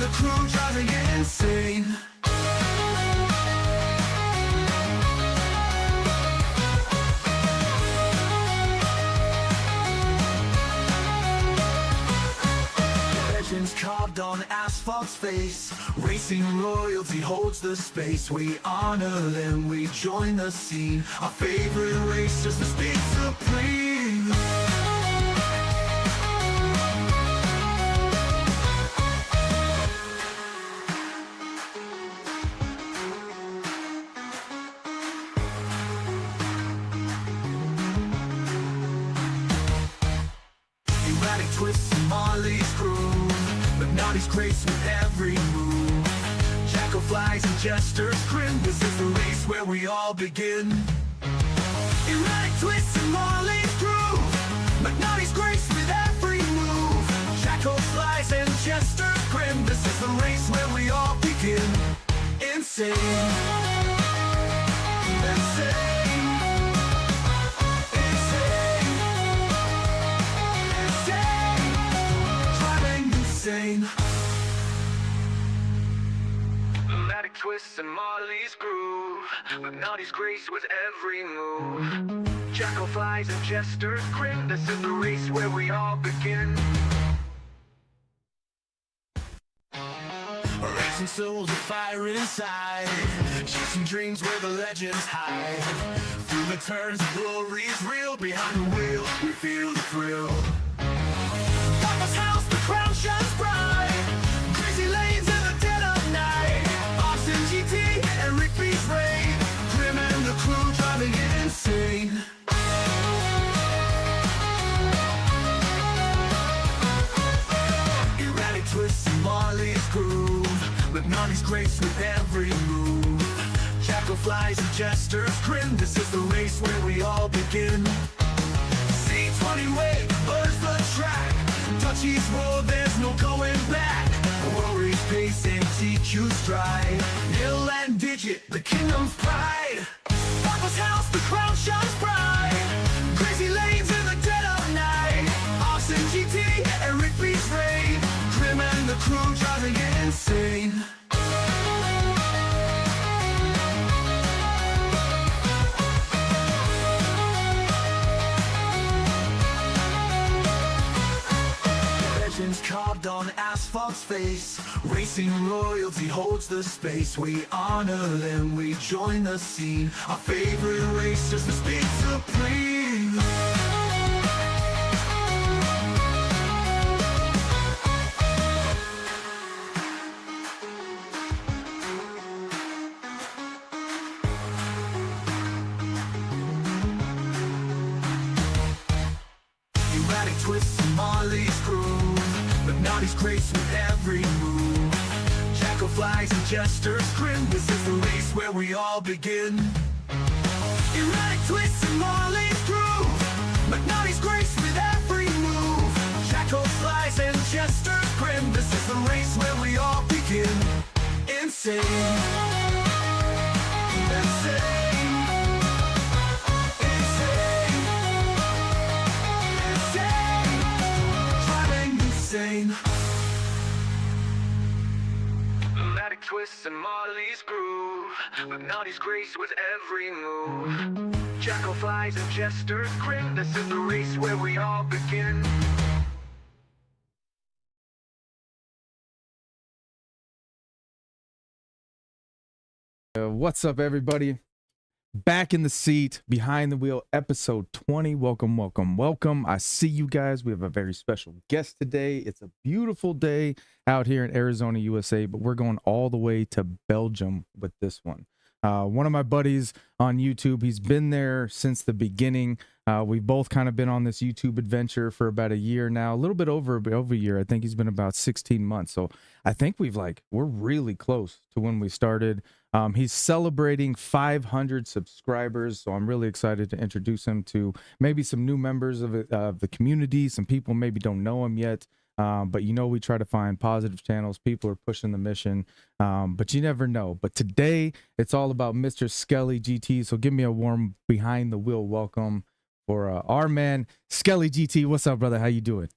the crew driving it insane. Legends carved on asphalt's face. Racing royalty holds the space. We honor them, we join the scene. Our favorite racers, the speed supreme. Erratic twists and Marley's groove, 𝙃𝙼𝙑𝙀 grace with every move. 𝙃𝙼𝙂𝙀𝙃 and jesters grin. This is the race where we all begin. Erratic twists and Marley's groove, 𝙃𝙃𝙂𝙀 grace with every move. 𝙃𝙼𝙂𝙀 and jesters grin. This is the race where we all begin. Insane. Insane. Insane. Erratic twists and Marley's groove, 𝙃𝙃𝙂𝙀's grace with every move. 𝙃𝙼𝙂𝙀 and jesters grin. This is the race where we all begin. Racing souls with fire inside, chasing dreams where the legends hide. Through the turns, the glory's real. Behind the wheel, we feel the thrill. Papa's house, the crown shines bright. Crazy lanes in the dead of night. Austin GT and 𝙃𝙼𝙉𝙊𝙀, Grim and the crew driving it insane. Erratic twists and Marley's groove, 𝙃𝙃𝙂𝙀's grace with every move. 𝙃𝙼𝙂𝙀 and jesters grin. This is the race where we all begin. C20 wave burns the track. Dutchies roll, there's no going back. Warriors pace and TQ's stride. Hill and Digit, the kingdom's pride. Papa's house, the crown shines bright. Crazy lanes in the dead of night. Austin GT and 𝙃𝙃𝙂𝙀, Grim and the crew driving it insane. Carved on asphalt's face. Racing royalty holds the space. We honor them, we join the scene. Our favorite racers, the speed supreme. Erratic twists and Marley's groove, 𝙃𝙃𝙂𝙀's grace with every move. 𝙃𝙼𝙂𝙀 and jesters grin. This is the race where we all begin. Erratic twists and Marley's groove, 𝙃𝙃𝙂𝙀's grace with every move. 𝙃𝙼𝙂𝙀 and jesters grin. This is the race where we all begin. Insane. Insane. Insane. Erratic twists and Marley's groove, 𝙃𝙃𝙂𝙀's grace with every move. 𝙃𝙼𝙂𝙀 and jesters grin. This is the race where we all begin. What's up, everybody? Back in the seat, behind the wheel, episode 20. Welcome, welcome, welcome. I see you guys. We have a very special guest today. It's a beautiful day out here in Arizona, USA, but we're going all the way to Belgium with this one. One of my buddies on YouTube, he's been there since the beginning. We've both kind of been on this YouTube adventure for about a year now, a little bit over a year. I think he's been about 16 months. So I think we're really close to when we started. He's celebrating 500 subscribers, so I'm really excited to introduce him to maybe some new members of the community. Some people maybe don't know him yet, but you know, we try to find positive channels. People are pushing the mission, but you never know. But today, it's all about Mr. Skelle GT, so give me a warm behind the wheel welcome for our man, Skelle GT. What's up, brother? How you doing?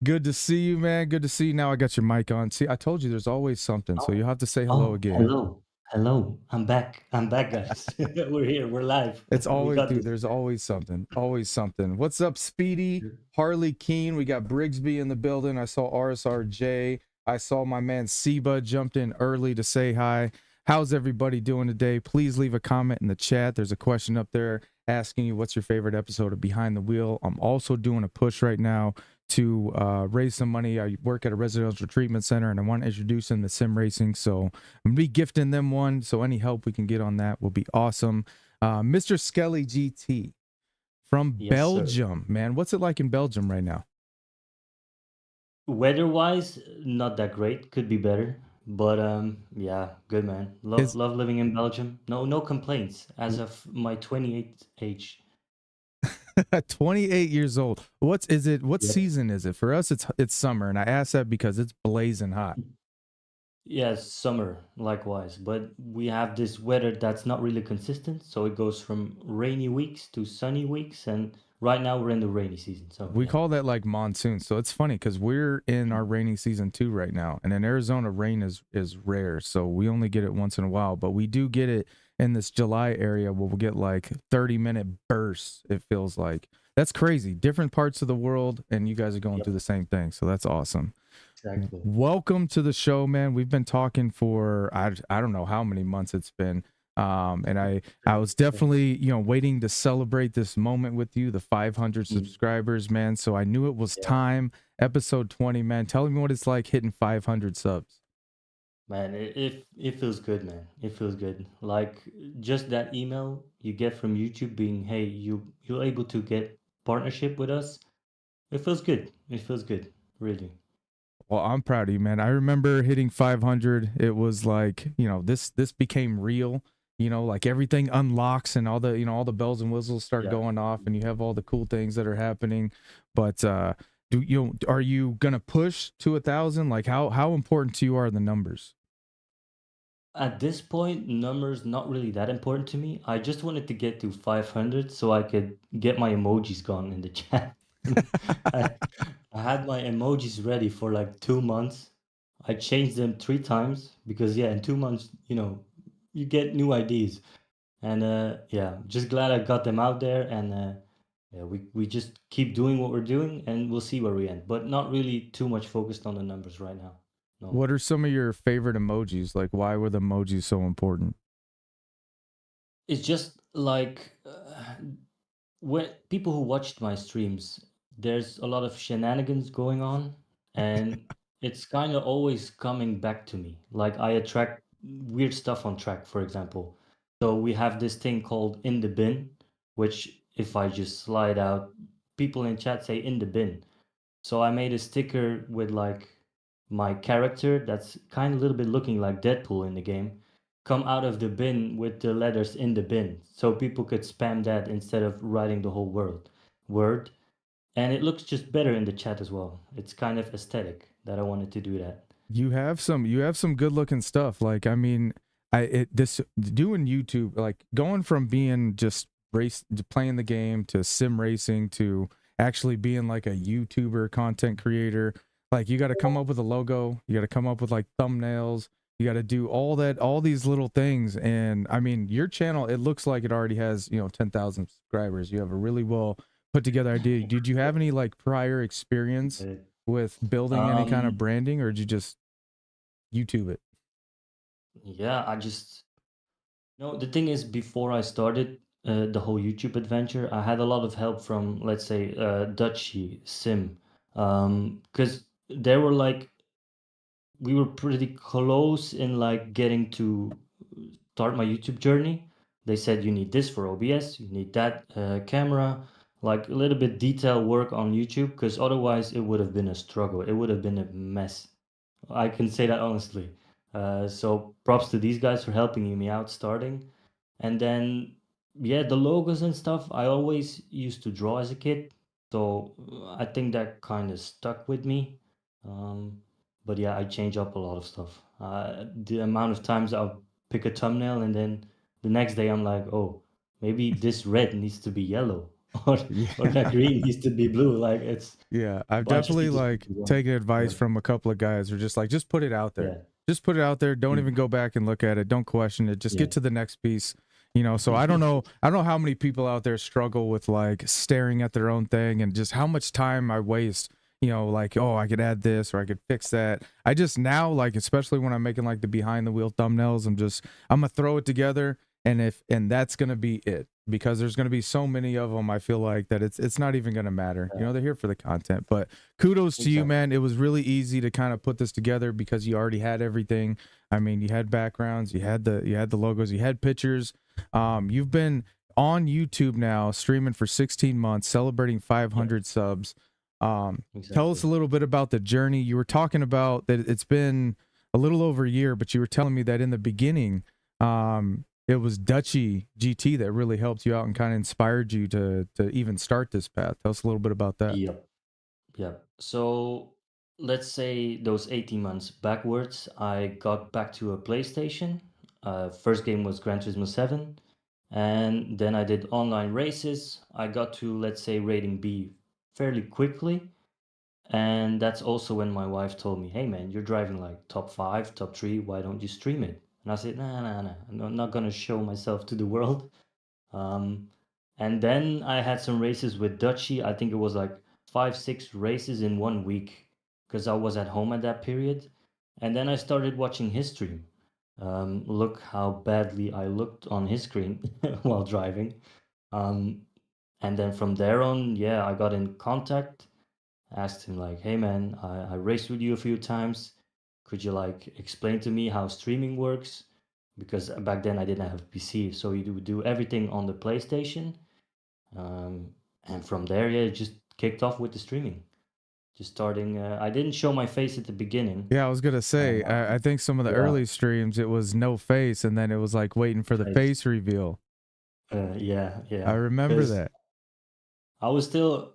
Good to see you, man. Good to see you. Now I got your mic on. See, I told you there's always something, so Oh, you'll have to say hello oh, again. hello, hello. I'm back. I'm back, guys. We're here. We're live. It's We always, got dude, this. there's always something. Always something. What's up, Speedy? Harley Keen. We got Brigsby in the building. I saw RSRJ. I saw my man Seba jumped in early to say hi. How's everybody doing today? Please leave a comment in the chat. There's a question up there asking you what's your favorite episode of Behind the Wheel. I'm also doing a push right now to raise some money. I work at a residential treatment center and I want to introduce them to sim racing. So I'm going to be gifting them one. So any help we can get on that will be awesome. Mr. Skelle GT from Yes, sir. Belgium, man. What's it like in Belgium right now? Weather-wise, not that great. Could be better. But yeah, good man. Love Is love living in Belgium. No complaints as of my 28th age. 28 years old. What's is it? What Yep. season is it? For us, it's summer, and I ask that because it's blazing hot. Yeah, summer likewise. But we have this weather that's not really consistent, so it goes from rainy weeks to sunny weeks, and right now we're in the rainy season. So We yeah. call that like monsoon. So it's funny because we're in our rainy season too right now, and in Arizona, rain is rare. So we only get it once in a while, but we do get it in this July area where we'll get like 30-minute bursts. It feels like that's crazy. Different parts of the world, and you guys are going Yep, through the same thing. So that's awesome. exactly. Welcome to the show, man. We've been talking for I don't know how many months it's been. And I was definitely, waiting to celebrate this moment with you, the 500 Mm. subscribers, man. So I knew it was Yeah. time. Episode 20, man. Tell me what it's like hitting 500 subs. Man, it feels good, man. It feels good. Like just that email you get from YouTube being, "Hey, you're able to get partnership with us." It feels good. It feels good, really. Well, I'm proud of you, man. I remember hitting 500. It was like, this became real. Like everything unlocks and all the bells and whistles start Yeah. going off, and you have all the cool things that are happening. But are you gonna push to 1,000? Like how important to you are the numbers? At this point, numbers not really that important to me. I just wanted to get to 500 so I could get my emojis gone in the chat. I, I had my emojis ready for like 2 months. I changed them 3 times because yeah, in 2 months, you get new ideas. And yeah, just glad I got them out there. And yeah, we just keep doing what we're doing, and we'll see where we end. But not really too much focused on the numbers right now. No. What are some of your favorite emojis? Like why were the emojis so important? It's just like when people who watched my streams, there's a lot of shenanigans going on, and it's kind of always coming back to me. Like I attract weird stuff on track, for example. So we have this thing called in the bin, which if I just slide out, people in chat say in the bin. So I made a sticker with like my character that's kind of a little bit looking like Deadpool in the game come out of the bin with the letters in the bin so people could spam that instead of writing the whole word, and it looks just better in the chat as well. It's kind of aesthetic that I wanted to do that. You have some good looking stuff. Like I mean, this doing YouTube, like going from being just playing the game to sim racing to actually being like a YouTuber content creator. Like you got to come up with a logo, you got to come up with like thumbnails, you got to do all that, all these little things. And I mean, your channel, it looks like it already has 10,000 subscribers. You have a really well put together idea. Did you have any like prior experience Uh, with building any kind of um branding, or did you just YouTube it? yeah, I just no, the thing is, before I started the whole YouTube adventure, I had a lot of help from, let's say, Dutchy Sim, because they were like, we were pretty close in like getting to start my YouTube journey. They said you need this for OBS, you need that camera, like a little bit detail work on YouTube, because otherwise it would have been a struggle. It would have been a mess. I can say that honestly. So props to these guys for helping me out starting. And then, yeah, the logos and stuff, I always used to draw as a kid. So I think that kind of stuck with me. Um, but yeah, I change up a lot of stuff. The amount of times I'll pick a thumbnail and then the next day I'm like, oh, maybe this red needs to be yellow. or or that Yeah. green needs to be blue. Like it's Yeah, a I've bunch of definitely people like speaking wrong. taken advice Yeah, from a couple of guys who are just like, just put it out there. yeah, Just put it out there. Don't mm, even go back and look at it. Don't question it. Just yeah, get to the next piece. You know, so I don't know how many people out there struggle with like staring at their own thing and just how much time I waste, you know, like, oh, I could add this or I could fix that. I just now like, especially when I'm making like the behind the wheel thumbnails, I'm gonna throw it together and that's gonna be it because there's gonna be so many of them. I feel like that it's not even gonna matter. You yeah, know, they're here for the content. But kudos to you, exactly. man. It was really easy to kind of put this together because you already had everything. I mean, you had backgrounds, you had the logos, you had pictures. You've been on YouTube now streaming for 16 months, celebrating Yeah, 500 subs. Tell us exactly. a little bit about the journey. You were talking about that it's been a little over a year, but you were telling me that in the beginning, it was 𝙃𝘼𝙑𝙀 GT that really helped you out and kind of inspired you to even start this path. Tell us a little bit about that. Yep, yep. So let's say those 18 months backwards, I got back to a PlayStation. First game was Gran Turismo 7, and then I did online races. I got to, let's say, rating B fairly quickly. And that's also when my wife told me, "Hey man, you're driving like top 5, top 3, why don't you stream it?" And I said, "Nah, nah, nah, I'm not gonna show myself to the world." Um, and then I had some races with 𝙃𝘼𝙑𝙀. I think it was like 5, 6 races in 1 week because I was at home at that period. And then I started watching his stream. Look how badly I looked on his screen while driving. Um, and then from there on, yeah, I got in contact, asked him like, "Hey man, I raced with you a few times. Could you like explain to me how streaming works?" Because back then I didn't have a PC, so you would do everything on the PlayStation. Um, and from there, yeah, it just kicked off with the streaming. Just starting. I didn't show my face at the beginning. Yeah, I was gonna say, I think some of the Yeah, early streams it was no face, and then it was like waiting for the face. face reveal. Yeah, I yeah. remember Because that. I was still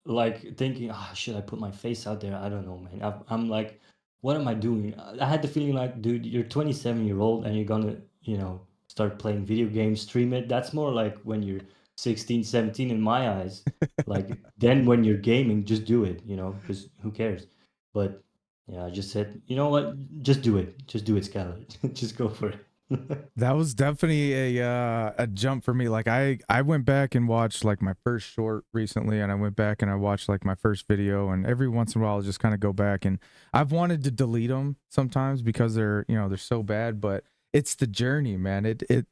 like thinking, ah, should I put my face out there? I don't know, man. I'm like, what am I doing? I had the feeling like, dude, you're 27-year-old and you're gonna, start playing video games, stream it. That's more like when you're 16, 17 in my eyes. Like then when you're gaming, just do it, because who cares? But yeah, I just said, you know what? Just do it. Just do it, Skylar. Just go for it. That was definitely a jump for me. Like I went back and watched like my first short recently, and I went back and I watched like my first video, and every once in a while I'll just kind of go back and I've wanted to delete them sometimes because they're so bad, but it's the journey, man. It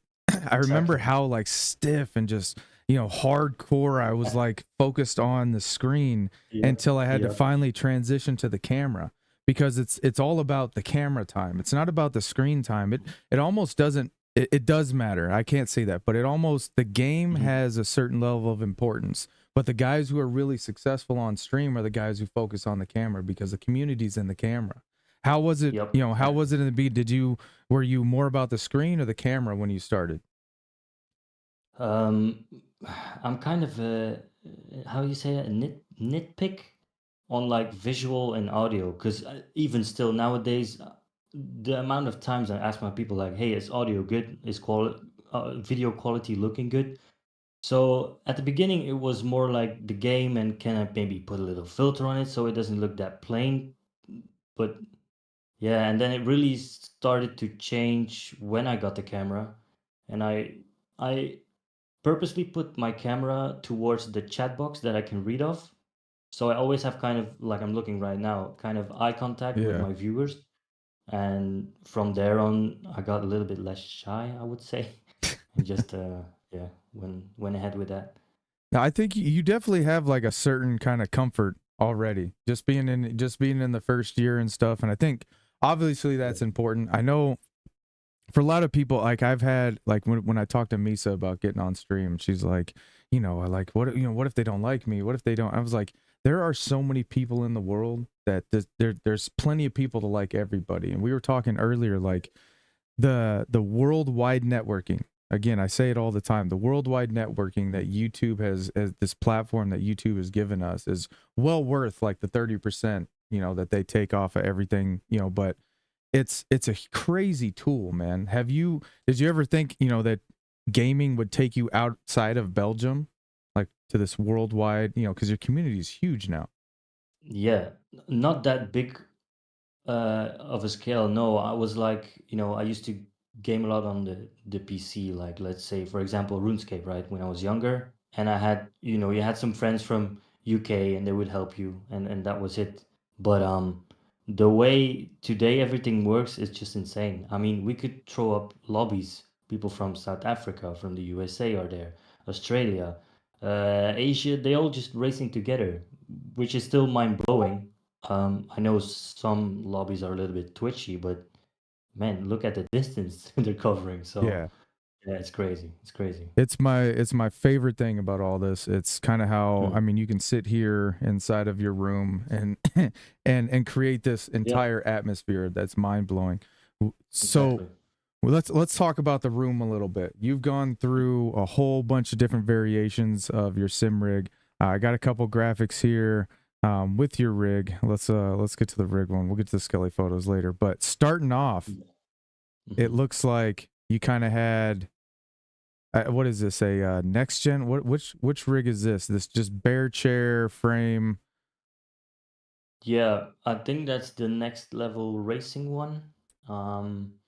I remember Exactly. how like stiff and just hardcore I was like focused on the screen Yep. until I had to Yep. finally transition to the camera because it's all about the camera time. It's not about the screen time. It almost doesn't it does matter. I can't say that, but the game Mhm. has a certain level of importance. But the guys who are really successful on stream are the guys who focus on the camera because the community's in the camera. How was it, Yep. how was it in the beat? Were you more about the screen or the camera when you started? Um, I'm kind of a how you say it, a nitpick on like visual and audio because even still nowadays, the amount of times I ask my people like, "Hey, is audio good? Is video quality looking good?" So at the beginning, it was more like the game and can I maybe put a little filter on it so it doesn't look that plain. But yeah, and then it really started to change when I got the camera, and I purposely put my camera towards the chat box that I can read off. So I always have kind of like I'm looking right now, kind of eye contact with Yeah. my viewers. And from there on, I got a little bit less shy, I would say, and just yeah, went ahead with that. Now, I think you definitely have like a certain kind of comfort already, just being in the first year and stuff. And I think obviously Yeah. that's important. I know for a lot of people, like I've had like when I talked to Misa about getting on stream, she's like, I like what if they don't like me? What if they don't? I was like, there are so many people in the world that there's plenty of people to like everybody. And we were talking earlier, like the worldwide networking. Again, I say it all the time. The worldwide networking that YouTube has this platform that YouTube has given us is well worth like the 30%, that they take off of everything, but it's a crazy tool, man. Did you ever think, that gaming would take you outside of Belgium? Like to this worldwide, you know, because your community is huge now. Yeah, not that big of a scale. No, I was like, I used to game a lot on the PC, like let's say, for example, RuneScape, right? When I was younger, and I had, you had some friends from UK, and they would help you, and that was it. But the way today everything works is just insane. I mean, we could throw up lobbies. People from South Africa, from the USA are there, Australia, Asia. They all just racing together, which is still mind blowing. I know some lobbies are a little bit twitchy, but man, look at the distance they're covering. So Yeah. yeah, it's crazy. It's crazy. It's my favorite thing about all this. It's kind of how, I Mm. mean, you can sit here inside of your room and and create this Yeah, entire atmosphere that's mind blowing. So exactly. well, let's talk about the room a little bit. You've gone through a whole bunch of different variations of your sim rig. I got a couple graphics here with your rig. Let's get to the rig one. We'll get to the Skelle photos later. But starting off, it Mhm. looks like you kind of had what is this? A next gen? Which rig is this? This just bare chair frame. Yeah, I think that's the next level racing one. Um,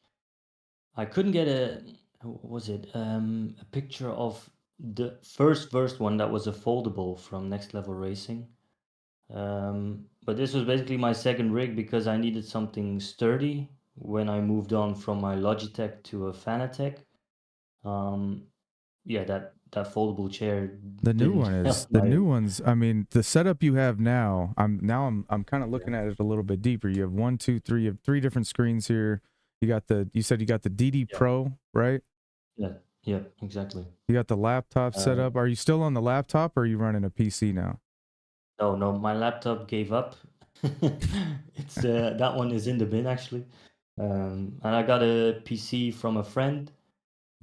I couldn't get what was it? A picture of the first one that was a foldable from Next Level Racing. But this was basically my second rig because I needed something sturdy when I moved on from my Logitech to a Fanatec. Um, yeah, that foldable chair The new didn't one help is the my new ones. I mean, the setup you have now. I'm kind of yeah looking at it a little bit deeper. You have one, two, three. You have three different screens here. You said you got the DD yeah Pro, right? yeah yeah exactly. You got the laptop set Uh, up. Are you still on the laptop or are you running a PC now? no, my laptop gave up. It's that one is in the bin actually. And I got a PC from a friend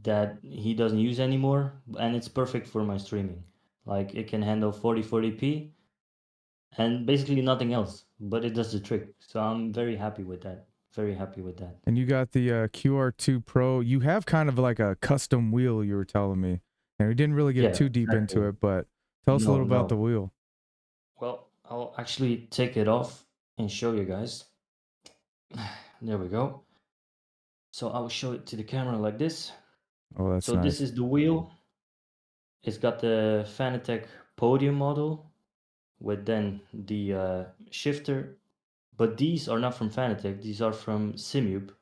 that he doesn't use anymore, and it's perfect for my streaming. Like it can handle 4040p and basically nothing else, but it does the trick. So I'm very happy with that. Very happy with that. And you got the QR2 Pro. You have kind of like a custom wheel, you were telling me. And we didn't really get Yeah, too deep into exactly. it, but tell us a No, little about the no. wheel. Well, I'll actually take it off and show you guys. There we go. So I will show it to the camera like this. Oh, that's So this nice. is the wheel. It's got the Fanatec podium model with then the shifter. But these are not from Fanatec, these are from Simube.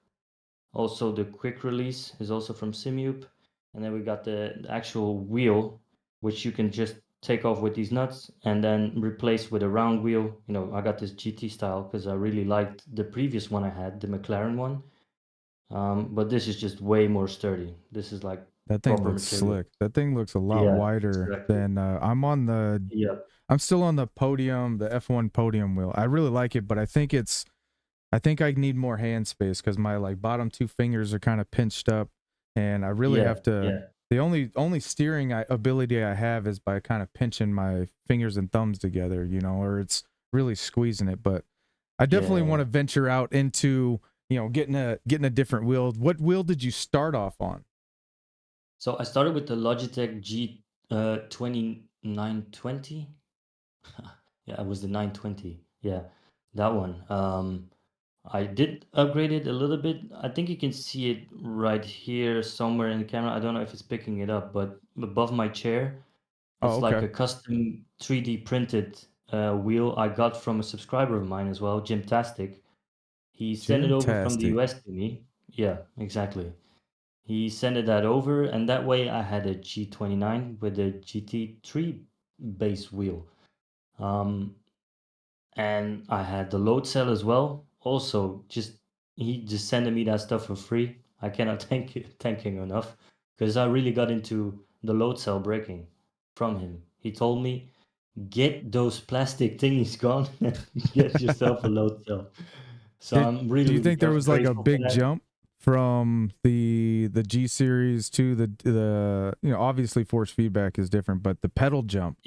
Also, the quick release is also from Simube. And then we got the actual wheel, which you can just take off with these nuts and then replace with a round wheel. I got this GT style because I really liked the previous one I had, the McLaren one. But this is just way more sturdy. This is like That thing proper looks material. slick. That thing looks a lot Yeah, wider exactly. than Yeah, I'm still on the podium, the F1 podium wheel. I really like it, but I think I need more hand space because my like bottom two fingers are kind of pinched up, and I really yeah, have to. yeah, The only steering ability I have is by kind of pinching my fingers and thumbs together, you know, or it's really squeezing it. But I definitely want yeah. to venture out into, you know, getting a different wheel. What wheel did you start off on? So I started with the Logitech G 2920. Yeah, it was the 920. Yeah, that one. I did upgrade it a little bit. I think you can see it right here somewhere in the camera. I don't know if it's picking it up, but above my chair, Oh, it's like okay. a custom 3D printed wheel I got from a subscriber of mine as well, Jimtastic. He sent it over from the Fantastic. US to me. Yeah, exactly. He sent it that over, and that way I had a G29 with a GT3 base wheel. Um, and I had the load cell as well. Also, just he just sending me that stuff for free. I cannot thank him enough because I really got into the load cell breaking from him. He told me, get those plastic thingies gone and get yourself a load cell. So I'm really, Do you really think there was like a grateful for big that. jump from the G series to the you know, obviously force feedback is different, but the pedal jump,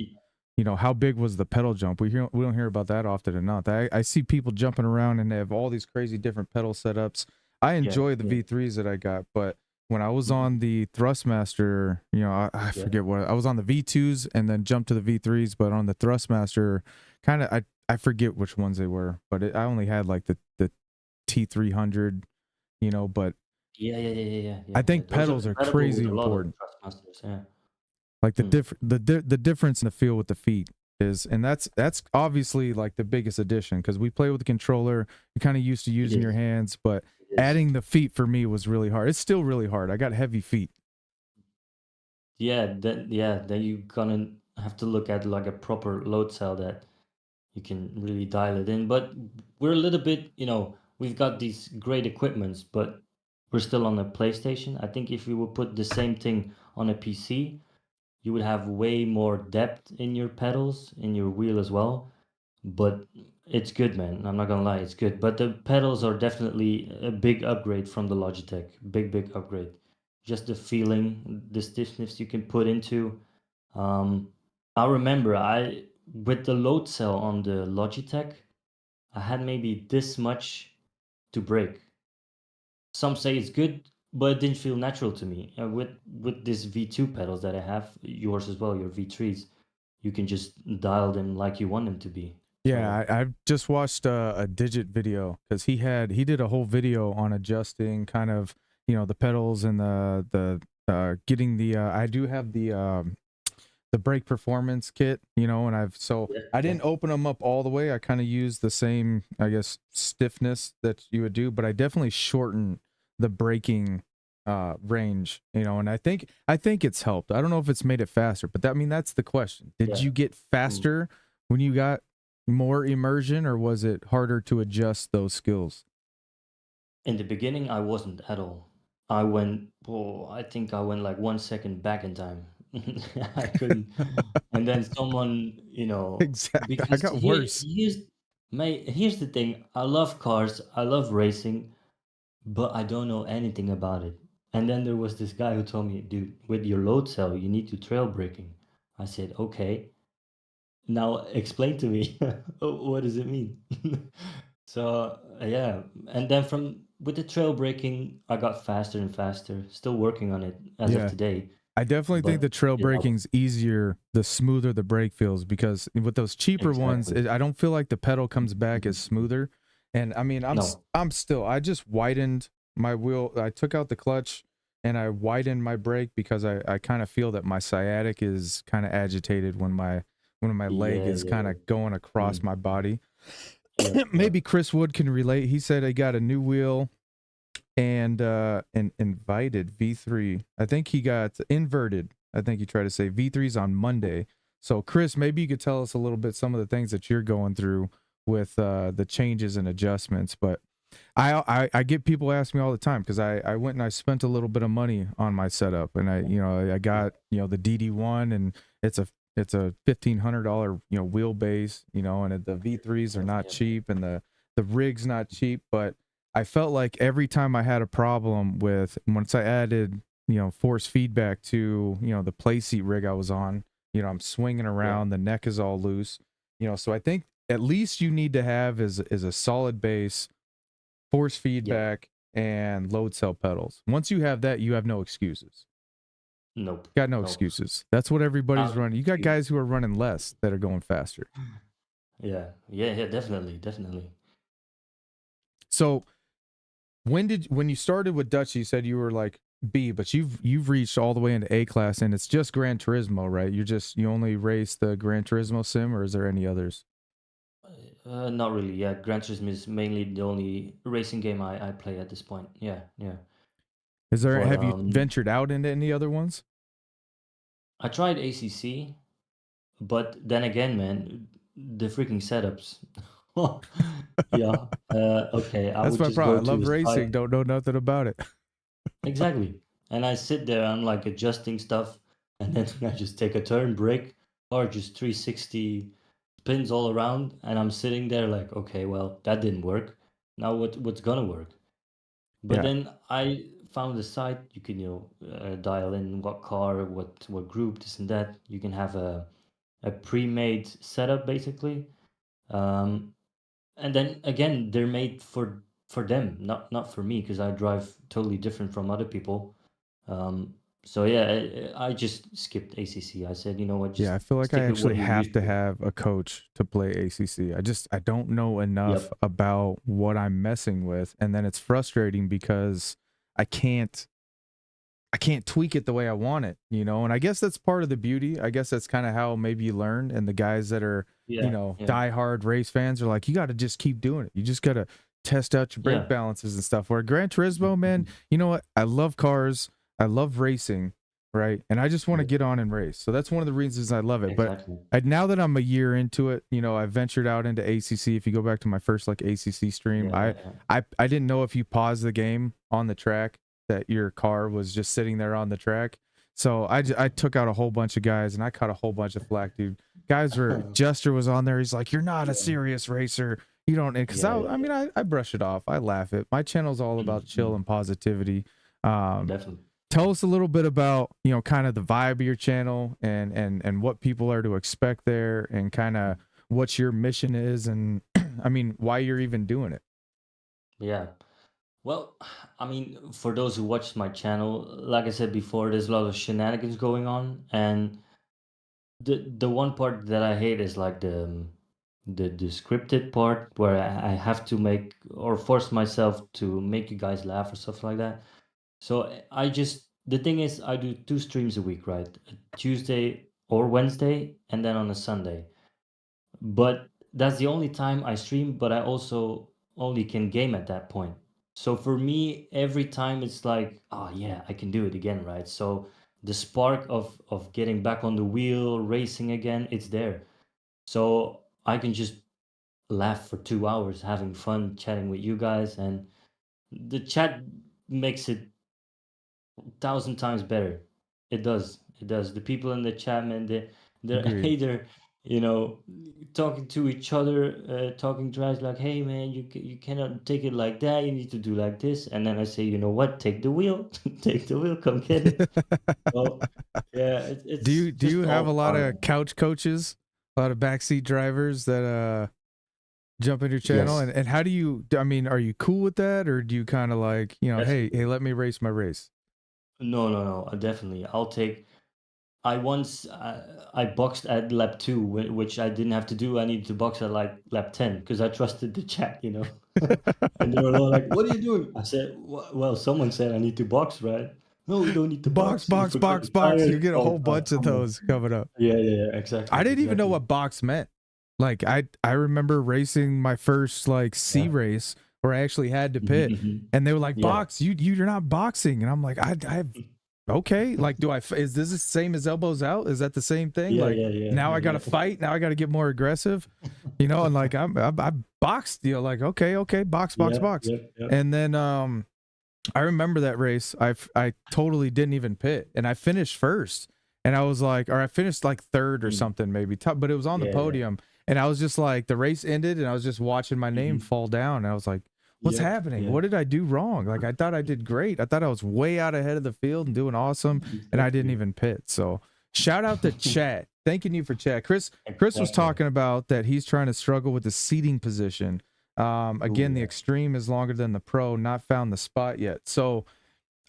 you know, how big was the pedal jump? We don't hear about that often enough. I see people jumping around and they have all these crazy different pedal setups. I Yeah, enjoy the yeah, V3s that I got, but when I was Mhm. on the Thrustmaster, I Yeah. forget what I was on the V2s and then jumped to the V3s, but on the Thrustmaster, kind of I forget which ones they were, but I only had like the T300, but Yeah, yeah, yeah, yeah, yeah, I yeah, yeah. think Those are pedals are compatible with crazy a lot of important. Trustmasters. Yeah. Like Hmm. the difference in the feel with the feet is, and that's obviously like the biggest addition because we play with the controller. You're kind of used to It using your is. hands, but It is. adding the feet for me was really hard. It's still really hard. I got heavy feet. Then you're gonna have to look at like a proper load cell that you can really dial it in. But we're a little bit, we've got these great equipments, but we're still on a PlayStation. I think if you would put the same thing on a PC, you would have way more depth in your pedals, in your wheel as well. But it's good, man. I'm not gonna lie, it's good. But the pedals are definitely a big upgrade from the Logitech. Big, big upgrade. Just the feeling, the stiffness you can put into. Um, I remember with the load cell on the Logitech, I had maybe this much to break. Some say it's good, but it didn't feel natural to me. With this V2 pedals that I have, yours as well, your V3s, you can just dial them like you want them to be. Yeah, So I've just watched a Digit video because he did a whole video on adjusting kind of the pedals and the getting the I do have the brake performance kit, and yeah, I yeah, didn't open them up all the way. I kind of used the same, I guess, stiffness that you would do, but I definitely shortened the braking range, and I think it's helped. I don't know if it's made it faster, but that's the question. Did yeah. you get Mm. faster when you got more immersion, or was it harder to adjust those skills? In the beginning, I wasn't at all. I think I went like 1 second back in time. I couldn't. And then someone, Exactly. I because got worse. here's the thing. I love cars. I love racing, but I don't know anything about it. And then there was this guy who told me, dude, with your load cell, you need to trail braking. I said, okay. Now explain to me, what does it mean? So yeah, and then from with the trail braking, I got faster and faster. Still working on it as of Yeah. today, I definitely think but the trail it helps. braking's easier the smoother the brake feels because with those cheaper ones, Exactly. I don't feel like the pedal comes back as Mhm. smoother. And No. I just widened my wheel. I took out the clutch and I widened my brake because I kind of feel that my sciatic is kind of agitated when my leg Yeah, is yeah, kind yeah. of going across Mm. my body. Yeah, yeah, Maybe Chris Wood can relate. He said he got a new wheel and an invited V3. I think he got inverted. I think he tried to say V3's on Monday. So Chris, maybe you could tell us a little bit some of the things that you're going through with the changes and adjustments. But I get people ask me all the time because I went and I spent a little bit of money on my setup and I yeah, got the DD1 and it's a $1,500 wheelbase, and the V3s are yeah, not yeah, cheap and the rig's not cheap, but I felt like every time I had a problem with once I added, force feedback to, the play seat rig I was on, I'm swinging yeah, around, the neck is all loose, so I think at least you need to have is a solid base, force yeah. feedback, and load cell pedals. Once you have that, you have no excuses. Nope, Got no no. excuses. That's what everybody's running. You got You- guys who are running less that are going faster. yeah, yeah, yeah. Definitely, definitely. So when you started with Dutch, you said you were like B, but you've reached all the way into A class, and it's just Gran Turismo, right? You only race the Gran Turismo sim, or is there any others? Not really. Yeah, Gran Turismo is mainly the only racing game I play at this point. Yeah, yeah. But Have you ventured out into any other ones? I tried ACC, but then again, man, the freaking setups. Yeah. Okay. I That's would my just problem. go I to love a racing, site. don't know nothing about it. Exactly. And I sit there, I'm like adjusting stuff, and then I just take a turn, brake, or just 360 spins all around, and I'm sitting there like, okay, well, that didn't work. Now what's gonna work? But Yeah. then I found a site you can dial in what car, what group, this and that. You can have a pre-made setup basically, um, and then again they're made for them, not for me because I drive totally different from other people. Um, so yeah, I just skipped ACC. I said, you know what, Yeah, just I feel like I stick with actually what you're have used to to. have a coach to play ACC. I don't know enough Yep. about what I'm messing with, and then it's frustrating because I can't I can't tweak it the way I want it, you know? And I guess that's part of the beauty. I guess that's kind of how maybe you learn. And the guys that are, you Yeah. know, Yeah. diehard race fans are like, you got to just keep doing it. You just got to test out your brake Yeah. balances and stuff. Where Gran Turismo, man, Mhm. you know what? I love cars. I love racing, right? And I just want to Yeah. get on and race. So that's one of the reasons I love it. But Exactly. now that I'm a year into it, you know, I ventured out into ACC. If you go back to my first like ACC stream, Yeah. Yeah. I didn't know if you pause the game on the track that your car was just sitting there on the track. So I took out a whole bunch of guys and I caught a whole bunch of flack, dude. Guys were Yeah. Jester was on there. He's like, "You're not a Yeah. serious racer. You don't." Because Yeah. I mean, I brush it off. I laugh it. My channel's all about chill Mhm. and positivity. Um, Definitely. Tell us a little bit about, you know, kind of the vibe of your channel and what people are to expect there and kind of what your mission is and I mean why you're even doing it. Yeah. Well, I mean, for those who watched my channel, like I said before, there's a lot of shenanigans going on, and the one part that I hate is like the scripted part where I have to make or force myself to make you guys laugh or stuff like that. So I just the thing is I do 2 streams a week, right? A Tuesday or Wednesday, and then on a Sunday. But that's the only time I stream, but I also only can game at that point. So for me, every time it's like, oh yeah, I can do it again, right? So the spark of getting back on the wheel, racing again, it's there. So I can just laugh for 2 hours, having fun chatting with you guys, and the chat makes it 1,000 times better. It does. It does. The people in the chat, man, they're Agreed. either, you know, talking to each other, talking trash like, "Hey, man, you cannot take it like that. You need to do like this." And then I say, "You know what? Take the wheel. Take the wheel. Come get it." So, yeah, it's Do you just have a all lot of fun. couch coaches, a lot of backseat drivers that jump in your channel Yes. and how do you I mean are you cool with that or do you kind of like, you know, hey, Definitely. let me race my race? No, no, no. Definitely. I'll take. I once I boxed at lap 2, which I didn't have to do. I needed to box at like lap 10 because I trusted the chat, you know. And they were all like, "What are you doing?" I said, "Well, someone said I need to box, right?" "No, you don't need to Box, box. You box, forgot box, the box. tires." You get a Oh whole God, bunch of come on. those coming up. Yeah, yeah, yeah. I Exactly, didn't even know exactly. what box meant. Like I remember racing my first like C Yeah. race where I actually had to Mhm, pit mhm. and they were like Yeah. box you're not boxing and I'm like I have okay like do I is this the same as elbows out, is that the same thing, Yeah, like yeah, yeah, now I gotta yeah. fight, now I gotta get more aggressive, you know, and like I boxed, you know, like okay box box Yep, box. yep, yep. And then I remember that race. I totally didn't even pit, and I finished first. And I was like, or I finished like third or Mm. something, maybe top, but it was on the Yeah, yeah. podium. And I was just like, the race ended, and I was just watching my name Mhm. fall down. And I was like, what's Yep, happening? yep. What did I do wrong? Like I thought I did great. I thought I was way out ahead of the field and doing awesome, and I didn't Exactly. even pit. So shout out to Chat. Thanking you for Chat. Chris was Exactly. talking about that he's trying to struggle with the seating position. Oh, Again, the yeah. extreme is longer than the pro, not found the spot yet. So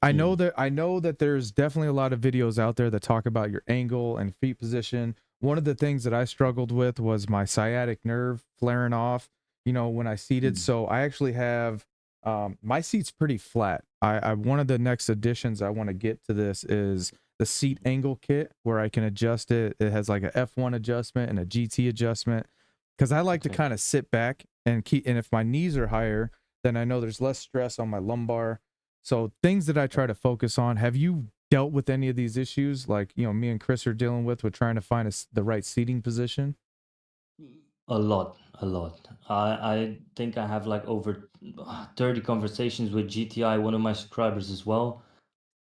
Mm. I know that there's definitely a lot of videos out there that talk about your angle and feet position. One of the things that I struggled with was my sciatic nerve flaring off, you know, when I seated. Mm. So I actually have my seat's pretty flat. I one of the next additions I want to get to this is the seat angle kit where I can adjust it. It has like a F1 adjustment and a GT adjustment because I like to Okay. kind of sit back and keep, and if my knees are higher, then I know there's less stress on my lumbar. So things that I try to focus on. Have you dealt with any of these issues like, you know, me and Chris are dealing with trying to find the right seating position? A lot, a lot. I think I have like over 30 conversations with GTI, one of my subscribers as well.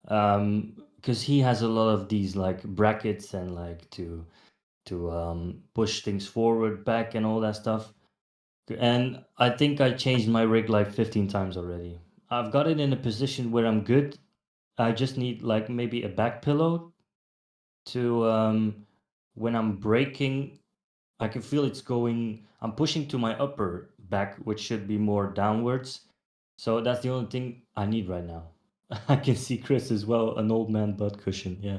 Because he has a lot of these like brackets and like to push things forward, back, and all that stuff. And I think I changed my rig like 15 times already. I've got it in a position where I'm good. I just need like maybe a back pillow to when I'm braking, I can feel it's going. I'm pushing to my upper back, which should be more downwards. So that's the only thing I need right now. I can see Chris as well, an old man butt cushion. Yeah,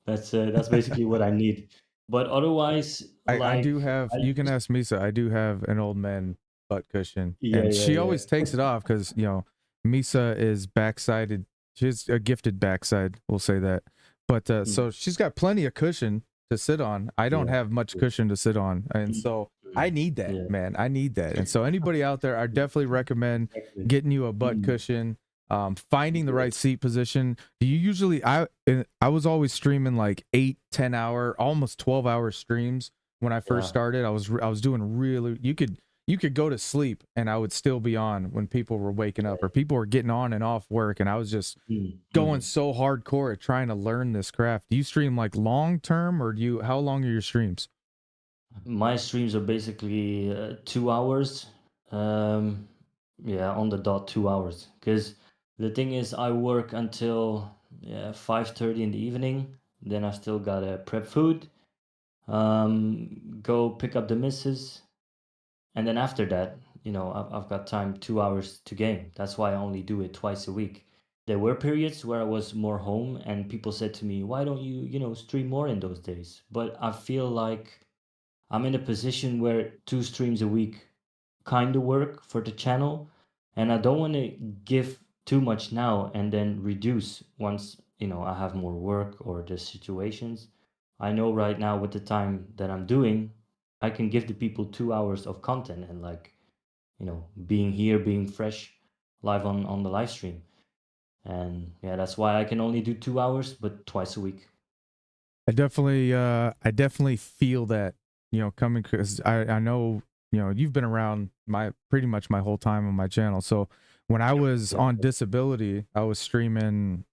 that's basically what I need. But otherwise, I like do have, I you can just ask Misa, I do have an old man butt cushion, yeah and yeah she yeah always takes it off because, you know, Misa is backsided. She's a gifted backside, we'll say that. But mm, so she's got plenty of cushion to sit on. I don't yeah have much yeah cushion to sit on. And mm, so I mm, need that, yeah man. I need that. And so anybody out there, I definitely recommend exactly. getting you a butt Mm, cushion, finding the yeah right seat position. Do you usually, I was always streaming like 8, 10 hour, almost 12-hour streams when I first yeah started. I was doing really, you could go to sleep and I would still be on when people were waking up or yeah. people were getting on and off work, and I was just Mm, going mm. so hardcore at trying to learn this craft. Do you stream like long term, or do you, how long are your streams? My streams are basically 2 hours. Um, yeah, on the dot, 2 hours. Because the thing is, I work until 5:30 in the evening. Then I still gotta prep food, go pick up the missus, and then after that, I've got time 2 hours to game. That's why I only do it twice a week. There were periods where I was more home, and people said to me, "Why don't you, stream more in those days?" But I feel like I'm in a position where 2 streams a week kind of work for the channel, and I don't want to give too much now and then reduce once I have more work or the situations. I know right now with the time that I'm doing, I can give the people 2 hours of content and like being here, being fresh, live on the live stream, and yeah, that's why I can only do 2 hours, but twice a week. I definitely feel that, you know, coming, because I know, you know, you've been around my pretty much my whole time on my channel. So when I was Yeah, on disability, I was streaming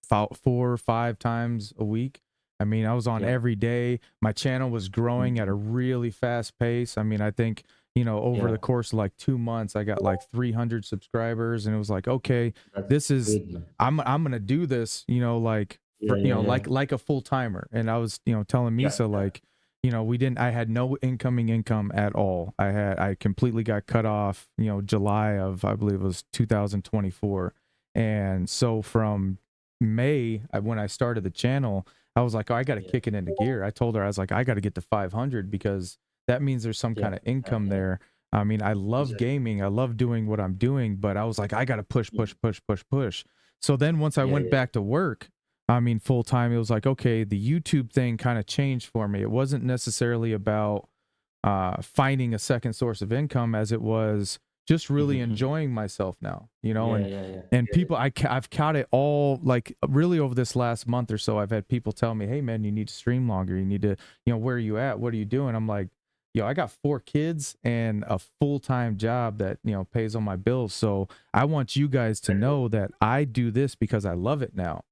4 or 5 times a week. I mean, I was on yeah, every day. My channel was growing at a mhm, really fast pace. I mean, I think, you know, over yeah. the course of like 2 months, I got like 300 subscribers, and it was like, okay, That's this is, good, man. I'm gonna do this, you know, like Yeah, for, you yeah, know, yeah, like a full timer. And I was, you know, telling yeah, Misa yeah. like, you know, I had no incoming income at all. I completely got cut off, you know, July of, I believe it was 2024. And so from May, when I started the channel, I was like, oh, I got to Yeah, kick it into gear. I told her, I was like, I got to get to 500 because that means there's some yeah, kind of income yeah, there. I mean, I love exactly. gaming. I love doing what I'm doing, but I was like, I got to push, push, Mm. push, push, push. So then once I Yeah, went yeah, back to work, I mean, full time, it was like, okay, the YouTube thing kind of changed for me. It wasn't necessarily about finding a second source of income as it was just really mhm, mhm. enjoying myself now, you know, Yeah, yeah, yeah, and get people, it. I've caught it all, like really over this last month or so, I've had people tell me, hey man, you need to stream longer. You need to, you know, where are you at? What are you doing? I'm like, yo, I got 4 kids and a full-time job that, you know, pays all my bills. So I want you guys to Exactly. know that I do this because I love it now.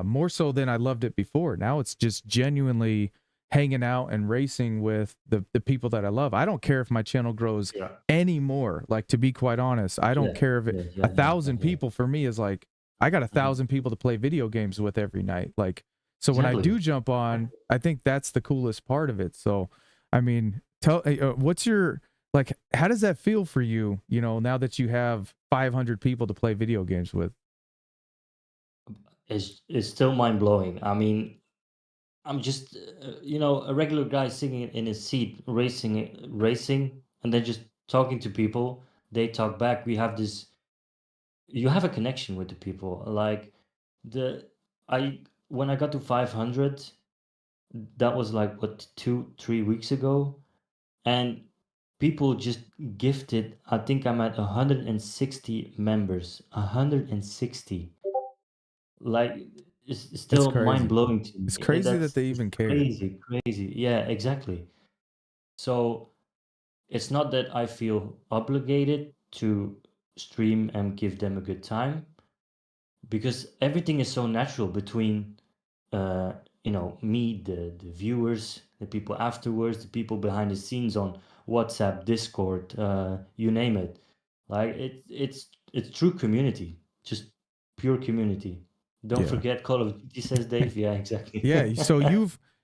More so than I loved it before. Now it's just genuinely hanging out and racing with the people that I love. I don't care if my channel grows Yeah. anymore. Like, to be quite honest, I don't Yeah, care if it, yeah, a yeah, yeah, yeah, thousand yeah. people for me is like, I got a Mhm. thousand people to play video games with every night. Like, so when I Exactly. do jump on, Exactly. I think that's the coolest part of it. So, I mean, what's your, like, how does that feel for you, you know, now that you have 500 people to play video games with? It's still mind blowing. I mean, I'm just a regular guy sitting in his seat, racing, and then just talking to people. They talk back. We have this. You have a connection with the people. Like the I when I got to 500, that was like what 2 3 weeks ago, and people just gifted. I think I'm at 160 members. 160. Like it's It's still mind crazy. blowing to It's me. crazy that That's they just even care. crazy, crazy. Yeah, exactly. So it's not that I feel obligated to stream and give them a good time, because everything is so natural between uh, me, the viewers, the people afterwards, the people behind the scenes on WhatsApp, Discord, you name it. Like it's true community, just pure community. Don't Yeah. forget Call of Duty, says Dave. Yeah, exactly. Yeah, so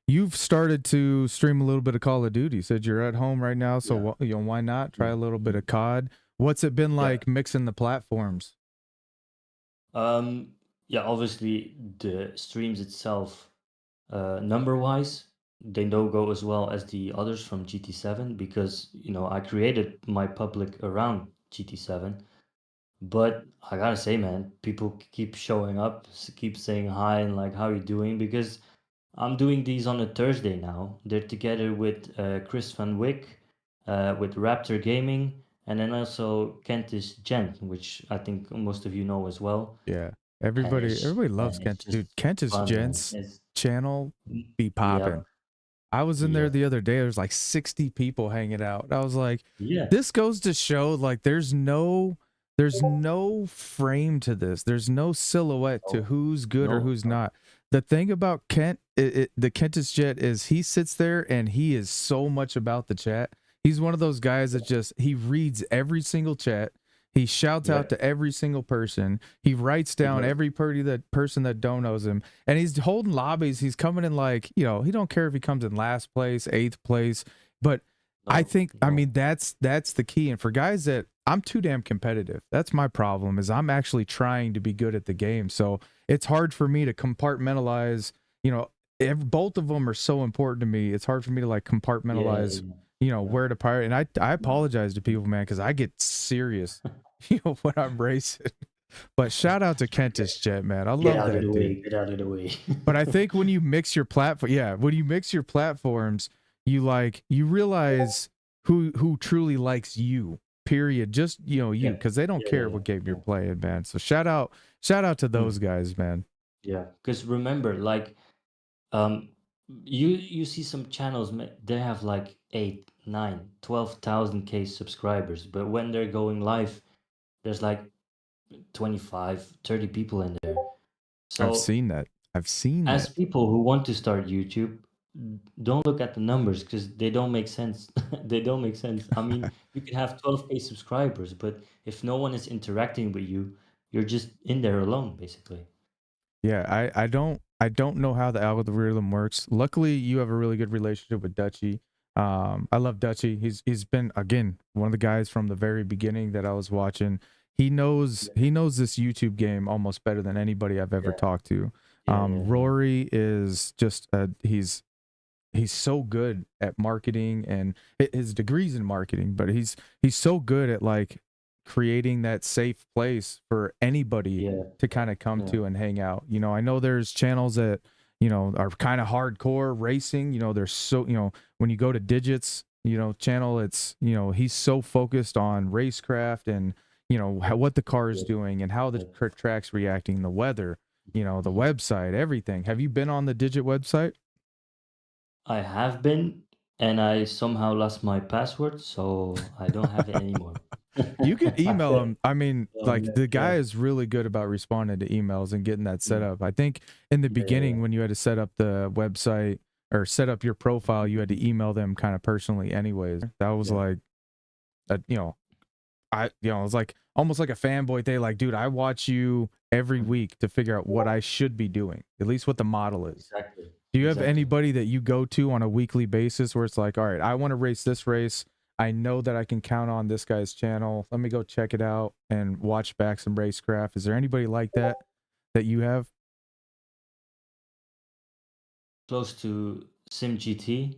you've started to stream a little bit of Call of Duty. You said you're at home right now, Yeah, so you know, why not try yeah, a little bit mm, of COD? What's it been yeah. like mixing the platforms? Um, yeah, obviously the streams itself, number wise, they don't go as well as the others from GT7 because I created my public around GT7. But I gotta say, man, people keep showing up, keep saying hi and like how you doing because I'm doing these on a Thursday now. They're together with Chris Van Wyck, with Raptor Gaming, and then also Kentish Gent, which I think most of you know as well. Yeah. And Everybody loves it's Kent. just Dude, Kent's fun, man. Gents channel be popping. Yep, I was in there yep, the other day. There's like 60 people hanging out. I was like, yeah. this goes to show like there's no frame to this. There's no silhouette to Oh, who's good or no, who's no. not. The thing about Kent, the Kentish Jet is he sits there and he is so much about the chat. He's one of those guys that just he reads every single chat. He shouts out Yep, to every single person. He writes he down does. every person that don't knows him, and he's holding lobbies. He's coming in like he don't care if he comes in last place, eighth place, but I No, think no. that's the key. And for guys that I'm too damn competitive, that's my problem. Is I'm actually trying to be good at the game, so it's hard for me to compartmentalize. Both of them are so important to me. It's hard for me to like Yeah, compartmentalize yeah, yeah. where to pirate. And I No. apologize to people, man, because I get serious, when I'm racing. But shout out to Kentish Jet, man. I Get love out of that the dude. way. Get out of the way. But I think when you mix your platform, yeah, when you mix your platforms, you realize who truly likes you. Period. Just you, Yeah, because they don't yeah, care yeah, what game you're yeah. playing, man. So shout out to Mm, those guys, man. yeah. Because remember, like, um, you see some channels, they have like 8, 9, 12,000 K subscribers, but when they're going live, there's like 25, 30 people in there. I've So seen that. I've seen as that. people who want to start YouTube, don't look at the numbers because they don't make sense. They don't make sense. I mean, you can have 12K subscribers, but if no one is interacting with you, you're just in there alone, basically. Yeah, I don't know how the algorithm works. Luckily, you have a really good relationship with 𝙃𝘼𝙑𝙀. I love 𝙃𝘼𝙑𝘀. He's been again one of the guys from the very beginning that I was watching. Yeah, He knows this YouTube game almost better than anybody I've ever yeah, talked to. yeah, yeah, yeah. Rory is just he's so good at marketing, and his degrees in marketing, but he's so good at like creating that safe place for anybody Yeah, to kind of come yeah, to and hang out. I know there's channels that are kind of hardcore racing. There's so when you go to Digits channel, it's he's so focused on racecraft and what the car is yeah, doing and how the yeah. track's reacting, the weather, the Mhm. website, everything. Have you been on the Digit website? I have been, and I somehow lost my password, so I don't have it anymore. You could email him. I mean, like the Yeah, guy is really good about responding to emails and getting that set mm, up. I think in the yeah, yeah, yeah, beginning when you had to set up the website or set up your profile, you had to email them kind of personally anyways. That was yeah. like it was like almost like a fanboy thing. Like, dude, I watch you every Mhm. week to figure out what I should be doing, at least what the model is. Exactly, Do you have exactly. anybody that you go to on a weekly basis where it's like, all right, I want to race this race. I know that I can count on this guy's channel. Let me go check it out and watch back some racecraft. Is there anybody like that you have? Close to SimGT.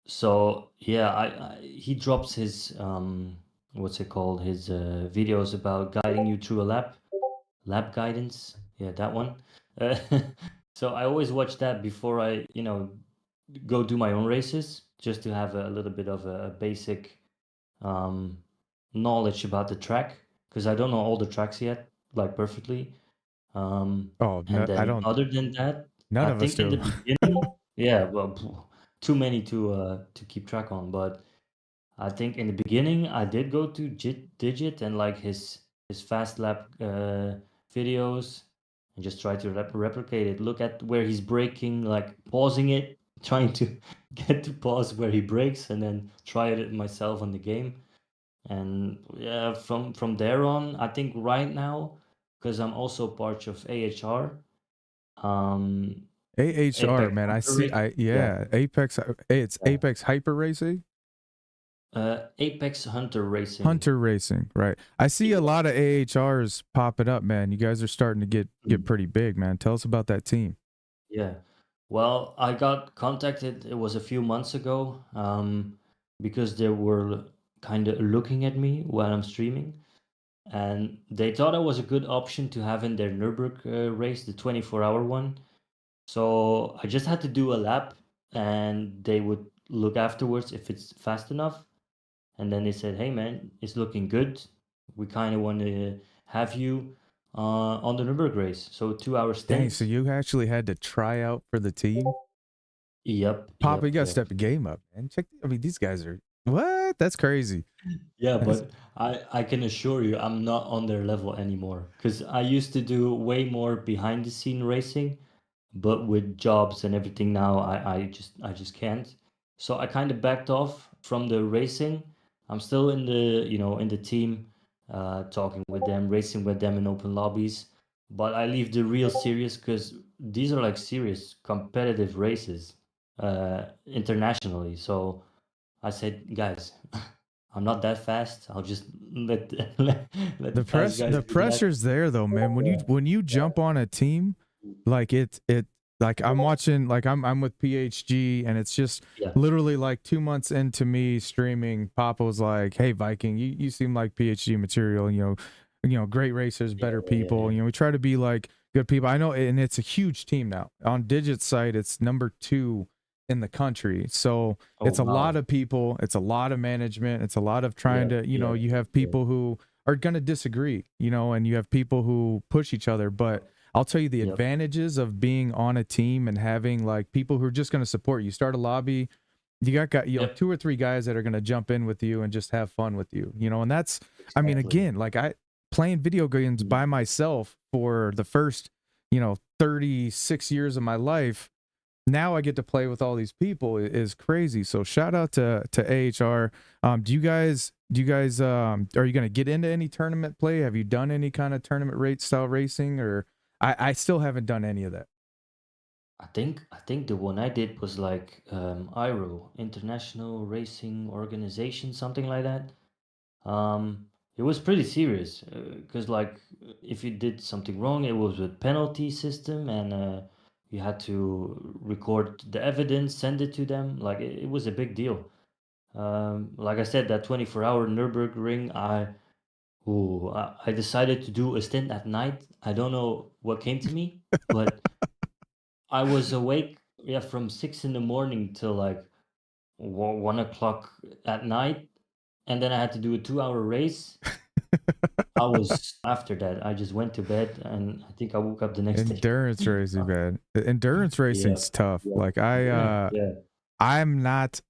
So yeah, he drops his what's it called? His videos about guiding you through a lab guidance. Yeah, that one. Uh, so I always watch that before I, go do my own races, just to have a little bit of a basic um, knowledge about the track, because I don't know all the tracks yet, like perfectly. Oh, And no, I then don't. other than that, None I of us think in the do. beginning, yeah, well, too many to keep track on. But I think in the beginning, I did go to Digit and like his fast lap videos and just try to replicate it. Look at where he's braking, like pausing it, trying to get to pause where he brakes, and then try it myself on the game. And yeah, from there on, I think right now, because I'm also part of AHR, um, AHR, Apex man. I Hunter see. Race. Yeah, Yeah, Apex. It's yeah, Apex Hyper Racing. Apex Hunter Racing. Hunter Racing, right? I see a lot of AHRs popping up, man. You guys are starting to get pretty big, man. Tell us about that team. Yeah. Well, I got contacted, it was a few months ago, because they were kind of looking at me while I'm streaming, and they thought I was a good option to have in their Nürburgring race, the 24-hour one. So I just had to do a lap, and they would look afterwards if it's fast enough. And then they said, "Hey, man, it's looking good. We kind of want to have you on the Nürburgring race." So 2 hour Dang, so stints. you actually had to try out for the team? Yep, Papa, you yep, got to yep. step the game up, man. Check. I mean, these guys are what? That's crazy. Yeah, That's, but I can assure you I'm not on their level anymore, because I used to do way more behind the scene racing, but with jobs and everything now I just can't. So I kind of backed off from the racing. I'm still in the, in the team, talking with them, racing with them in open lobbies, but I leave the real serious, because these are like serious competitive races, internationally. So I said, guys, I'm not that fast. I'll just let let the fast guys the do that. pressure's there though, man. Yeah, When you jump on a team, like it like I'm watching, like I'm with PHG, and it's just yeah, literally like 2 months into me streaming, Papa was like, "Hey Viking, you seem like PHG material, great racers, yeah, better yeah, yeah, people. yeah. We try to be like good people. I know, and it's a huge team now. On Digit's site, it's number 2 in the country. So Oh it's a lot wow. of people, it's a lot of management, it's a lot of trying Yeah, to, yeah, you have yeah, people who are going to disagree, and you have people who push each other. But I'll tell you the yep, advantages of being on a team and having like people who are just going to support you. Start a lobby, you got yep, 2 or 3 guys that are going to jump in with you and just have fun with you, and that's, I mean, exactly. again, like I playing video games Mhm. by myself for the first, 36 years of my life. Now I get to play with all these people is crazy. So shout out to AHR. Are you going to get into any tournament play? Have you done any kind of tournament rate style racing, or I still haven't done any of that. I think the one I did was like, IRO, International Racing Organization, something like that. It was pretty serious, because like, if you did something wrong, it was a penalty system, and you had to record the evidence, send it to them. Like it was a big deal. Like I said, that 24-hour Nürburgring, I decided to do a stint at night. I don't know what came to me, but I was awake, yeah, from 6 in the morning till like 1 o'clock at night, and then I had to do a 2-hour race. I was after that, I just went to bed, and I think I woke up the next day. Endurance racing, Uh, man. Endurance yeah, racing's tough. yeah, Like yeah, yeah, I'm not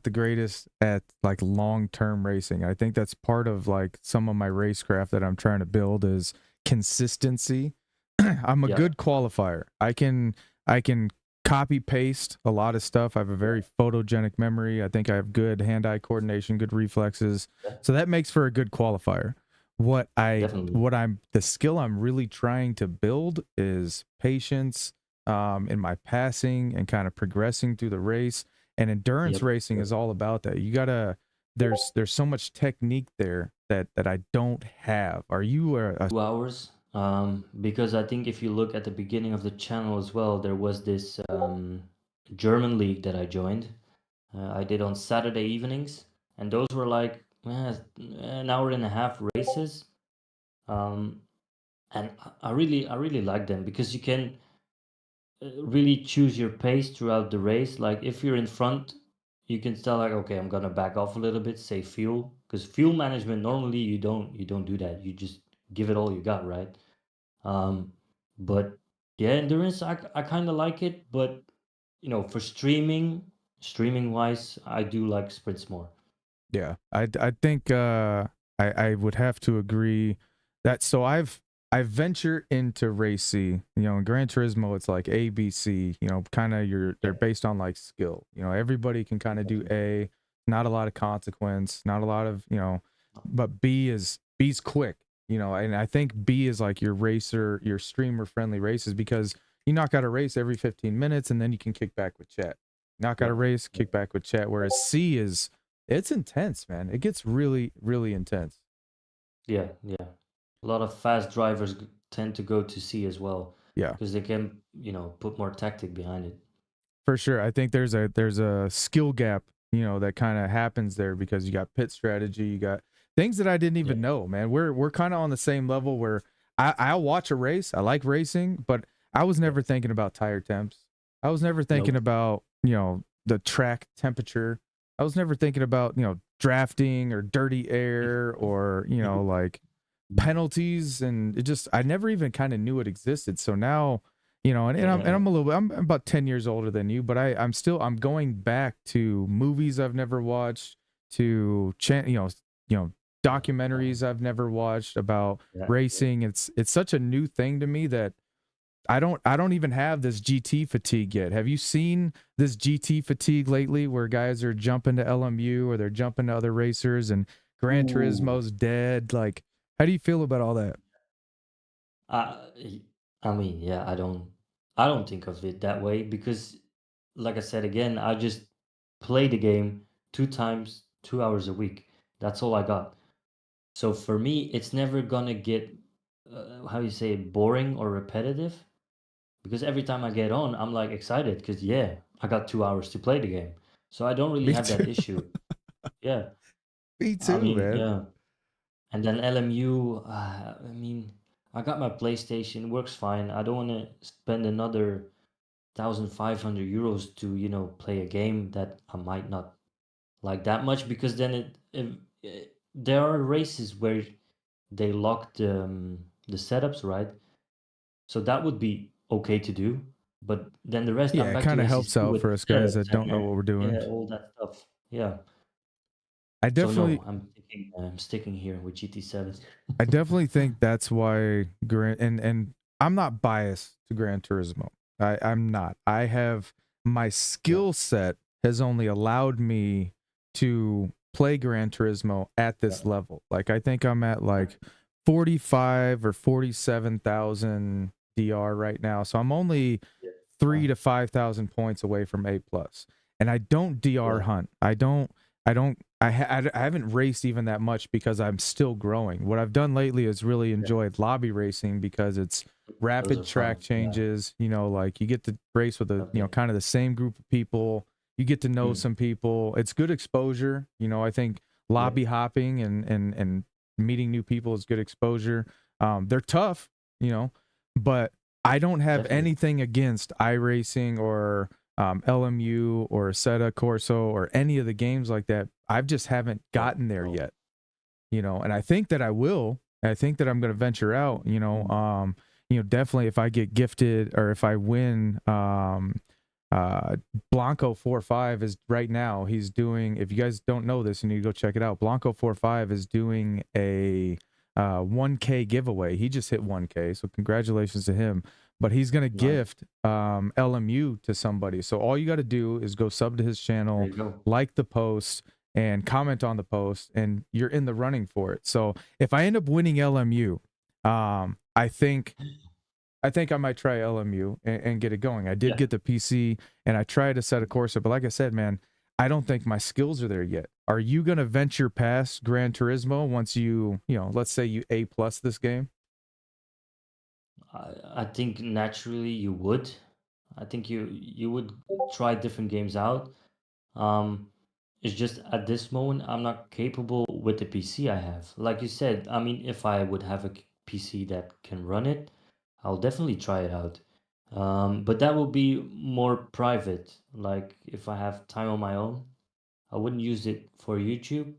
the greatest at like long-term racing. I think that's part of like some of my racecraft that I'm trying to build is consistency. I'm a yeah, good qualifier. I can copy paste a lot of stuff. I have a yeah, very photogenic memory. I think I have good hand-eye coordination, good reflexes. yeah, So that makes for a good qualifier. definitely. The skill I'm really trying to build is patience, in my passing and kind of progressing through the race. And endurance Yep, racing yep. is all about that. You gotta there's so much technique there that I don't have. Are you a 2 hours. Because I think if you look at the beginning of the channel as well, there was this German league that I joined. I did on Saturday evenings, and those were like, an hour and a half races. Um, and I really like them, because you can really choose your pace throughout the race. Like if you're in front, you can tell like, okay, I'm gonna back off a little bit, save fuel, because fuel management normally you don't do that. You just give it all you got, right? Um, but yeah, endurance, I kind of like it, but for streaming wise, I do like sprints more. Yeah, I think I would have to agree that. So I venture into Race C. In Gran Turismo it's like A, B, C. Kind of Yeah, they're based on like skill. Everybody can kind of do definitely. A, not a lot of consequence, not a lot of but B's quick. And I think B is like your streamer friendly races because you knock out a race every 15 minutes and then you can kick back with chat. Knock out a Yeah, race, yeah, kick back with chat. Whereas C is It's intense, man. It gets really, really intense. Yeah, yeah. A lot of fast drivers tend to go to C as well Yeah, because they can, put more tactic behind it. for sure. I think there's a skill gap, that kind of happens there because you got pit strategy, you got things that I didn't Yeah, even know, man. We're kind of on the same level where I'll watch a race. I like racing, but I was yeah. never thinking about tire temps. I was never thinking Nope. about, the track temperature. I was never thinking about, drafting or dirty air or, like penalties, and I never even kind of knew it existed. So now, and I'm a little I'm about 10 years older than you, but I'm going back to movies I've never watched, to documentaries I've never watched about Yeah, racing. It's such a new thing to me that I don't even have this GT fatigue yet. Have you seen this GT fatigue lately where guys are jumping to LMU or they're jumping to other racers and Gran Ooh. Turismo's dead? Like, how do you feel about all that? I I mean, yeah, I don't think of it that way because, like I said again, I just play the game 2 times, 2 hours a week. That's all I got. So for me, it's never gonna get, how you say it, boring or repetitive because every time I get on, I'm like excited because yeah, I got 2 hours to play the game. So I don't really Me have that too. issue. Yeah, Me I too, mean, man. yeah. And then LMU, I mean, I got my PlayStation, works fine. I don't want to spend another 1,500 euros to, play a game that I might not like that much because then there are races where they lock the setups, right? So that would be okay to do. But then the rest, I'm Yeah, it back to kind of helps ACC out with for us guys setups that don't and know what we're doing. yeah, all that stuff. Yeah. I So no, definitely I'm sticking here with GT7. I definitely think that's why and I'm not biased to Gran Turismo. I'm not. I have my Yeah. skill set has only allowed me to play Gran Turismo at Yeah. this level. Like I think I'm at like 45 or 47,000 DR right now. So I'm only Yeah. 3 to 5,000 points away from A plus. And I don't DR Yeah. hunt. I haven't raced even that much because I'm still growing. What I've done lately is really Yeah. enjoyed lobby racing because it's Those rapid are track fun. Yeah. changes. Like you get to race with Okay. kind of the same group of people. You get to know Mm. some people. It's good exposure. I think Yeah. lobby hopping and meeting new people is good exposure. They're tough, but I don't have Definitely. anything against iRacing or LMU or Seta Corso or any of the games like that. I just haven't Yeah. gotten there No. yet, and I think that I will. I think that I'm going to venture out, Mm. definitely if I get gifted or if I win, Blanco 45 is right now. He's doing, if you guys don't know this, you need to go check it out. Blanco 45 is doing a 1K giveaway. He just hit 1K. So congratulations to him. But he's going to Nice. gift LMU to somebody. So all you got to do is go sub to his There channel, you go. like the post, and comment on the post, and you're in the running for it. So if I end up winning LMU, I think I might try LMU and get it going. I did Yeah. get the PC and I tried to set a course up, but like I said, man, I don't think my skills are there yet. Are you going to venture past Gran Turismo once let's say you A plus this game? I think naturally you would. I think you would try different games out. Um, it's just at this moment I'm not capable with the PC I have. Like you said, I mean, if I would have a PC that can run it, I'll definitely try it out. But that will be more private. Like if I have time on my own, I wouldn't use it for YouTube,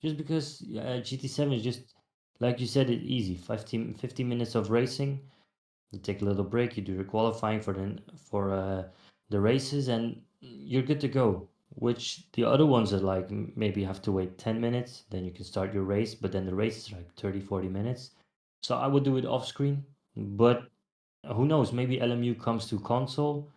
just because GT7 is just like you said, it easy. 15 minutes of racing. You take a little break, you do your qualifying for the races, and you're good to go. Which the other ones are like maybe you have to wait 10 minutes, then you can start your race, but then the race is like 30-40 minutes. So I would do it off screen, but who knows? Maybe LMU comes to console.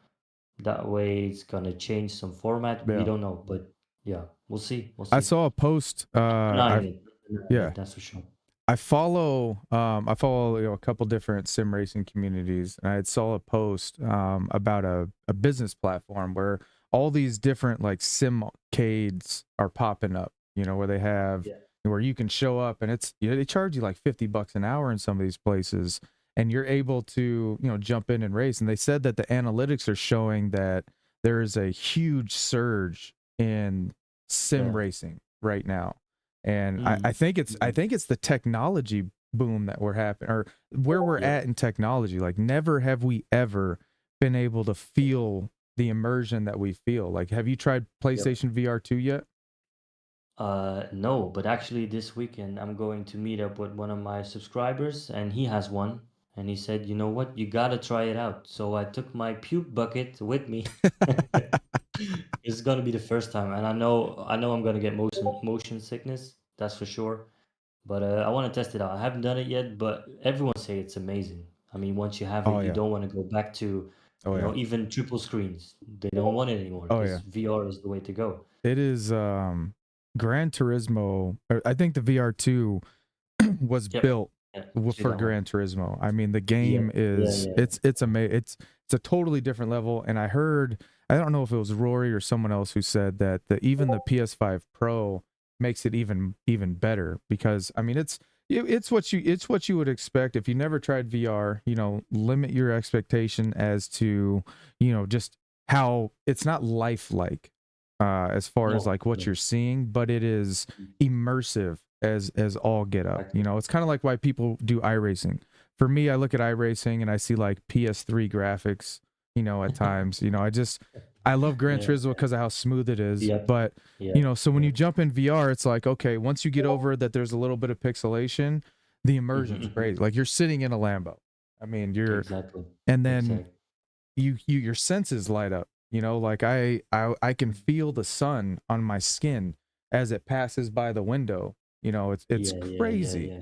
That way it's gonna change some format. We Yeah. don't know, but yeah, we'll see. We'll I see. saw a post. Denying I it, not denying Yeah. it, that's for sure. I follow a couple different sim racing communities, and I had saw a post about a business platform where all these different like simcades are popping up, you know, where they have Yeah. where you can show up and it's, you know, they charge you like $50 an hour in some of these places, and you're able to, you know, jump in and race. And they said that the analytics are showing that there is a huge surge in sim Yeah. racing right now. And I Mhm. think it's Mhm. the technology boom that we're having, or where we're Yep. at in technology. Like never have we ever been able to feel the immersion that we feel. Like, have you tried Yep. PlayStation VR 2 yet? No, but actually this weekend I'm going to meet up with one of my subscribers and he has one. And he said, you know what, you gotta try it out. So I took my puke bucket with me. It's gonna be the first time, and I know I'm gonna get motion sickness, that's for sure. But I want to test it out. I haven't done it yet, but everyone say it's amazing. I mean, once you have it, Oh you yeah. don't want to go back to, Oh yeah. even triple screens. They don't want it anymore Oh because yeah. VR is the way to go. It is Gran Turismo. I think the VR 2 was Yep. built Yeah. See for that one. Gran Turismo. I mean, the Yeah. game Yeah. is Yeah. it's amazing. It's a totally different level. And I heard, I don't know if it was Rory or someone else who said that even the PS5 Pro makes it even better, because I mean it's what you would expect if you never tried VR. You know, limit your expectation as to, you know, just how it's not lifelike as far as No. like what No. you're seeing, but it is Mm, immersive as all get up. You exactly. know, it's kind of like why people do iRacing. For me, I look at iRacing and I see like PS3 graphics, you know, at times. You know, I love Gran Yeah. Turismo because of how smooth it is. Yep. But, you Yep. know, so when you Yep. jump in VR, it's like, okay, once you get over that there's a little bit of pixelation, the Mhm, immersion's mhm. great. Like you're sitting in a Lambo. I mean, Exactly. and then Exactly. your senses light up, you know, like I can feel the sun on my skin as it passes by the window. You know, it's Yeah. Yeah. Yeah. crazy. Yeah.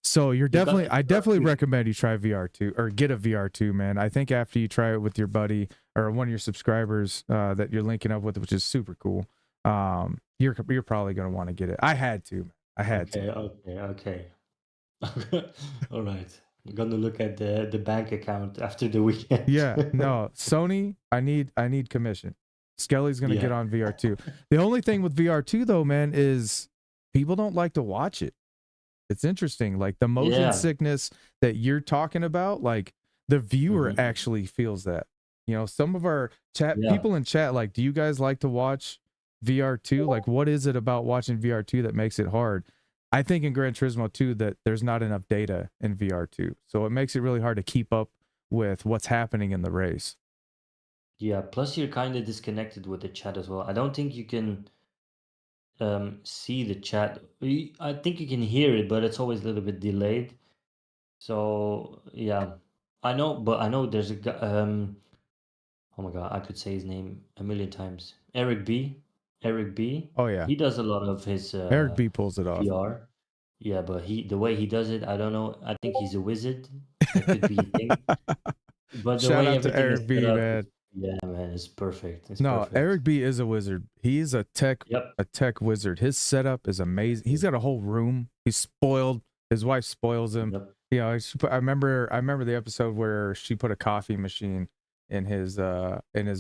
So I You got definitely to. recommend you try VR 2 or get a VR 2, man. I think after you try it with your buddy or one of your subscribers that you're linking up with, which is super cool, you're probably gonna want to get it. I had to, man. I had to. Okay. Okay. Okay. All right. I'm gonna look at the bank account after the weekend. Yeah, no, Sony, I need commission. Skelly's gonna Yeah. get on VR 2. The only thing with VR 2 though, man, is people don't like to watch it. It's interesting. Like the motion Yeah. sickness that you're talking about, like the viewer Mhm. actually feels that. You know, some of our chat Yeah. people in chat, like, do you guys like to watch VR 2? Like, what is it about watching VR 2 that makes it hard? I think in Gran Turismo 2 that there's not enough data in VR 2. So it makes it really hard to keep up with what's happening in the race. Yeah. Plus, you're kind of disconnected with the chat as well. I don't think you can see the chat. I think you can hear it, but it's always a little bit delayed. So yeah, I know there's a guy. Oh my God, I could say his name a million times. Eric B. Eric B. Oh yeah. He does a lot of his Eric B pulls it off. VR. Yeah, but the way he does it, I don't know. I think he's a wizard. That could be a thing. But the Shout way out to everything is Eric set B, up, man. yeah, man, it's perfect. It's No, perfect. Eric B is a wizard. He's Yep. a tech wizard. His setup is amazing. He's got a whole room. He's spoiled. His wife spoils him. Yep. You know, I remember the episode where she put a coffee machine in his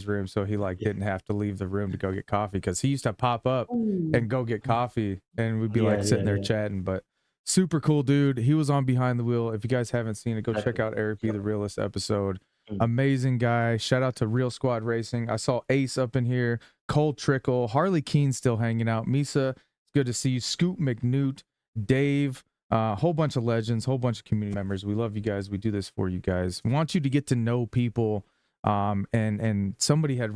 room so he like Yeah. didn't have to leave the room to go get coffee, because he used to pop up Ooh. and go get coffee and we'd be Yeah, like yeah, sitting there yeah. chatting. But super cool dude. He was on Behind the Wheel. If you guys haven't seen it, go check Exactly. out Eric B, the Yep. Realist episode. Mm. Amazing guy. Shout out to Real Squad Racing. I saw Ace up in here, Cole Trickle, Harley Keen still hanging out. Misa, it's good to see you. Scoot McNewt, Dave, a whole bunch of legends, whole bunch of community members. We love you guys. We do this for you guys. We want you to get to know people. And somebody had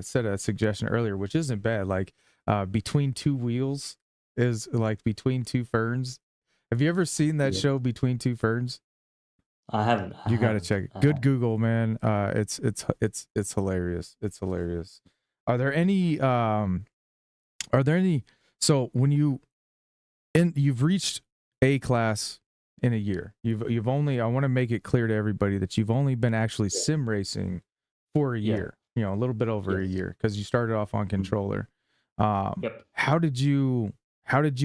said a suggestion earlier, which isn't bad. Like Between Two Wheels is like Between Two Ferns. Have you ever seen that Yeah. show, Between Two Ferns? I haven't. I You got to haven't. check it. I Good haven't. Google, man. It's hilarious. It's hilarious. Are there any are there any so when you've reached A class in a year. You've only, I want to make it clear to everybody that you've only been actually Yeah. sim racing for a Yeah. year. You know, a little bit over a Yes. year, because you started off on Mm. controller. Yep. How did you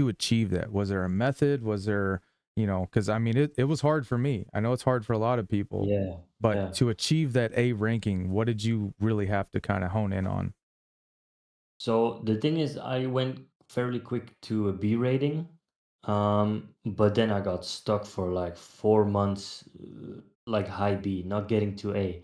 achieve that? Was there a method? Was there, you know, because I mean it was hard for me. I know it's hard for a lot of people, Yeah. but Yeah. to achieve that A ranking, what did you really have to kind of hone in on? So the thing is, I went fairly quick to a B rating, but then I got stuck for like 4 months, like high B, not getting to A.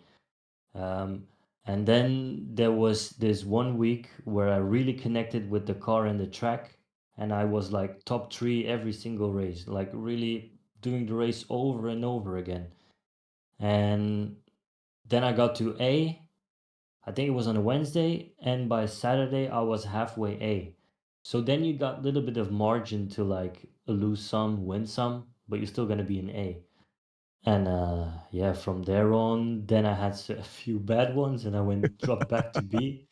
Um, and then there was this 1 week where I really connected with the car and the track, and I was like top three every single race, like really doing the race over and over again. And then I got to A. I think it was on a Wednesday, and by Saturday I was halfway A. So then you got a little bit of margin to like lose some, win some, but you're still gonna be an A. And yeah, from there on, then I had a few bad ones, and I went dropped back to B,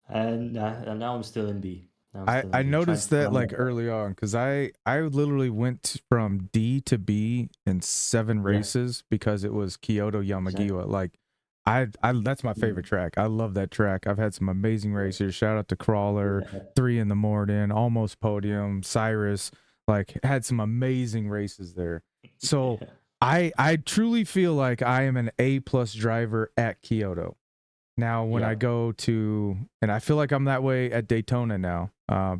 and now I'm still in B. Now I'm still in I B, trying to noticed that find like that. early on because I literally went from D to B in 7 Yeah, races because it was Kyoto exactly. Yamagiwa. Like I that's my favorite Mm, track. I love that track. I've had some amazing yeah, racers. Shout out to Crawler, yeah, 3 in the morning, almost podium, Cyrus. Like had some amazing races there. So yeah, I truly feel like I am an A plus driver at Kyoto. Now, when I yeah. go to, and I feel like I'm that way at Daytona now,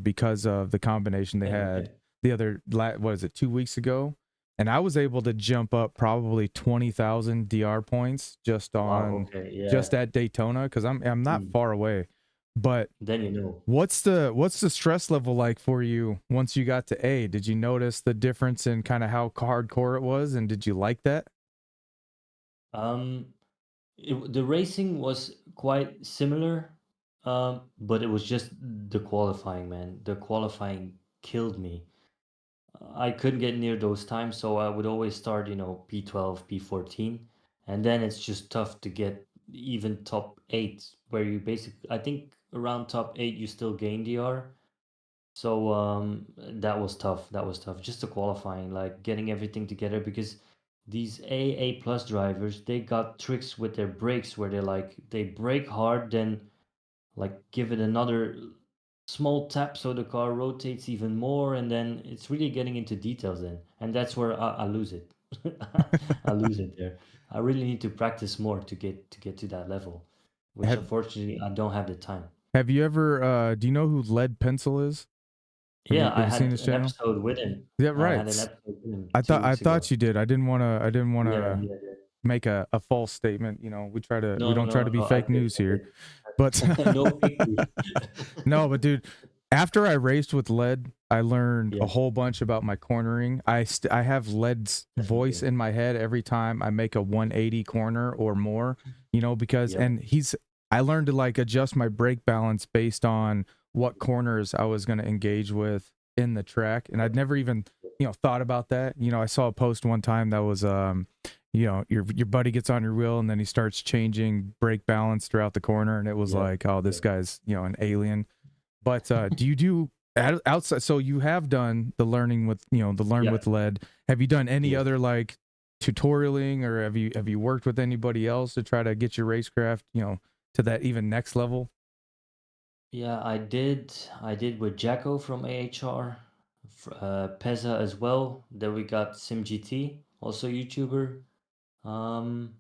because of the combination they had Okay. the other, what is it, 2 weeks ago, and I was able to jump up probably 20,000 DR points Wow. Okay. just Yeah. at Daytona because I'm not Mm. far away. But Then you know. what's the stress level like for you once you got to A? Did you notice the difference in kind of how hardcore it was, and did you like that? Um, the racing was quite similar, but it was just the qualifying, man. The qualifying killed me. I couldn't get near those times, so I would always start, P12, P14, and then it's just tough to get even top eight, where you basically, I think around top eight, you still gain DR. So that was tough. That was tough. Just the qualifying, like getting everything together, because these A plus drivers, they got tricks with their brakes where they brake hard, then like give it another small tap so the car rotates even more, and then it's really getting into details then, and that's where I lose it. I lose it there. I really need to practice more to get to that level, which Have unfortunately I don't have the time. Have you ever do you know who Lead Pencil is? Yeah, I Have you seen had his an channel? episode with him. Yeah, I had an right. episode with him I two thought I weeks thought ago. you did. I didn't want Yeah, to yeah, yeah. make a false statement. We No, don't try no, to be no, I fake did, news I here. But did. No fake news. no, but dude, after I raced with Lead, I learned a Yeah, whole bunch about my cornering. I have Lead's that's voice insane. in my head every time I make a 180 corner or more, because Yeah, and he's I learned to like adjust my brake balance based on what corners I was going to engage with in the track, and yeah, I'd never even thought about that. I saw a post one time that was your buddy gets on your wheel and then he starts changing brake balance throughout the corner, and it was yeah, like, oh, yeah. this guy's an alien. But do you do outside? So you have done the learning with the learn Yeah, with lead. Have you done any yes. other like tutorialing, or have you worked with anybody else to try to get your racecraft to that even next level? Yeah, I did with Jacko from AHR, Pezza as well. Then we got SimGT, also YouTuber. Um,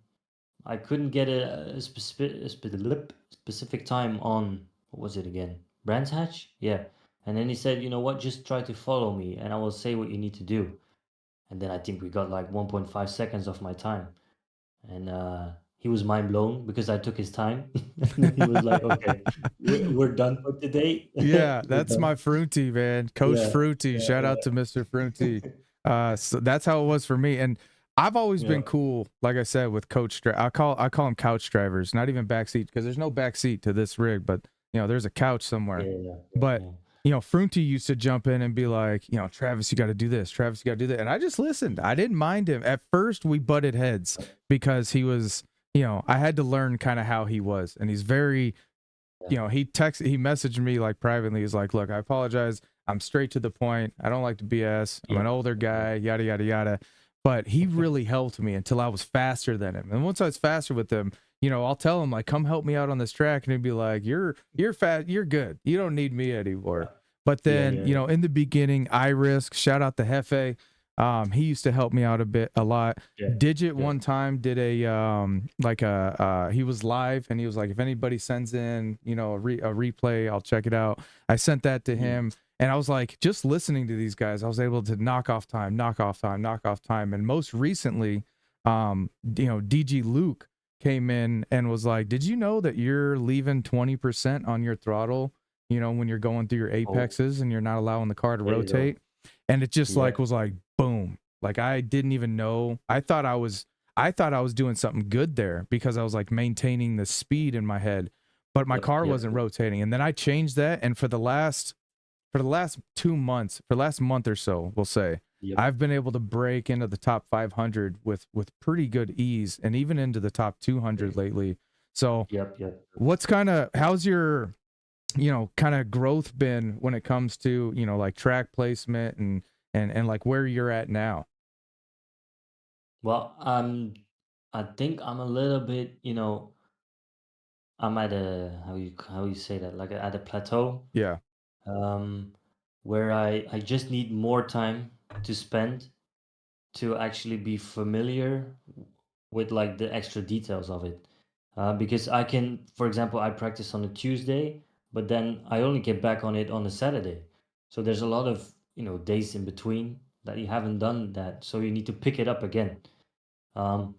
I couldn't get a specific time on, what was it again? Brands Hatch? Yeah. And then he said, you know what, just try to follow me and I will say what you need to do. And then I think we got like 1.5 seconds of my time. And he was mind blown because I took his time. And then he was like, okay, we're done for today. Yeah, We're that's done. my Fruity, man. Coach Yeah, Fruity. yeah, Shout out to yeah. Mr. Fruity. So that's how it was for me. And I've always Yeah, been cool, like I said, with I call them couch drivers, not even backseat, because there's no backseat to this rig, but there's a couch yeah, somewhere. yeah, yeah, But yeah. Fruity used to jump in and be like, Travis, you got to do this. Travis, you got to do that. And I just listened. I didn't mind him. At first, we butted heads because he was, I had to learn kind of how he was, and he's very Yeah, he messaged me like privately. He's like, look, I apologize. I'm straight to the point. I don't like to BS. I'm yeah, an older yeah, guy, yada, yada, yada. But he really helped me until I was faster than him. And once I was faster with him, I'll tell him like, come help me out on this track. And he'd be like, you're fat. You're good. You don't need me anymore. But yeah, then, yeah, yeah. in the beginning, I risk, shout out to Hefe. He used to help me out a lot. Yeah. 𝙃𝘼𝙑𝙀 Yeah. one time did he was live and he was like, if anybody sends in, you know, a replay, I'll check it out. I sent that to him and I was like, just listening to these guys, I was able to knock off time. And most recently, you know, DG Luke came in and was like, did you know that you're leaving 20% on your throttle, you know, when you're going through your apexes and you're not allowing the car to There you go. rotate? And it just Yeah. like was like boom. Like I didn't even know. I thought I was doing something good there because I was like maintaining the speed in my head, but my car wasn't rotating. And then I changed that, and for the last 2 months, for the last month or so, we'll say, I've been able to break into the top 500 with pretty good ease, and even into the top 200 lately. So what's how's your, you know, kind of growth been when it comes to, you know, like track placement and like where you're at now? Well, I think I'm a little bit, you know, I'm at a how you say that, like at a plateau, Yeah. um, where I just need more time to spend to actually be familiar with like the extra details of it. Because I can, for example, I practice on a Tuesday, but then I only get back on it on a Saturday. So there's a lot of, you know, days in between that you haven't done that. So you need to pick it up again. Um,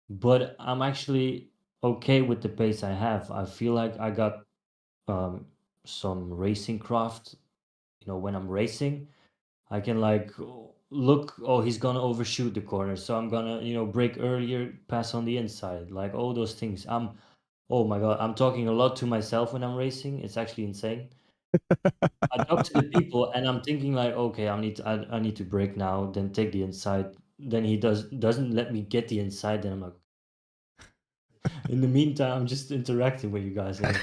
but I'm actually okay with the pace I have. I feel like I got um, some racing craft. You know, when I'm racing, I can like look, oh, he's gonna overshoot the corner, so I'm gonna, you know, brake earlier, pass on the inside, like all those things. Oh my God, I'm talking a lot to myself when I'm racing. It's actually insane. I talk to the people and I'm thinking like, okay, I need to brake now, then take the inside. Then he doesn't let me get the inside. Then I'm like, in the meantime, I'm just interacting with you guys, and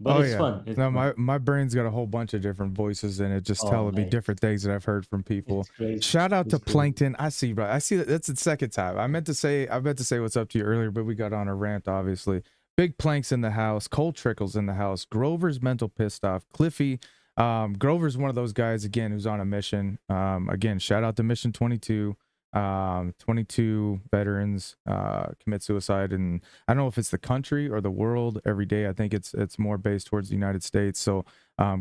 but Oh it's yeah. fun. It's No, fun. my brain's got a whole bunch of different voices in it, just Oh telling me mate, different things that I've heard from people. it's crazy. Shout out It's to crazy. Plankton. I see, bro. I see that. That's the second time. I meant to say what's up to you earlier, but we got on a rant, obviously. Big Plank's in the house. Cole Trickle's in the house. Grover's mental pissed off. Cliffy. Grover's one of those guys again who's on a mission. Again, shout out to Mission 22. 22 veterans commit suicide, and I don't know if it's the country or the world every day. I think it's more based towards the United States. So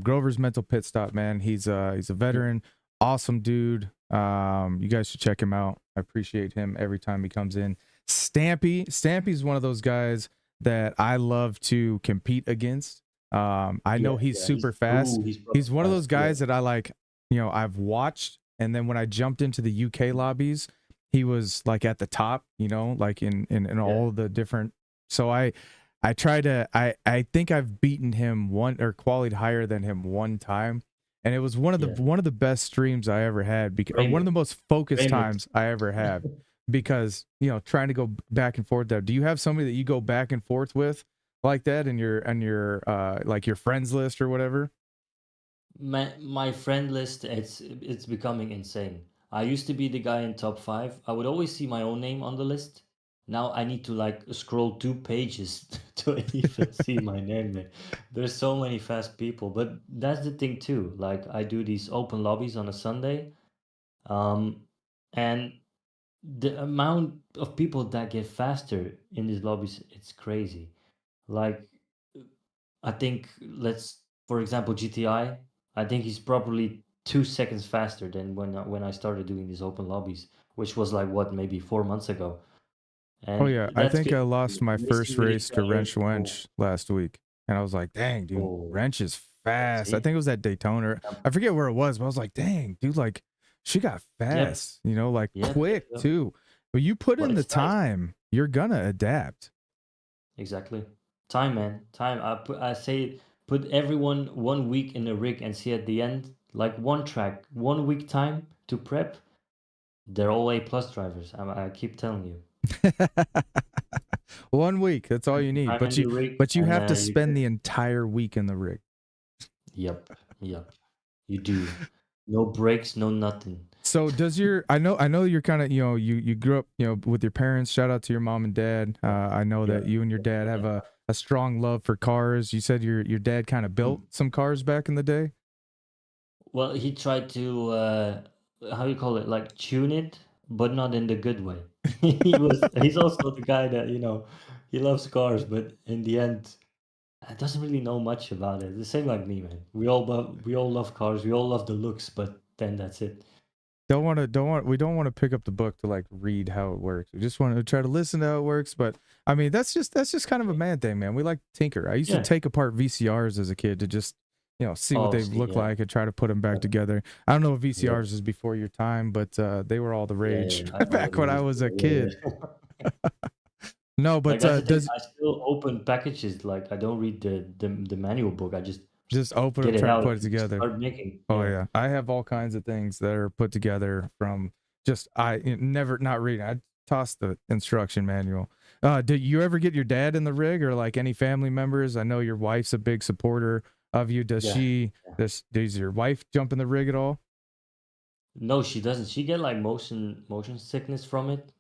Grover's mental pit stop, man. He's a veteran, awesome dude. You guys should check him out. I appreciate him every time he comes in. Stampy's one of those guys that I love to compete against. I know he's super fast. He's proper He's one of those fast. Yeah. guys that I like, you know, I've watched, and then when I jumped into the UK lobbies, he was like at the top, you know, like in all the different. So I think I've beaten him one, or qualied higher than him one time, and it was one of the best streams I ever had, because, or one of the most focused times I ever had, because, you know, trying to go back and forth there. Do you have somebody that you go back and forth with like that in your like your friends list or whatever? My friend list, it's becoming insane. I used to be the guy in top 5. I would always see my own name on the list. Now I need to like scroll 2 pages to even see my name there. There's so many fast people, but that's the thing too. Like I do these open lobbies on a Sunday, and the amount of people that get faster in these lobbies, it's crazy. Like I think, for example, GTI. I think he's probably 2 seconds faster than when I started doing these open lobbies, which was like what, maybe 4 months ago. Oh And yeah, I that's think good. I lost my first Racing with each race to other. Wrench Wench last week, and I was like, "Dang, dude, Oh, Wrench is fast." I see? think it was at Daytona. I forget where it was, but I was like, "Dang, dude, like she got Yep, fast, you know, like yep, yep, quick yep. too." But you put But in the it's nice. time, you're gonna adapt. Exactly. Time, man. Time. I say put everyone 1 week in a rig and see at the end, like one track, 1 week time to prep. They're all A+ drivers. I keep telling you. 1 week, that's all you need. Time But in the rig, you and have to you spend get. the entire week in the rig. Yep, yep. You do. No breaks, no nothing. So does your, I know you're kind of, you know, you grew up, you know, with your parents. Shout out to your mom and dad. I know Yeah. that you and your dad have a strong love for cars. You said your dad kind of built some cars back in the day. Well, he tried to how you call it, like tune it, but not in the good way. He's also the guy that, he loves cars, but in the end, doesn't really know much about it. The same like me, man. We all love cars. We all love the looks, but then that's it. We don't want to pick up the book to like read how it works. We just want to try to listen to how it works. But I mean, that's just kind of a man thing, man. We like to tinker. I used to Yeah. take apart VCRs as a kid to just, see what Oh, they see, look yeah. like and try to put them back Yeah. together. I don't know if Yep. VCRs is before your time, but they were all the Yeah, rage yeah. I know what back it when I is. was a Yeah, kid. yeah. No, but Like that's the thing. does I still open packages. Like I don't read the manual book. I just just open get them, it try to out put it and together. start making. Oh Yeah. yeah, I have all kinds of things that are put together from just never not reading. I toss the instruction manual. Did you ever get your dad in the rig or like any family members? I know your wife's a big supporter of you. Does Yeah. she? Yeah. Does your wife jump in the rig at all? No, she doesn't. She get like motion sickness from it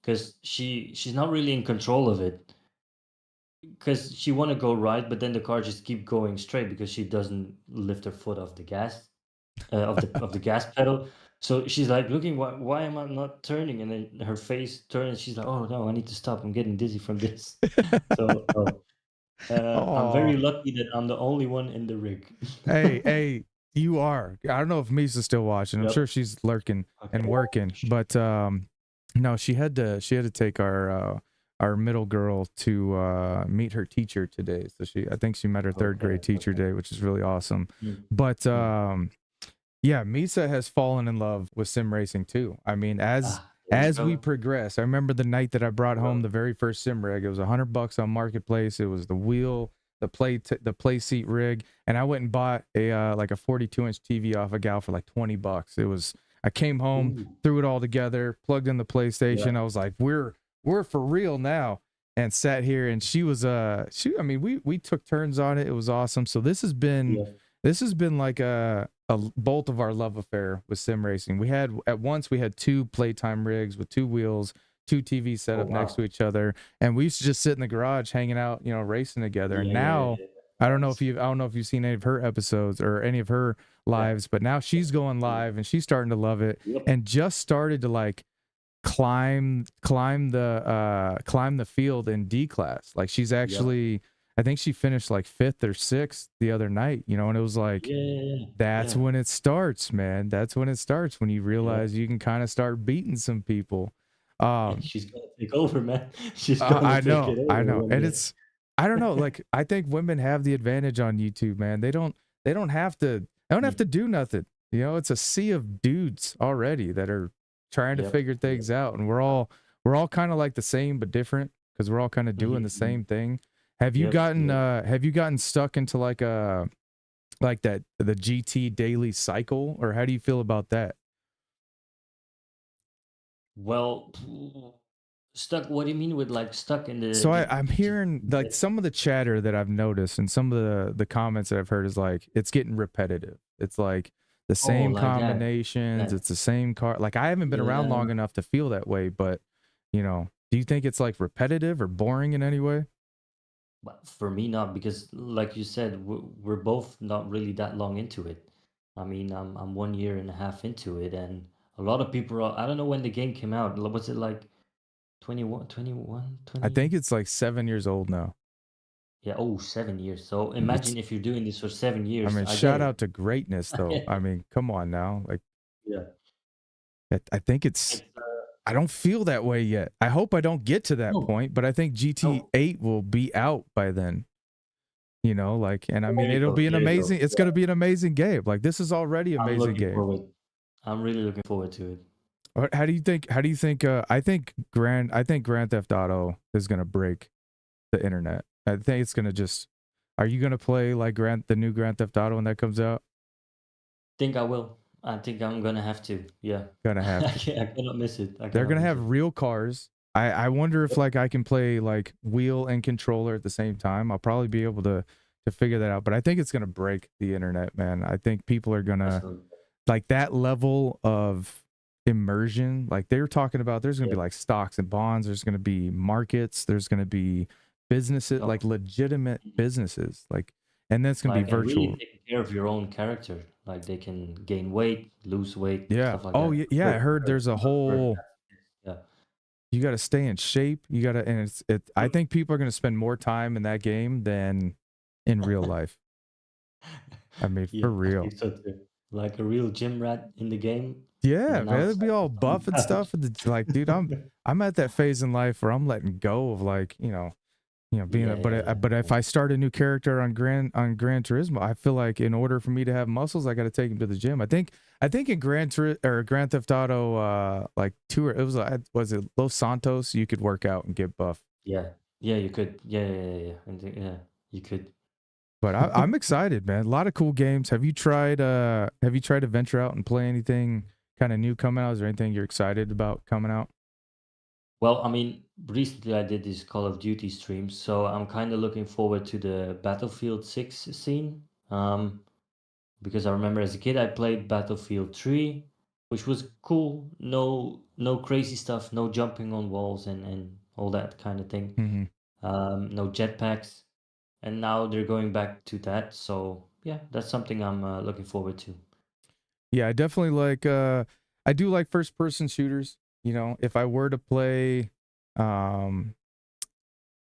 because she's not really in control of it. Because she want to go right, but then the car just keep going straight because she doesn't lift her foot off the gas, of the gas pedal. So she's like looking, why am I not turning? And then her face turns. She's like, oh no, I need to stop. I'm getting dizzy from this. So I'm Oh, very lucky that I'm the only one in the rig. hey, you are. I don't know if Misa's still watching. I'm Yep. sure she's lurking and Okay. working, but no, she had to take our middle girl to meet her teacher today. So I think she met her third Okay. grade teacher Okay. today, which is really awesome. Mm, But mm. yeah, Misa has fallen in love with sim racing too. I mean, There you as we go. progress, I remember the night that I brought home Well, the very first sim rig. It was $100 on Marketplace. It was the wheel, the play seat rig, and I went and bought a like a 42-inch TV off a gal for like $20. It was. I came home, ooh, threw it all together, plugged in the yeah, PlayStation. I was like, we're for real now, and sat here. And she was I mean, we took turns on it. It was awesome. So yeah. this has been like a bolt of our love affair with sim racing. We had we had two playtime rigs with two wheels, two TVs set Oh up next wow. to each other, and we used to just sit in the garage hanging out, racing together. And Yeah, yeah, now yeah. I don't know if Nice. you've seen any of her episodes or any of her Yeah. lives, but now she's going Yeah. live and she's starting to love it Yep. and just started to like climb the field in D class. Like she's Yep. actually I think she finished like 5th or 6th the other night, and it was like Yeah, yeah, yeah. that's Yeah. when it starts, man. That's when it starts when you Yeah. realize you can kind of start beating some people. And Um she's gonna take over, man. She's gonna take it I over know. one And day. it's I don't know, like I think women have the advantage on YouTube, man. They don't have to Mm. do nothing. It's a sea of dudes already that are trying to Yep. figure Yep. things out, and we're all kind of like the same but different because we're all kind of doing Mhm, the mhm. same thing. Yep. Yep. Have you gotten stuck into like that the GT daily cycle, or how do you feel about that? Well, stuck. What do you mean with like stuck in the So the? I'm hearing like some of the chatter that I've noticed and some of the comments that I've heard is like it's getting repetitive. It's like the Oh, same like that. combinations, Yeah. it's the same car. Like I haven't been around long Yeah. enough to feel that way, but do you think it's like repetitive or boring in any way? But for me, not because, like you said, we're both not really that long into it. I mean, I'm 1 year and a half into it, and a lot of people are. I don't know when the game came out. Was it like 21, 21, I 20? think it's like 7 years old now. Yeah. Oh, 7 years. So It's imagine if you're doing this for 7 years. I mean, I get shout it. out to greatness I though. get I it. mean, come on now. Like Yeah. I think It's I don't feel that way yet. I hope I don't get to that no, point, but I think no. GT8 will be out by then. And I mean, There you it'll go. be There you go. it's Yeah. going to be an amazing game. Like this is already an I'm amazing looking game. forward. I'm really looking forward to it. How do you think I think Grand Theft Auto is going to break the internet. I think it's going to just are you going to play like the new Grand Theft Auto when that comes out? Think I will. I think I'm gonna have to. Yeah. Going to have to. I cannot miss it. I They're cannot going to miss have it. real cars. I wonder if Yep. like I can play like wheel and controller at the same time. I'll probably be able to figure that out, but I think it's going to break the internet, man. I think people are going to Definitely. like that level of immersion. Like they were talking about there's going to Yeah. be like stocks and bonds, there's going to be markets, there's going to be businesses, No. like legitimate Mhm. businesses, like and that's going to be Like, and really virtual. taking take care of your own character. Like they can gain weight, lose weight, Yeah. stuff like Oh that. yeah, yeah. I heard there's a Not for whole. yeah. You got to stay in shape. You got to, and it. I think people are going to spend more time in that game than in real life. I mean, Yeah, for I real. think so too. Like a real gym rat in the game, and Yeah, then man, it'd be outside all just on buff the and stuff. And like, dude, I'm at that phase in life where I'm letting go of like, being Yeah, a, yeah, yeah, but if yeah. I start a new character on Gran Turismo, I feel like in order for me to have muscles, I got to take him to the gym. I think in Grand Theft Auto, like two, it was it Los Santos, you could work out and get buff. Yeah. Yeah, you could. Yeah, yeah, yeah, yeah. Yeah, you could. But I'm excited, man. A lot of cool games. Have you tried to venture out and play anything kind of new coming out? Is there anything you're excited about coming out? Well, I mean, recently I did this Call of Duty stream, so I'm kind of looking forward to the Battlefield 6 scene. Because I remember as a kid I played Battlefield 3, which was cool. No crazy stuff, no jumping on walls and all that kind of thing. Hmm. No jetpacks, and now they're going back to that. So yeah, that's something I'm looking forward to. Yeah, I definitely like I do like first person shooters. If I were to play um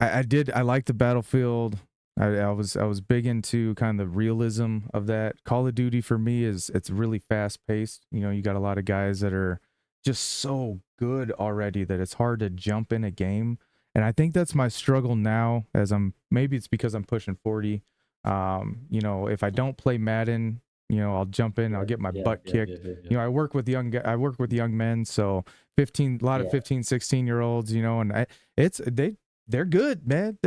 I like the Battlefield. I was big into kind of the realism of that. Call of Duty for me it's really fast paced. You got a lot of guys that are just so good already that it's hard to jump in a game. And I think that's my struggle now as maybe it's because I'm pushing 40. If I don't play Madden, I'll jump in, I'll Yeah, get my yeah, butt yeah, kicked. yeah, yeah, yeah. I work with young men, so 15 a lot of Yeah, 15, 16-year-olds, and they're good, man.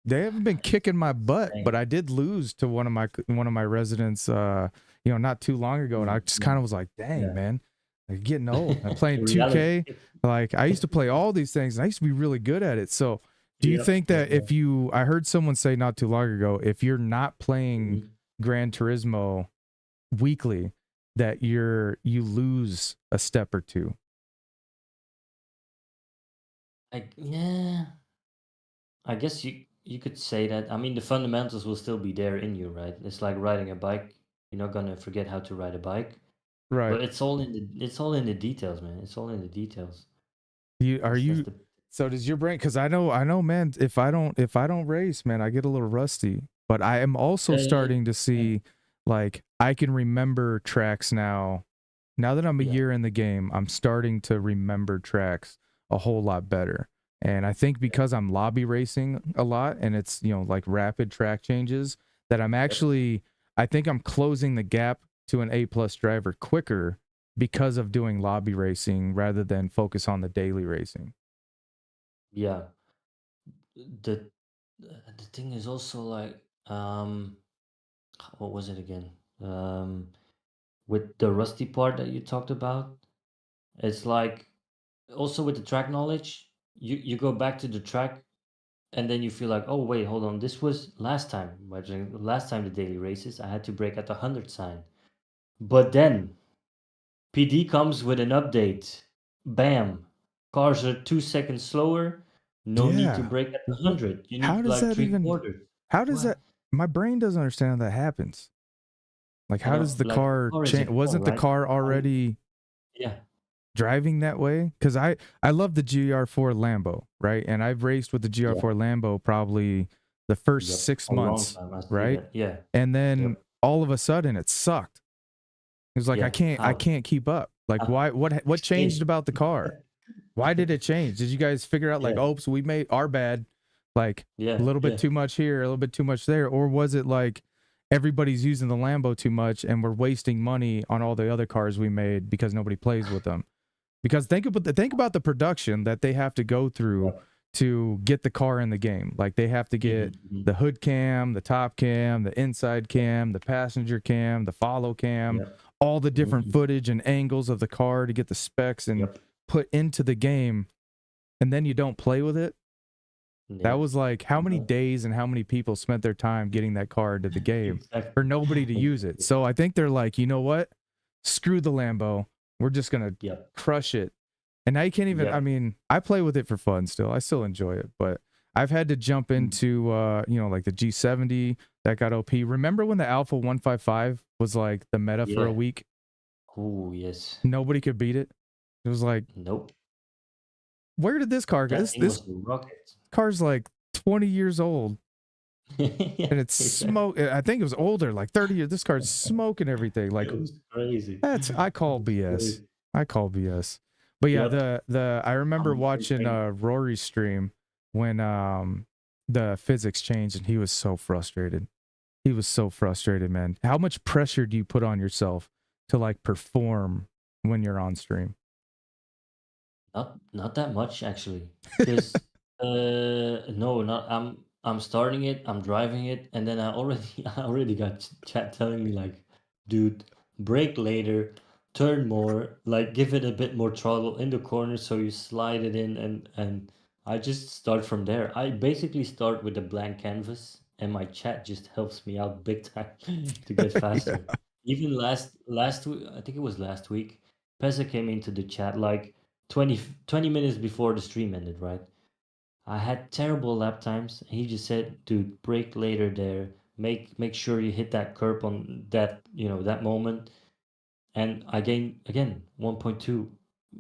They haven't been kicking my butt, but same. I did lose to one of my residents, not too long ago, and I just kind Mm. of was like, dang, Yeah. man, like getting old. I'm playing The reality. 2K. Like I used to play all these things, and I used to be really good at it. So, do you Yep, think yep, that yep. I heard someone say not too long ago, if you're not playing Mhm. Gran Turismo weekly, that you lose a step or two? Yeah, I guess you could say that. I mean, the fundamentals will still be there in you, right? It's like riding a bike. You're not gonna forget how to ride a bike, Right. but it's all in the details, man. It's all in the details. You are That's you the so does your brain, because I know, man, if I don't race, man, I get a little rusty. But I am also yeah, yeah, yeah, starting to yeah, see, like, I can remember tracks now. Now that I'm a yeah, year in the game, I'm starting to remember tracks a whole lot better. And I think yeah. because I'm lobby racing a lot and it's, like rapid track changes, that Yep. I think I'm closing the gap to an A plus driver quicker because of doing lobby racing rather than focus on the daily racing. Yeah. The thing is also like what was it again? Um, with the rusty part that you talked about, it's like also with the track knowledge, you go back to the track and then you feel like, oh wait, hold on, this was last time. Last time the daily races, I had to brake at the 100 sign. But then PD comes with an update. Bam, cars are 2 seconds slower. No need to Yeah. brake at the What? 100. You How need does like that three even? quarters. How does What? that? My brain doesn't understand how that happens. Like, I how does know, the like car car is a change? car, Wasn't the right? car I already Yeah, driving that way? Because I love the GR4 Lambo, right? And I've raced with the yeah, GR4 Lambo probably the first yep. six A long months, time. I see right? that. Yeah, And then yep, all of a sudden it sucked. It was like I yeah. can't I How? can't keep up. Like How? why? What changed Explain. about the car? Why did it change? Did you guys figure out like, Yeah, oh, so we made our bad, like a yeah, little bit yeah, too much here, a little bit too much there, or was it like everybody's using the Lambo too much and we're wasting money on all the other cars we made because nobody plays with them? Because think about the production that they have to go through yep. to get the car in the game. Like they have to get Mhm. the hood cam, the top cam, the inside Yep, cam, the passenger cam, the follow cam, yep. all the different Mhm. footage and angles of the car to get the specs and Yep, put into the game, and then you don't play with it. That yep. was like how many No, days and how many people spent their time getting that car into the game exactly. for nobody to use it. So I think they're like, you know what? Screw the Lambo. We're just gonna Yep, crush it. And now you can't even. I yep. mean, I play with it for fun still. I still enjoy it, but I've had to jump Mm. into like the G70, that got OP. Remember when the Alpha 155 was like the meta for a Yeah. week? Oh, yes. Nobody could beat it. It was like, Nope. where did this car go? That thing This was a rocket. car's like 20 years old Yeah, and it's exactly. smoke. I think it was older, like 30 years. This car's smoking everything. Like, It was crazy. I call It was BS. crazy. I call BS. But yeah, Yep. I remember I'm the same watching thing. Rory's stream when the physics changed and he was so frustrated. He was so frustrated, man. How much pressure do you put on yourself to like perform when you're on stream? Not that much actually, because no, not I'm starting it, I'm driving it, and then I already I already got chat telling me like, dude, brake later, turn more, like give it a bit more throttle in the corner so you slide it in, and I just start from there. I basically start with a blank canvas, and my chat just helps me out big time to get Yeah. faster. Even last week, I think it was last week, Pesa came into the chat like 20 minutes before the stream ended, right? I had terrible lap times, and he just said, "Dude, brake later there. Make sure you hit that curb on that, that moment." And I gained again 1.2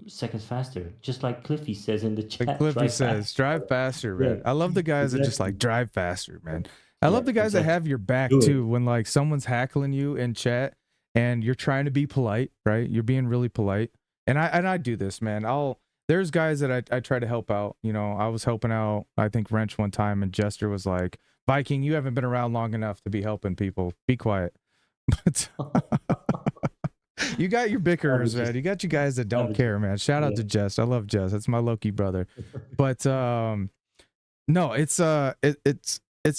seconds faster, just like Cliffy says in the Like chat. Cliffy Try says, fast. drive faster, Yeah, man. I love the guys that just exactly. like drive faster, man. I Yeah, love the guys that exactly. have your back Do it. too when like someone's hackling you in chat and you're trying to be polite, right? You're being really polite. And I do this, man. There's guys that I try to help out. You know, I was helping out, I think Wrench one time, and Jester was like, Viking, you haven't been around long enough to be helping people. Be quiet. But you got your bickerers, Savages. man. You got you guys that don't Savages. care, man. Shout out Yeah. to Jess. I love Jess. That's my Loki brother. But no, it's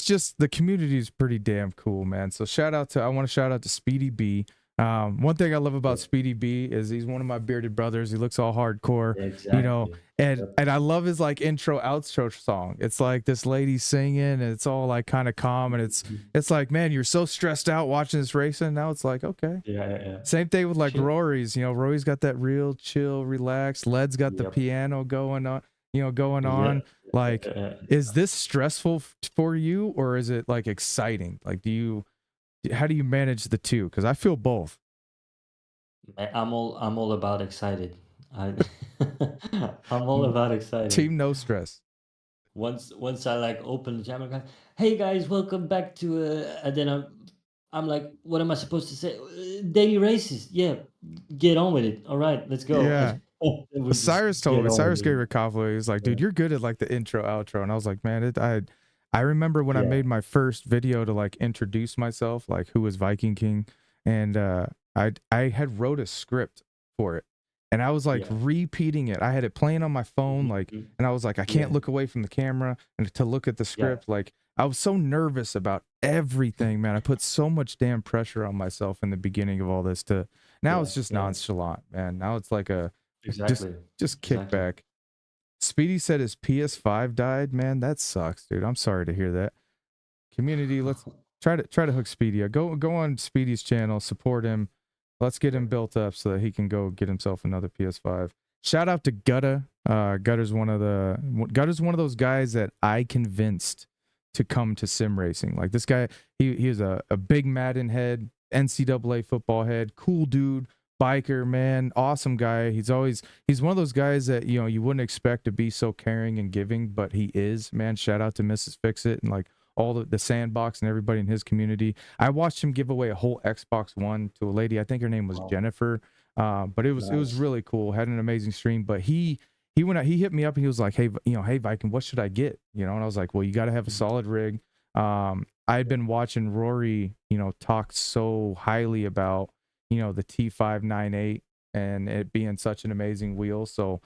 just the community is pretty damn cool, man. So I want to shout out to Speedy B. One thing I love about Yeah, Speedy B is he's one of my bearded brothers. He looks all hardcore, you know, exactly. and Yep. and I love his like intro outro song. It's like this lady singing, and it's all like kind of calm, and Mhm. it's like, man, you're so stressed out watching this racing. Now it's like, okay. Yeah, yeah, yeah. Same thing with like Chill. Rory's. You know, Rory's got that real chill, relaxed. Led's got the Yep. piano going on. You know, going Yeah. on. Like, Yeah. is this stressful for you, or is it like exciting? Like, how do you manage the two? Because I feel both. I'm all about excited. I I'm all Mm, about excited. Team no stress. Once I like open the camera, like, hey guys, welcome back to and then I'm like, what am I supposed to say? Daily races. Yeah, get on with it. All right, let's go. Yeah. And we just Cyrus told get me. on Cyrus with gave it. a compliment. He was like, Yeah. "Dude, you're good at like the intro, outro." And I was like, "Man, I remember when I Yeah. made my first video to like introduce myself, like who was Viking King, and I had wrote a script for it, and I was like Yeah. repeating it. I had it playing on my phone, like, Mhm. and I was like, I can't Yeah. look away from the camera and to look at the Yeah. script. Like, I was so nervous about everything, man. I put so much damn pressure on myself in the beginning of all this. To now, Yeah. it's just Yeah. nonchalant, man. Now it's like a just Exactly. just kick Exactly. back. Speedy said his PS5 died. Man, that sucks, dude. I'm sorry to hear that. Community, let's try to hook Speedy up. Go on Speedy's channel, support him. Let's get him built up so that he can go get himself another PS5. Shout out to Gutta. Gutta's one of those guys that I convinced to come to sim racing. Like this guy, he is a big Madden head, NCAA football head, cool dude, biker, man, awesome guy. He's one of those guys that you wouldn't expect to be so caring and giving, but he is, man. Shout out to Mrs. Fix It and like all the sandbox and everybody in his community. I watched him give away a whole Xbox One to a lady. I think her name was Wow. Jennifer. But it was Nice. really cool. Had an amazing stream. But he went out, he hit me up and he was like, hey, hey Viking, what should I get? And I was like, well, you got to have a solid rig. I had been watching Rory, talk so highly about, the T598 and it being such an amazing wheel. So,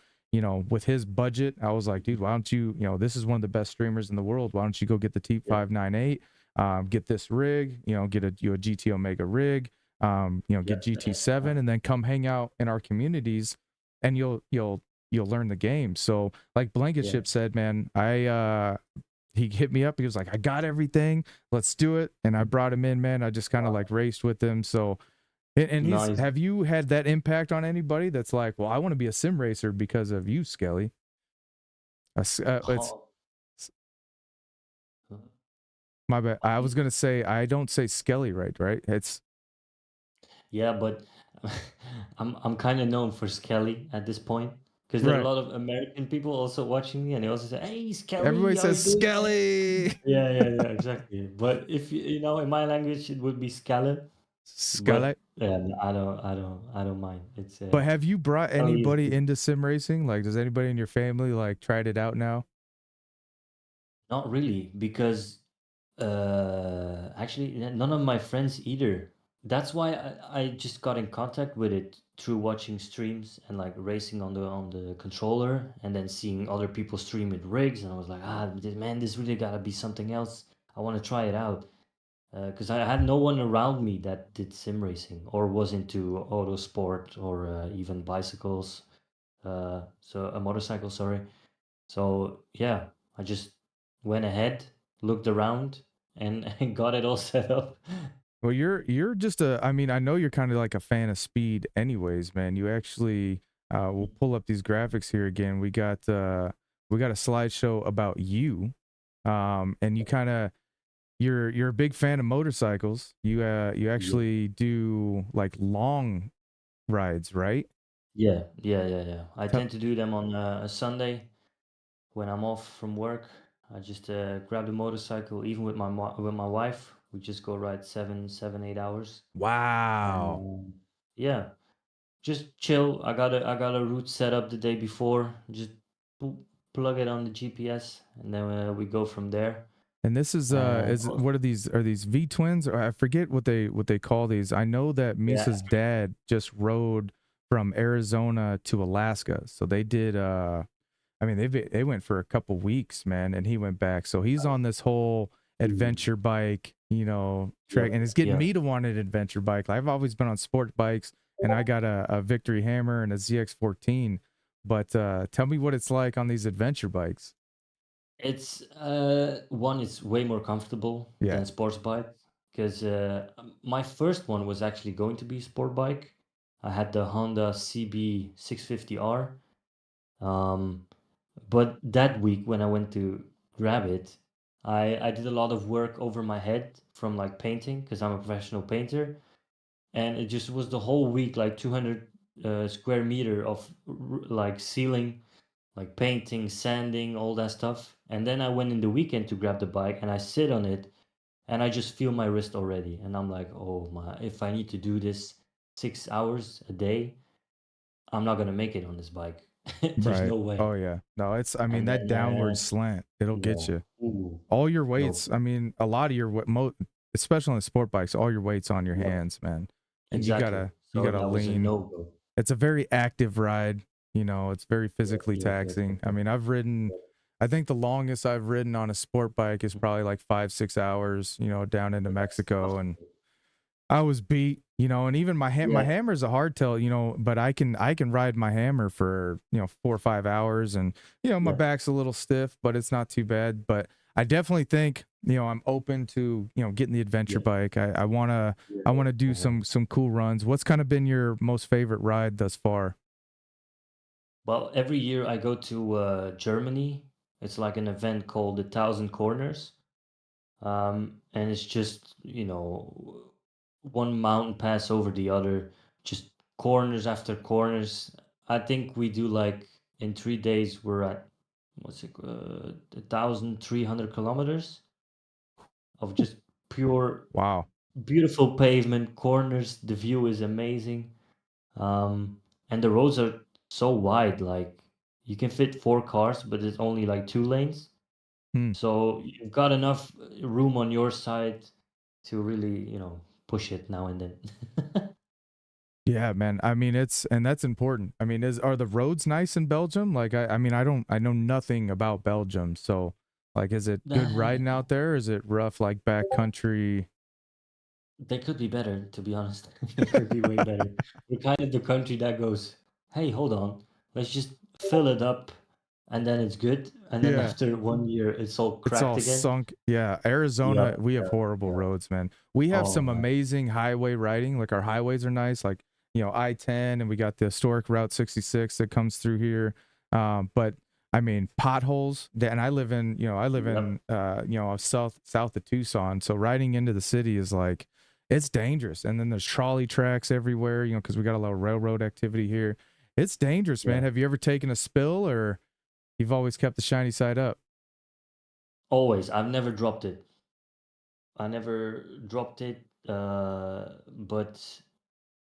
with his budget, I was like, dude, why don't you, this is one of the best streamers in the world. Why don't you go get the Yeah. T598, get this rig, get a GT Omega rig, Yeah. get GT7 and then come hang out in our communities and you'll learn the game. So like Blanket Yeah. Ship said, man, he hit me up. He was like, I got everything. Let's do it. And I brought him in, man. I just kind of like raced with him. So and Nice. have you had that impact on anybody that's like, well, I want to be a sim racer because of you, Skelle? It's Oh. My bad. I was gonna say I don't say Skelle right? It's Yeah, but I'm kind of known for Skelly at this point because there are a right. lot of American people also watching me, and they also say, "Hey, Everybody Skelly, how says you doing, man?" Skelle. Yeah, yeah, yeah, exactly. But if you know, in my language, it would be Skelle. Skelle. But yeah, no, I don't mind. It's But have you brought Skelly is anybody good. into sim racing? Like, does anybody in your family like tried it out now? Not really, because actually, none of my friends either. That's why I just got in contact with it through watching streams and like racing on the controller, and then seeing other people stream with rigs, and I was like, man, this really gotta be something else. I want to try it out because I had no one around me that did sim racing or was into auto sport or even bicycles. So a motorcycle, sorry. So yeah, I just went ahead, looked around, and, and got it all set up. Well, you're just a. I mean, I know you're kind of like a fan of speed, anyways, man. You actually, we'll pull up these graphics here again. We got a slideshow about you, and you kind of you're a big fan of motorcycles. You Yeah, actually do like long rides, right? yeah. I Tell- tend to do them on a Sunday when I'm off from work. I just grab the motorcycle, even with with my wife. We just go ride 8 hours, and Wow. yeah, just chill. I got a route set up the day before. Just plug it on the GPS, and then we go from there. And this And is what are these V twins, or I forget what they call these. I know that yeah, Misa's dad just rode from Arizona to Alaska. So they did I mean they went for a couple weeks, man, and he went back. So he's on this whole mm, adventure bike, you know, yeah, trek, and it's getting yeah. me to want an adventure bike. Like, I've always been on sport bikes, and I got a Victory Hammer and a ZX14. But tell me what it's like on these adventure bikes. It's one. It's way more comfortable Yeah. than sports bike because my first one was actually going to be sport bike. I had the Honda CB 650R. Um, but that week when I went to grab it, I did a lot of work over my head from like painting because I'm a professional painter, and it just was the whole week like 200 square meter of like ceiling, like painting, sanding, all that stuff. And then I went in the weekend to grab the bike and I sit on it and I just feel my wrist already. And I'm like, oh my, if I need to do this 6 hours a day, I'm not gonna make it on this bike. There's Right. no way. Oh yeah. No, it's I mean And that then downward slant, it'll get no, you. ooh, All your no, weights, I mean, a lot of your especially on the sport bikes, all your weights on your yeah, hands, man. And exactly. you So gotta that was a lean. no go. It's a very active ride, you know, it's very Yeah, physically yeah, taxing. I definitely. mean, I think the longest I've ridden on a sport bike is probably like 5, 6 hours, you know, down into That's Mexico, and comfortable. I was beat, you know, and even my Yeah, hammer's a hardtail, you know, but I can ride my hammer for, you know, 4 or 5 hours, and you know my yeah, back's a little stiff, but it's not too bad. But I definitely think, you know, I'm open to, you know, getting the adventure yeah, bike. yeah. I wanna do Uh-huh. some cool runs. What's kind of been your most favorite ride thus far? Well, every year I go to Germany. It's like an event called the Thousand Corners. And it's just, one mountain pass over the other, just corners after corners. I think we do like in 3 days, we're at, 1,300 kilometers of just pure, Wow. beautiful pavement, corners. The view is amazing. And the roads are so wide, like you can fit 4 cars, but it's only like 2 lanes. Hmm. So you've got enough room on your side to really, push it now and then. Yeah, man. I mean, and that's important. I mean, are the roads nice in Belgium? Like, I mean, I know nothing about Belgium, so like, is it good riding out there? Is it rough, like backcountry? They could be better, to be honest. They could be way better. We're kind of the country that goes, hey, hold on, let's just fill it up and then it's good. And then Yeah, after 1 year, it's all it's cracked all again. sunk. Yeah, Arizona, Yep, we have yep, horrible yep. roads, man. We have Oh some man. amazing highway riding. Like, our highways are nice, like, you know, I-10, and we got the historic Route 66 that comes through here. But I mean, potholes. And I live in, I live Yep. in, south of Tucson. So riding into the city is like, it's dangerous. And then there's trolley tracks everywhere, because we got a lot of railroad activity here. It's dangerous, man. Yeah. Have you ever taken a spill, or you've always kept the shiny side up? Always. I've never dropped it. I never dropped it. But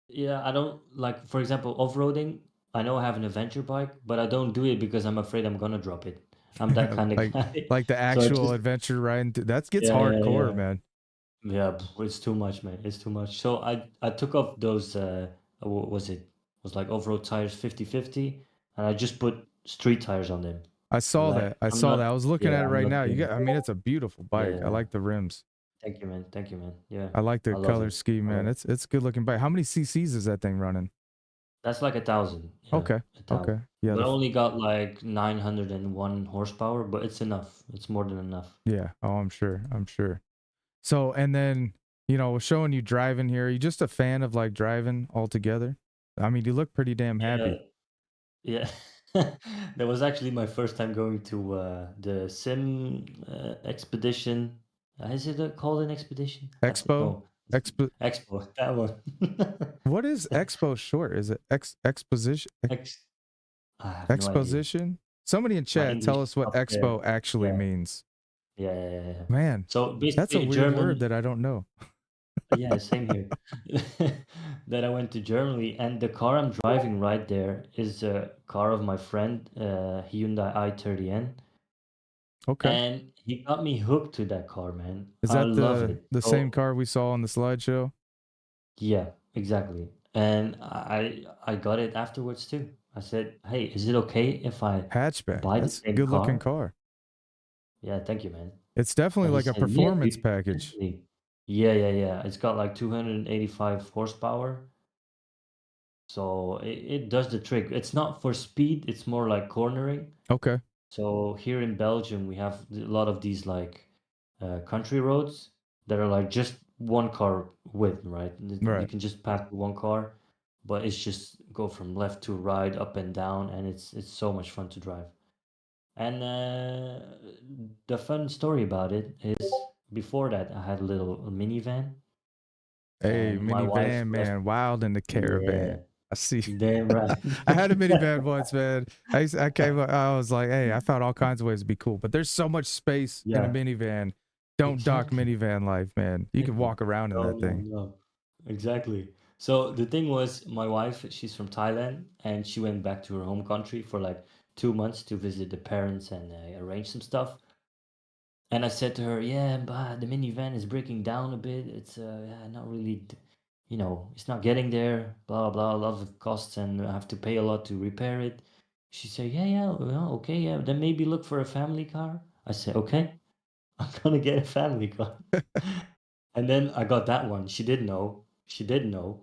yeah, I don't like, for example, off-roading. I know I have an adventure bike, but I don't do it because I'm afraid I'm gonna drop it. I'm that kind of like guy. like the So I actual just adventure riding that gets yeah, yeah, hardcore, yeah. man. Yeah, it's too much, man. It's too much. So I took off those what was it? Was like off-road tires 50/50, and I just put street tires on them. I I'm saw like that. I I'm saw not that. I was looking yeah, at it I'm right not now. doing I it. mean, it's a beautiful Yeah, bike. I yeah. like the rims. Thank you, man. Thank you, man. Yeah, I like I the love color it. scheme, I man. love it. It's a good looking bike. How many CCs is that thing running? That's like 1,000. Yeah, Okay. 1,000. Okay. Yeah, But I only got like 901 horsepower, but it's enough. It's more than enough. yeah. Oh, I'm sure. I'm sure. So, and then, showing you driving here. Are you just a fan of like driving altogether? I mean, you look pretty damn Yeah, happy. yeah. That was actually my first time going to the sim expedition. Is it called an expedition? Expo? No, Expo expo. That one. What is expo short? Is it exposition? Ex. I have no idea. Exposition? Somebody in My chat English tell is us what not there. expo actually Yeah, means. yeah, yeah, yeah, yeah. Man, So that's a basically, weird word German. that I don't know. Yeah, same here. That I went to Germany, and the car I'm driving right there is a car of my friend, Hyundai i30N, Okay. and he got me hooked to that car, man. Is I that love the it. the same So car we saw on the slideshow? yeah, exactly. And I got it afterwards too. I said, "Hey, is it okay if I Hatchback. buy the That's a same good looking car?" car. Yeah, thank you, man. It's definitely And he like a said, "Yeah, performance dude, package. definitely." Yeah, yeah, yeah. It's got like 285 horsepower. So it does the trick. It's not for speed, it's more like cornering. Okay. So here in Belgium, we have a lot of these like country roads that are like just one car width, right? You Right. can just pass with one car, but it's just go from left to right, up and down, and it's so much fun to drive. And the fun story about it is before that, I had a little minivan, Hey, and my wife minivan left. man, wild in the Yeah, caravan. I see. damn right. I had a minivan once, man. I came up, I was like, hey, I found all kinds of ways to be cool, but there's so much space in a Yeah, minivan. Don't dock exactly. minivan life, man. You can walk around in No, that no, thing. no. Exactly. So the thing was, my wife, she's from Thailand, and she went back to her home country for like 2 months to visit the parents and arrange some stuff. And I said to her, "Yeah, but the minivan is breaking down a bit. It's yeah, not really, it's not getting there. Blah blah, a lot of costs, and I have to pay a lot to repair it." She said, "Yeah, yeah, well, okay, yeah. Then maybe look for a family car." I said, "Okay, I'm gonna get a family car." And then I got that one. She didn't know. She didn't know.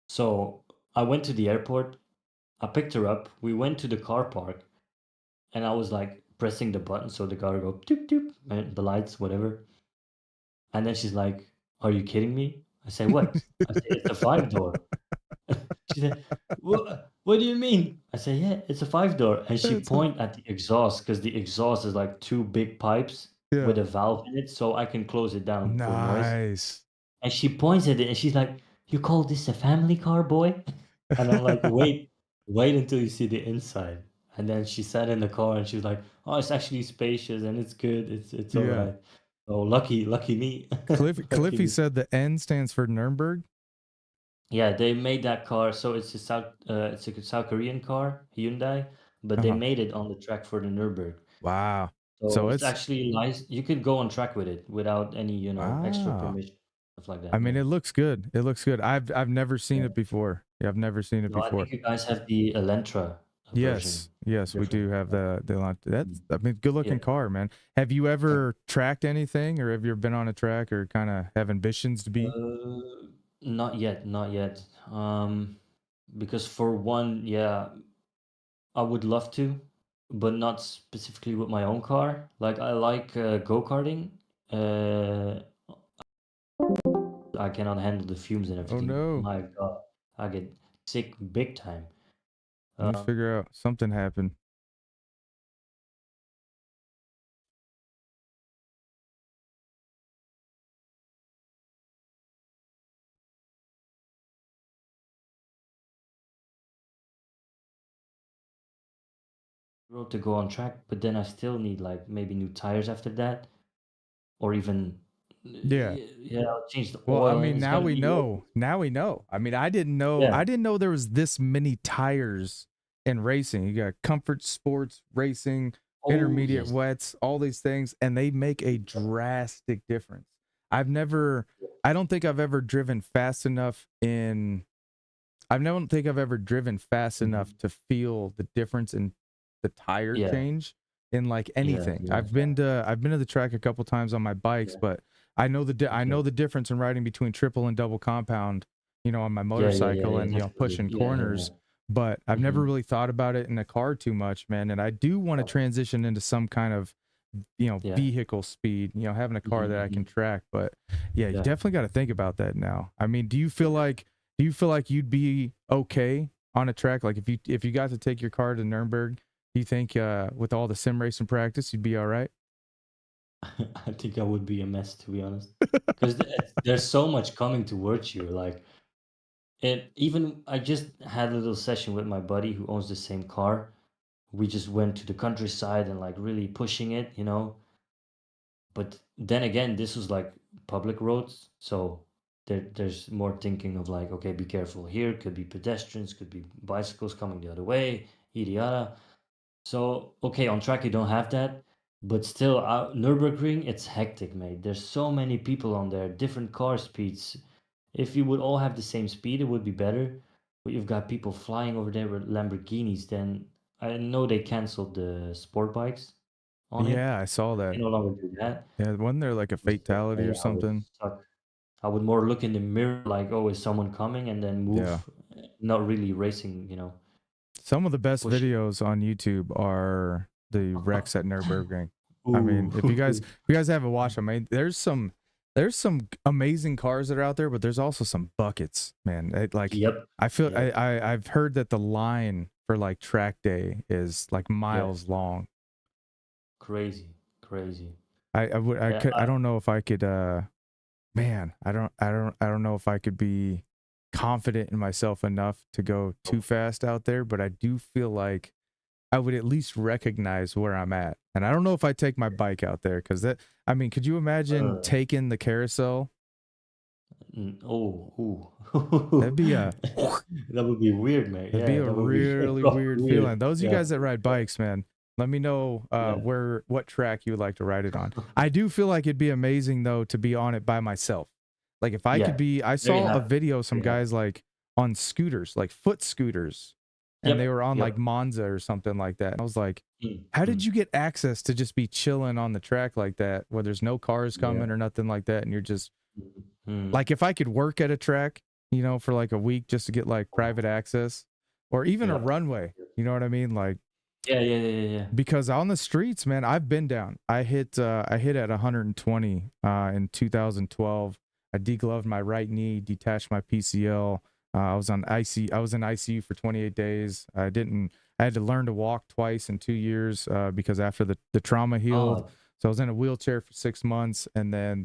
So I went to the airport. I picked her up. We went to the car park, and I was like pressing the button so the car would go doop doop, and the lights, whatever. And then she's like, "Are you kidding me?" I said, "What?" I said, "It's a five door." She said, What do you mean?" I said, "Yeah, it's a five door." And she It's a- point at the exhaust because the exhaust is like two big pipes yeah. with a valve in it, so I can close it down for noise. Nice. And she points at it and she's like, "You call this a family car, boy?" And I'm like, "Wait until you see the inside." And then she sat in the car and she was like, "Oh, it's actually spacious and it's good. It's all Yeah. right." Oh, lucky me. Lucky Cliffy me. said the N stands for Nuremberg. Yeah, they made that car. So it's a South Korean car, Hyundai, but they Uh-huh. made it on the track for the Nürburgring. Wow. So So it's it's actually nice. You could go on track with it without any, extra wow. permission, stuff like I that. mean, Yeah. it looks good. It looks good. I've never seen Yeah. it before. Yeah, I've never seen it No, I before. think you guys have the Elantra version. Yes, yes, we Different. do have Yeah. the line. That's Mm. I mean, good Yeah. looking car, man. Have you ever tracked anything, or have you ever been on a track, or kind of have ambitions to be? Not yet, not yet. Because for one, yeah, I would love to, but not specifically with my own car. Like I like go-karting. Uh, I cannot handle the fumes and Oh everything. no, My God, I get sick big time. let me Um, figure out something happened. road to go on track, but then I still need like maybe new tires after that, or even Yeah. yeah, I'll change the Well, I oil, and mean, it's now gonna we be worth know. it. Now we know. I mean, I didn't know. Yeah. I didn't know there was this many tires in racing. You got comfort sports racing, Oh intermediate yes. wets, all these things, and they make a drastic difference. I've never. I don't think I've ever driven fast enough in. I don't think I've ever driven fast enough Mhm. to feel the difference in the tire Yeah, change in like yeah, anything. yeah, I've been to the track a couple times on my bikes, yeah. but I know I Okay. know the difference in riding between triple and double compound, on my Yeah, yeah, yeah, motorcycle yeah, and definitely. pushing Yeah, yeah, corners. But I've yeah. never Mhm. really thought about it in a car too much, man. And I do want to Okay. transition into some kind of Yeah. vehicle speed, having a car Mhm, that I can mhm. track. But yeah, you Yeah. definitely got to think about that now. I mean, Yeah. do you feel like you'd be okay on a track? Like if you got to take your car to Nuremberg, do you think with all the sim racing practice you'd be all right? I think I would be a mess, to be honest, because there's so much coming towards you. Like, and even I just had a little session with my buddy who owns the same car. We just went to the countryside and like really pushing it, you know. But then again, this was like public roads, so there's more thinking of like, okay, be careful here. Could be pedestrians, could be bicycles coming the other way, yada yada. So, okay, on track you don't have that, but still, Nürburgring, it's hectic, mate. There's so many people on there, different car speeds. If you would all have the same speed, it would be better. But you've got people flying over there with Lamborghinis. Then I know they canceled the sport bikes on it. Yeah, I saw They that. no longer do that. Yeah, wasn't there like a But still, fatality or yeah, I would something? suck. I would more look in the mirror like, oh, is someone coming, and then Yeah. move, not really racing, Some of the best pushing. videos on YouTube are the wrecks at Nürburgring. I mean, Ooh. if you guys haven't watched them, I mean, there's some amazing cars that are out there, but there's also some buckets, man. Like Yep. I feel Yep. I've heard that the line for like track day is like Yeah. miles long. Crazy. Crazy. Yeah. I don't know if I could man, I don't know if I could be confident in myself enough to go too fast out there, but I do feel like I would at least recognize where I'm at. And I don't know if I take my bike out there because I mean, could you imagine Uh, taking the carousel? oh, That'd ooh. be a That would be weird, man. that'd be Yeah, a that would be really proper weird weird. feeling. Those of you Yeah. guys that ride Yeah. bikes, man, let me know Yeah. what track you would like to ride it on. I do feel like it'd be amazing though to be on it by myself. Like if I could Yeah. be, I Very saw a happy. video of some Very happy. guys like on scooters, like foot scooters, and they Yep. were on like Yep. Monza or something like that. And I was like, Mm, how did mm. you get access to just be chilling on the track like that, where there's no cars Yeah. coming or nothing like that, and you're just Mm, mm. like, if I could work at a track, for like a week just to get like private access, or even a Yep. runway, you know what I mean? Like, Yeah, yeah, yeah, yeah, yeah. because on the streets, man, I've been down. I hit at 120 in 2012. I degloved my right knee, detached my PCL. I was in ICU for 28 days. I had to learn to walk twice in 2 years because after the trauma healed. Oh, So I was in a wheelchair for 6 months, and then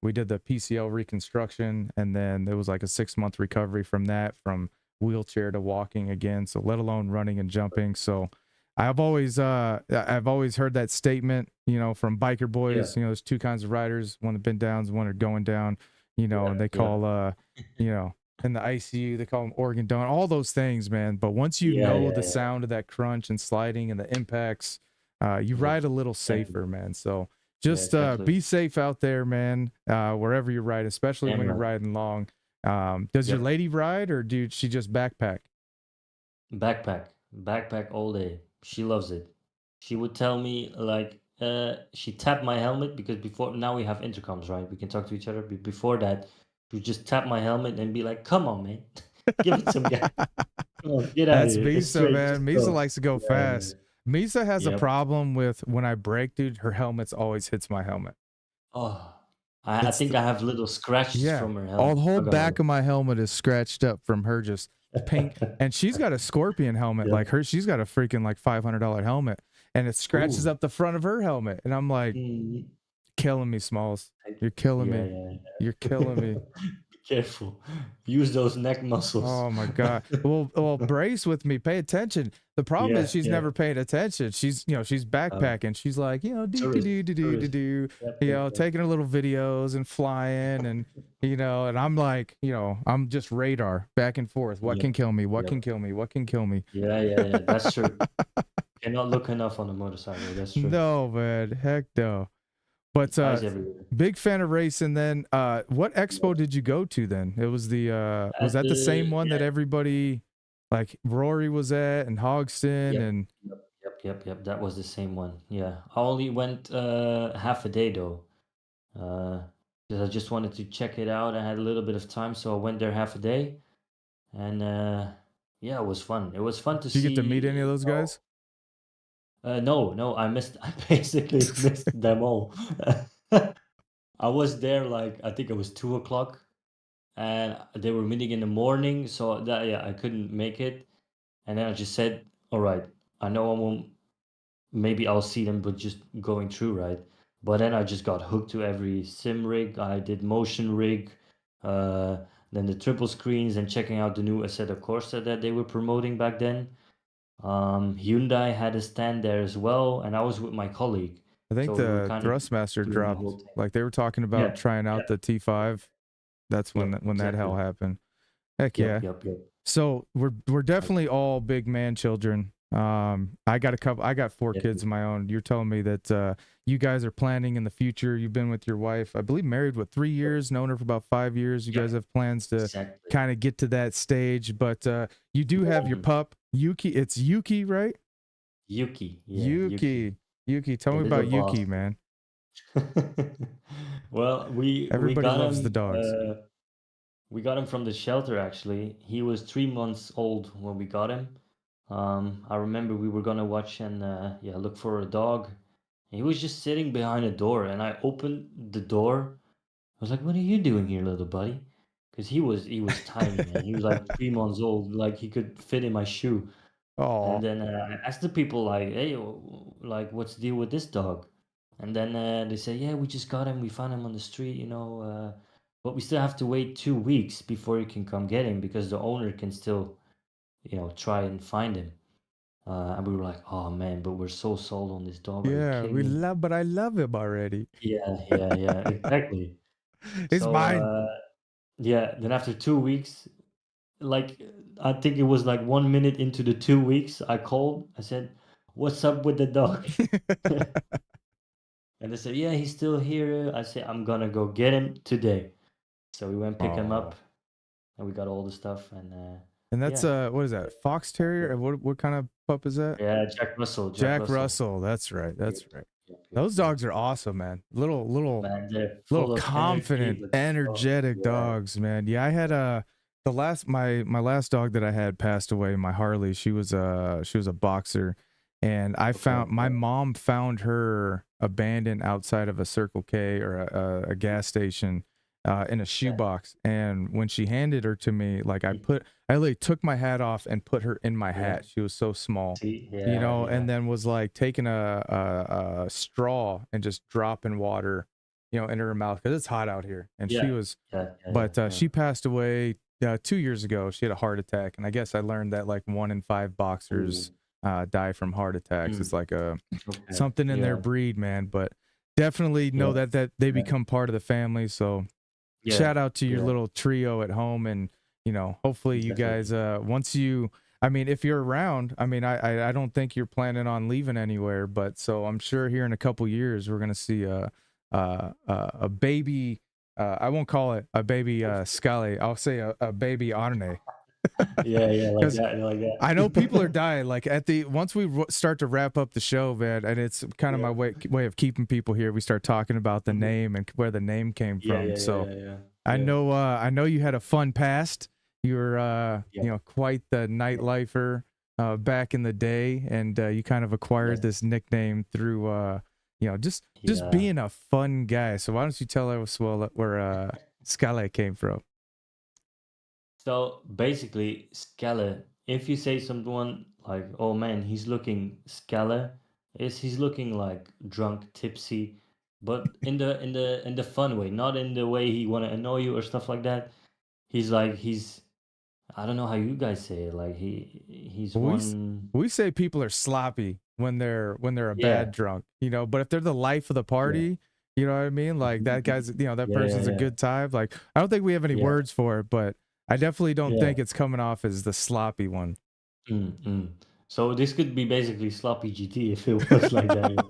we did the PCL reconstruction, and then there was like a 6 month recovery from that, from wheelchair to walking again. So let alone running and jumping. So I've always heard that statement, from biker yeah. boys. There's two kinds of riders: one that been down, one are going down. Yeah. And they Yeah. call you know, in the ICU they call them organ donor. All those things, man. But once you Yeah, know yeah, the yeah. sound of that crunch and sliding and the impacts, you Yep. ride a little And safer, man. So yeah, just exactly. be safe out there, man. Wherever you ride, especially Damn when you're right. riding long. Does your Yep. lady ride, or do she just backpack? Backpack. Backpack all day. She loves it. She would tell me like she tapped my helmet because before now we have intercoms, right? We can talk to each other. Before that, she would just tap my helmet and be like, "Come on, man. Give it some gas. Come on, get out of That's here. It's Misa, straight. Just man. Misa go." likes to go Yeah, yeah. fast. Misa has a Yep. problem with when I brake, dude. Her helmet's always hits my helmet. Oh. I It's think I have little scratches Yeah, from her all helmet. the whole Not gonna back of my helmet is scratched up from her just pink. lie. And she's got a Scorpion helmet Yep. like her. She's got a freaking like $500 helmet, and it scratches Ooh. up the front of her helmet. And I'm like, Mm. killing me, Smalls. I You're killing yeah, me. yeah, You're killing me. yeah. careful. Use those neck muscles. Oh my God. Well, brace with me. Pay attention. The problem is Yeah, she's yeah. never paying attention. She's Uh, backpacking. She's like, doo doo tourist, doo doo doo doo tourist. doo, Yep, yep, yep. taking her little videos and flying and and I'm like, I'm just radar back and forth. What Yep, can kill me? What yep. can kill me? What can kill me? Yeah, yeah, yeah. That's true. Cannot look enough on a motorcycle. That's true. No, man. Heck no. But Eyes everywhere. big fan of racing then. What Yeah. expo did you go to then? It was the was At that the same the one that yeah. everybody like Rory was at and Hogston Yep. and Yep. Yep. Yep. Yep. That was the same one. Yeah. I only went half a day though. Because I just wanted to check it out. I had a little bit of time, so I went there half a day, and yeah, it was fun. It was fun to did you get to meet any of see. those guys? No, no, I missed. I basically missed them all. I was there like I think it was 2 o'clock, and they were meeting in the morning, so that yeah, I couldn't make it. And then I just said, "All right, I know I won't. Maybe I'll see them, but just going through, right?" But then I just got hooked to every sim rig. I did motion rig, uh, then the triple screens, and checking out the new Assetto Corsa that they were promoting back then. Hyundai had a stand there as well, and I was with my colleague, I think so we were the kind of Thrustmaster doing the dropped. whole thing. Like they were talking about Yeah, trying yeah, out the T5. That's when yep, that hell exactly. happened. Heck Yep, yeah. yep, yep. So we're I definitely all big man children. I got four get kids you. of my own. You're telling me that you guys are planning in the future. You've been with your wife, I believe, married what 3 years, known her for about 5 years. You Yep, guys have plans to exactly. kind of get to that stage, but you do have your Mhm. pup Yuki. It's Yuki, right? Yuki, yeah, Yuki, Yuki. Yuki. Tell the me little about boss. Yuki, man. Well, we Everybody got loves the him. dogs. We got him from the shelter actually. He was 3 months old when we got him. I remember we were gonna watch and yeah, look for a dog. He was just sitting behind a door, and I opened the door. I was like, "What are you doing here, little buddy?" Because he was tiny, man. He was like 3 months old, like he could fit in my shoe. And Oh, then I asked the people like, "Hey, like, what's the deal with this dog?" And then they say, "Yeah, we just got him. We found him on the street, but we still have to wait 2 weeks before you can come get him because the owner can still, try and find him." And we were like, "Oh man, but we're so sold on this dog. Are you yeah, kidding me?" but I love him already. Yeah, yeah, yeah, exactly. It's So mine. yeah, then after 2 weeks, like I think it was like 1 minute into the 2 weeks, I called. I said, "What's up with the dog?" And they said, "Yeah, he's still here." I said, "I'm gonna go get him today." So we went pick him up, Oh. and we got all the stuff, and And that's yeah, what is that? Fox Terrier? yeah, What kind of pup is that? yeah, Jack Russell, Jack Jack Russell. Russell. That's right. Yep, That's right. yep, yep, Those yep. dogs are awesome, man. Little Man, they're little full of energy, confident, but oh, energetic yeah, dogs, man. Yeah, I had the last my last dog that I had passed away, my Harley. She was a boxer, and I okay, found my yeah, mom found her abandoned outside of a Circle K or a gas station in a yeah, shoebox. And when she handed her to me, like I literally took my hat off and put her in my yeah. hat. She was so small, See, yeah, and yeah, then was like taking a straw and just dropping water, into her mouth because it's hot out here. And yeah, she was, yeah, yeah, yeah, but yeah. she passed away 2 years ago. She had a heart attack, and I guess I learned that like 1 in 5 boxers Ooh, die from heart attacks. It's mm, like a okay, something in their yeah, breed, man. But definitely know yeah, that they yeah, become part of the family. So yeah, shout out to your yeah, little trio at home, and hopefully you guys definitely. once you I mean, if you're around, I mean, I don't think you're planning on leaving anywhere, but so I'm sure here in a couple years we're gonna see a baby. I won't call it a baby Skelle. I'll say a baby Arne, Yeah, yeah, like because that, like I know people are that. dying. Like at the once we start to wrap up the show, man, and it's kind of my Yeah. way of keeping people here. We start talking about the Mhm. name and where the name came Yeah, from. yeah, yeah, So yeah, yeah. I Yeah. know you had a fun past. You were Yep. quite the Yep. nightlifer back in the day, and you kind of acquired Yes. this nickname through just Yeah. being a fun guy. So why don't you tell us where Skelle came from? So basically, Skelle, if you say someone like, "Oh man, he's looking Skelle," is he's looking like drunk, tipsy, but in the fun way, not in the way he want to annoy you or stuff like that. he's like he's I don't know how you guys say it. Like he's We one. we say people are sloppy when they're a bad Yeah, drunk, you know. But if they're the life of the yeah, party, you know what I mean. Like that mhm, guy's, you know, that yeah, yeah, person's a yeah, good time. Like I don't think we have any yeah, words for it, but I definitely don't yeah. think it's coming off as the sloppy one. Mm, mm. So this could be basically sloppy GT if it was like that.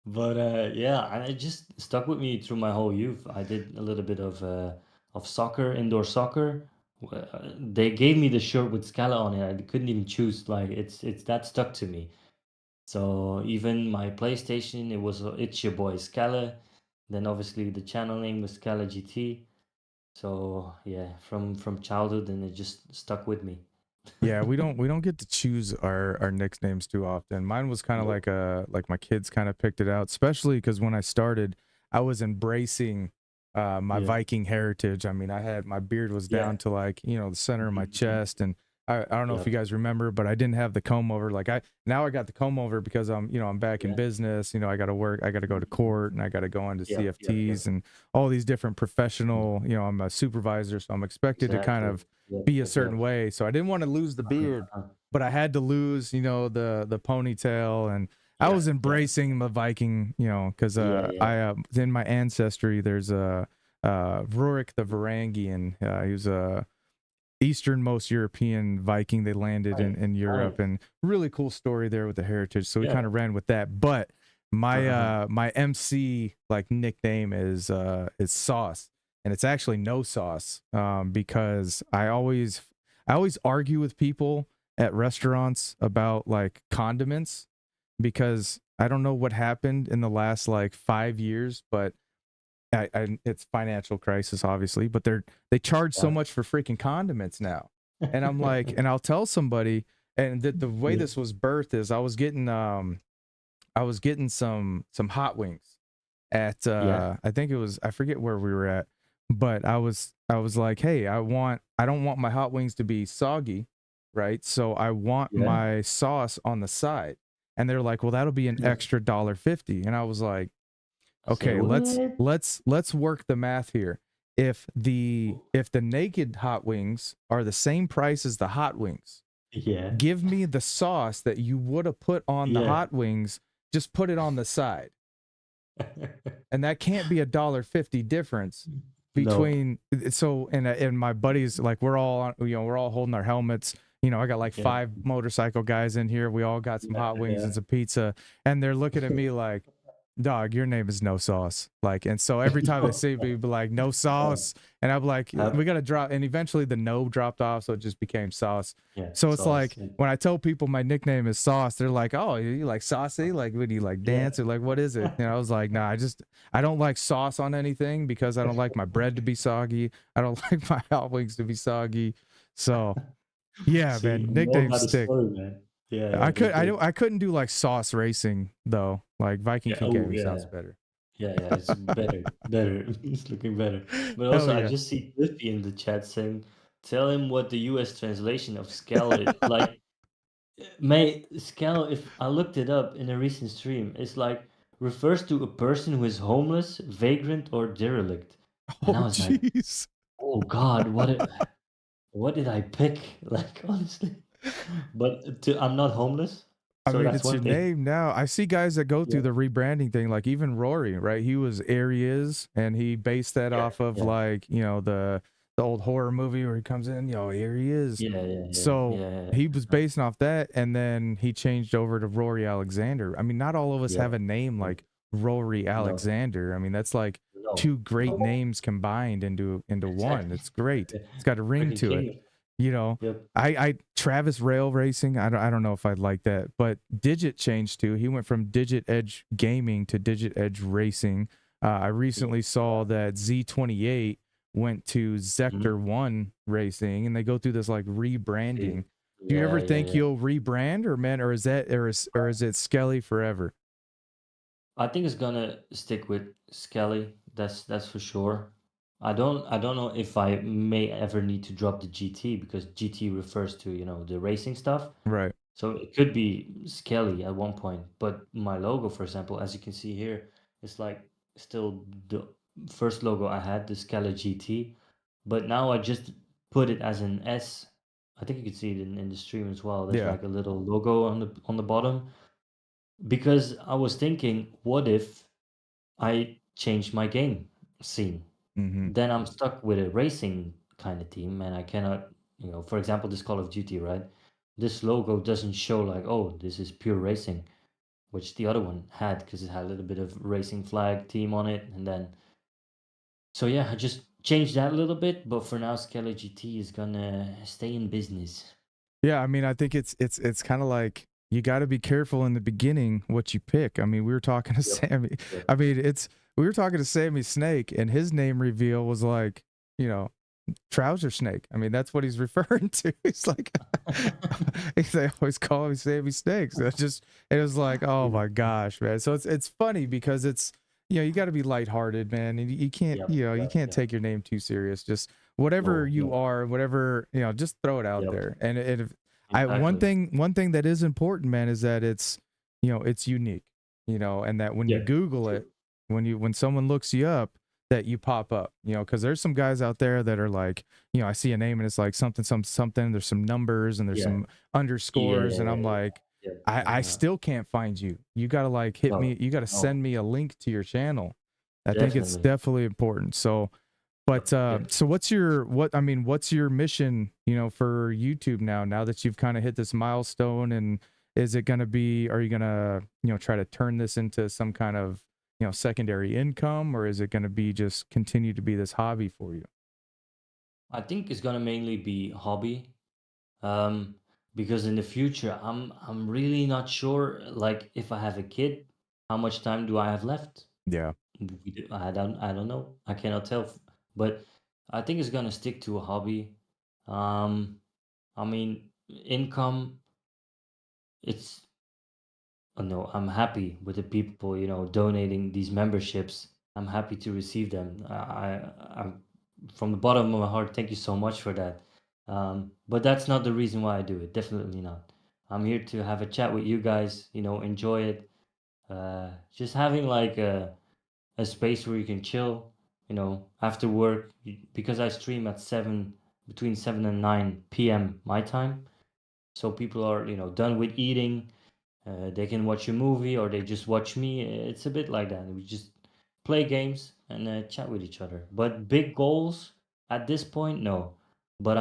But yeah, and it just stuck with me through my whole youth. I did a little bit of soccer, indoor soccer. They gave me the shirt with Scala on it. I couldn't even choose. Like it's that stuck to me. So even my PlayStation, it was it's your boy Scala. Then obviously the channel name was Skelle GT. So yeah, from childhood, and it just stuck with me. Yeah, we don't get to choose our nicknames too often. Mine was kind of Nope. like my kids kind of picked it out, especially because when I started, I was embracing my Yeah. Viking heritage. I mean, I had my beard was Yeah. down to like, you know, the center of my Mhm, mhm. chest, and I don't know if you Yep. guys remember, but I didn't have the comb over. Like I now I got the comb over because I'm, you know, I'm back in Yeah. business. You know, I got to work, I got to go to Mhm. court, and I got to go into Yep, yep, yep. CFTs and all these different Mm, professional. You know, I'm a supervisor, so I'm expected to kind exactly. of Yep, be a yep, certain yep. way. So I didn't want to lose the Uh-huh, beard, uh-huh. but I had to lose, you know, the ponytail, and I Yeah, was yeah. embracing the Viking, you know, because Yeah, yeah. I in my ancestry there's a Rurik the Varangian. He was a easternmost European Viking. They landed Nice, in Europe, nice. and really cool story there with the heritage. So we kind Yeah. of ran with that. But Uh-huh. my MC like nickname is Sauce, and it's actually No Sauce, because I always argue with people at restaurants about like condiments, because I don't know what happened in the last like 5 years, but it's financial crisis obviously, but they charge so Yeah. much for freaking condiments now, and I'm like, and I'll tell somebody, and the way Yeah, this was birthed is I was getting some hot wings at yeah, I think it was, I forget where we were at, but I was like, hey, I don't want my hot wings to be soggy, right? So I want yeah. my sauce on the side, and they're like, well, that'll be an extra $1.50, and I was like, I said, okay, "What?" let's work the math here. If the naked hot wings are the same price as the hot wings, Yeah. give me the sauce that you would have put on the Yeah. hot wings, just put it on the side. And that can't be $1.50 difference Nope. between, so, and my buddies, like we're all on, you know, we're all holding our helmets. You know, I got like Yeah. 5 motorcycle guys in here. We all got some Yeah, hot wings yeah. and some pizza, and they're looking at me like, dog, your name is No Sauce. Like, and so every time they see me, be like, No Yeah. Sauce. And I'm like, we Yep. got to drop. And eventually the no dropped off. So it just became Sauce. Yeah, So it's sauce. like when I tell people my nickname is Sauce, they're like, oh, you like saucy? Like, would you like Yeah. dance? Or like, what is it? And I was like, nah, I don't like sauce on anything because I don't like my bread to be soggy. I don't like my hot wings to be soggy. So yeah, See, man, you know nicknames about the stick. story, man. Yeah, yeah, they did. I couldn't do like sauce racing though. Like Viking Yeah, oh, King yeah. sounds better. Yeah, yeah, it's better, better. It's looking better. But Hell also, I yeah. just see Cliffy in the chat saying, "Tell him what the US translation of Skell is." Like, may Skell, if I looked it up in a recent stream, it's like refers to a person who is homeless, vagrant, or derelict. And I Oh was like, jeez. "Oh God, what did I pick?" Like, honestly. But I'm not homeless, I so mean, that's it's your one thing. name now. I see guys that go Yeah, through the rebranding thing, like even Rory, right? He was Aries, and he based that yeah, off of yeah, like, you know, the old horror movie where he comes in, you know, here he is. yeah, yeah, yeah, So yeah, yeah. he was Uh-huh. basing off that, and then he changed over to Rory Alexander. I mean, not all of us Yeah, have a name yeah. like Rory No, Alexander. I mean, that's like no, two great no. names combined into one. Exactly. It's great. It's got a ring Freaking to it. king. You know, Yep. I Travis Rail Racing. I don't know if I'd like that, but Digit changed too. He went from Digit Edge Gaming to Digit Edge Racing. I Yeah. recently saw that Z28 went to Mhm. Zector One Racing, and they go through this like See. rebranding. Do you Yeah, ever yeah, think yeah. you'll rebrand, or man, or is it Skelly forever? I think it's gonna stick with Skelly. That's for sure. I don't know if I may ever need to drop the GT because GT refers to, the racing stuff. Right. So it could be Skelly at one point. But my logo, for example, as you can see here, it's like still the first logo I had, the Skelle GT. but now I just put it as an S. I think you can see it in the stream as well. There's Yeah. like a little logo on the bottom, because I was thinking, what if I change my game scene? Mm-hmm. Then I'm stuck with a racing kind of team, and I cannot, for example, this Call of Duty, right? This logo doesn't show like, oh, this is pure racing, which the other one had, because it had a little bit of racing flag team on it, and then so yeah, I just changed that a little bit, but for now, Skelle GT is gonna stay in business. Yeah, I mean, I think it's kind of like you got to be careful in the beginning what you pick. I mean, we were talking to Yep. Sammy. Yep. I mean, we were talking to Sammy Snake, and his name reveal was like, trouser snake. I mean, that's what he's referring to. He's like, they always call me Sammy Snake. So it was like, oh my gosh, man. So it's funny because it's, you got to be lighthearted, man, and you can't, Yep. you Yep. can't Yep. take your name too serious. Just whatever No. you No. are, whatever, just throw it out Yep. there. And Exactly. one thing that is important, man, is that it's unique, and that when you Yeah. Google True. it, when someone looks you up, that you pop up, because there's some guys out there that are like, I see a name and it's like something, something, there's some numbers and there's Yeah. some Yeah. underscores, Yeah. and I'm Yeah. like, Yeah. I Yeah. still can't find you. You got to like hit No. me, you got to No. send me a link to your channel. I think it's Definitely. definitely important. So, but Yep. Yep. so what's your mission, for YouTube now that you've kind of hit this milestone? And is it going to be, are you going to, try to turn this into some kind of, secondary income, or is it going to be just continue to be this hobby for you? I think it's gonna mainly be hobby. Um, because in the future, I'm really not sure. Like, if I have a kid, how much time do I have left? Yeah. I don't know. I cannot tell. But I think it's gonna stick to a hobby. Um, I mean, income. It's no. I'm happy with the people, donating these memberships. I'm happy to receive them. I'm from the bottom of my heart. Thank you so much for that. But that's not the reason why I do it. Definitely not. I'm here to have a chat with you guys. Enjoy it. Just having like a space where you can chill, after work, because I stream at between 7 and 9 p.m. my time. So people are, done with eating. They can watch a movie or they just watch me. It's a bit like that. We just play games and chat with each other. But big goals at this point, no. But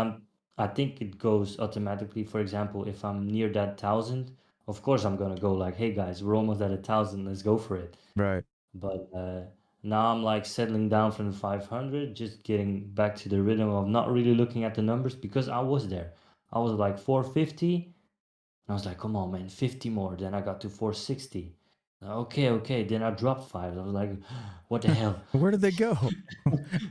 I think it goes automatically. For example, if I'm near that 1,000, of course I'm gonna go like, hey guys, we're almost at 1,000. Let's go for it. Right. But now I'm like settling down from the 500, just getting back to the rhythm of not really looking at the numbers, because I was there. I was like 450, and I was like, come on, man, 50 more. Then I got to 460. Okay, okay. Then I dropped five. I was like, what the hell? Where did they go?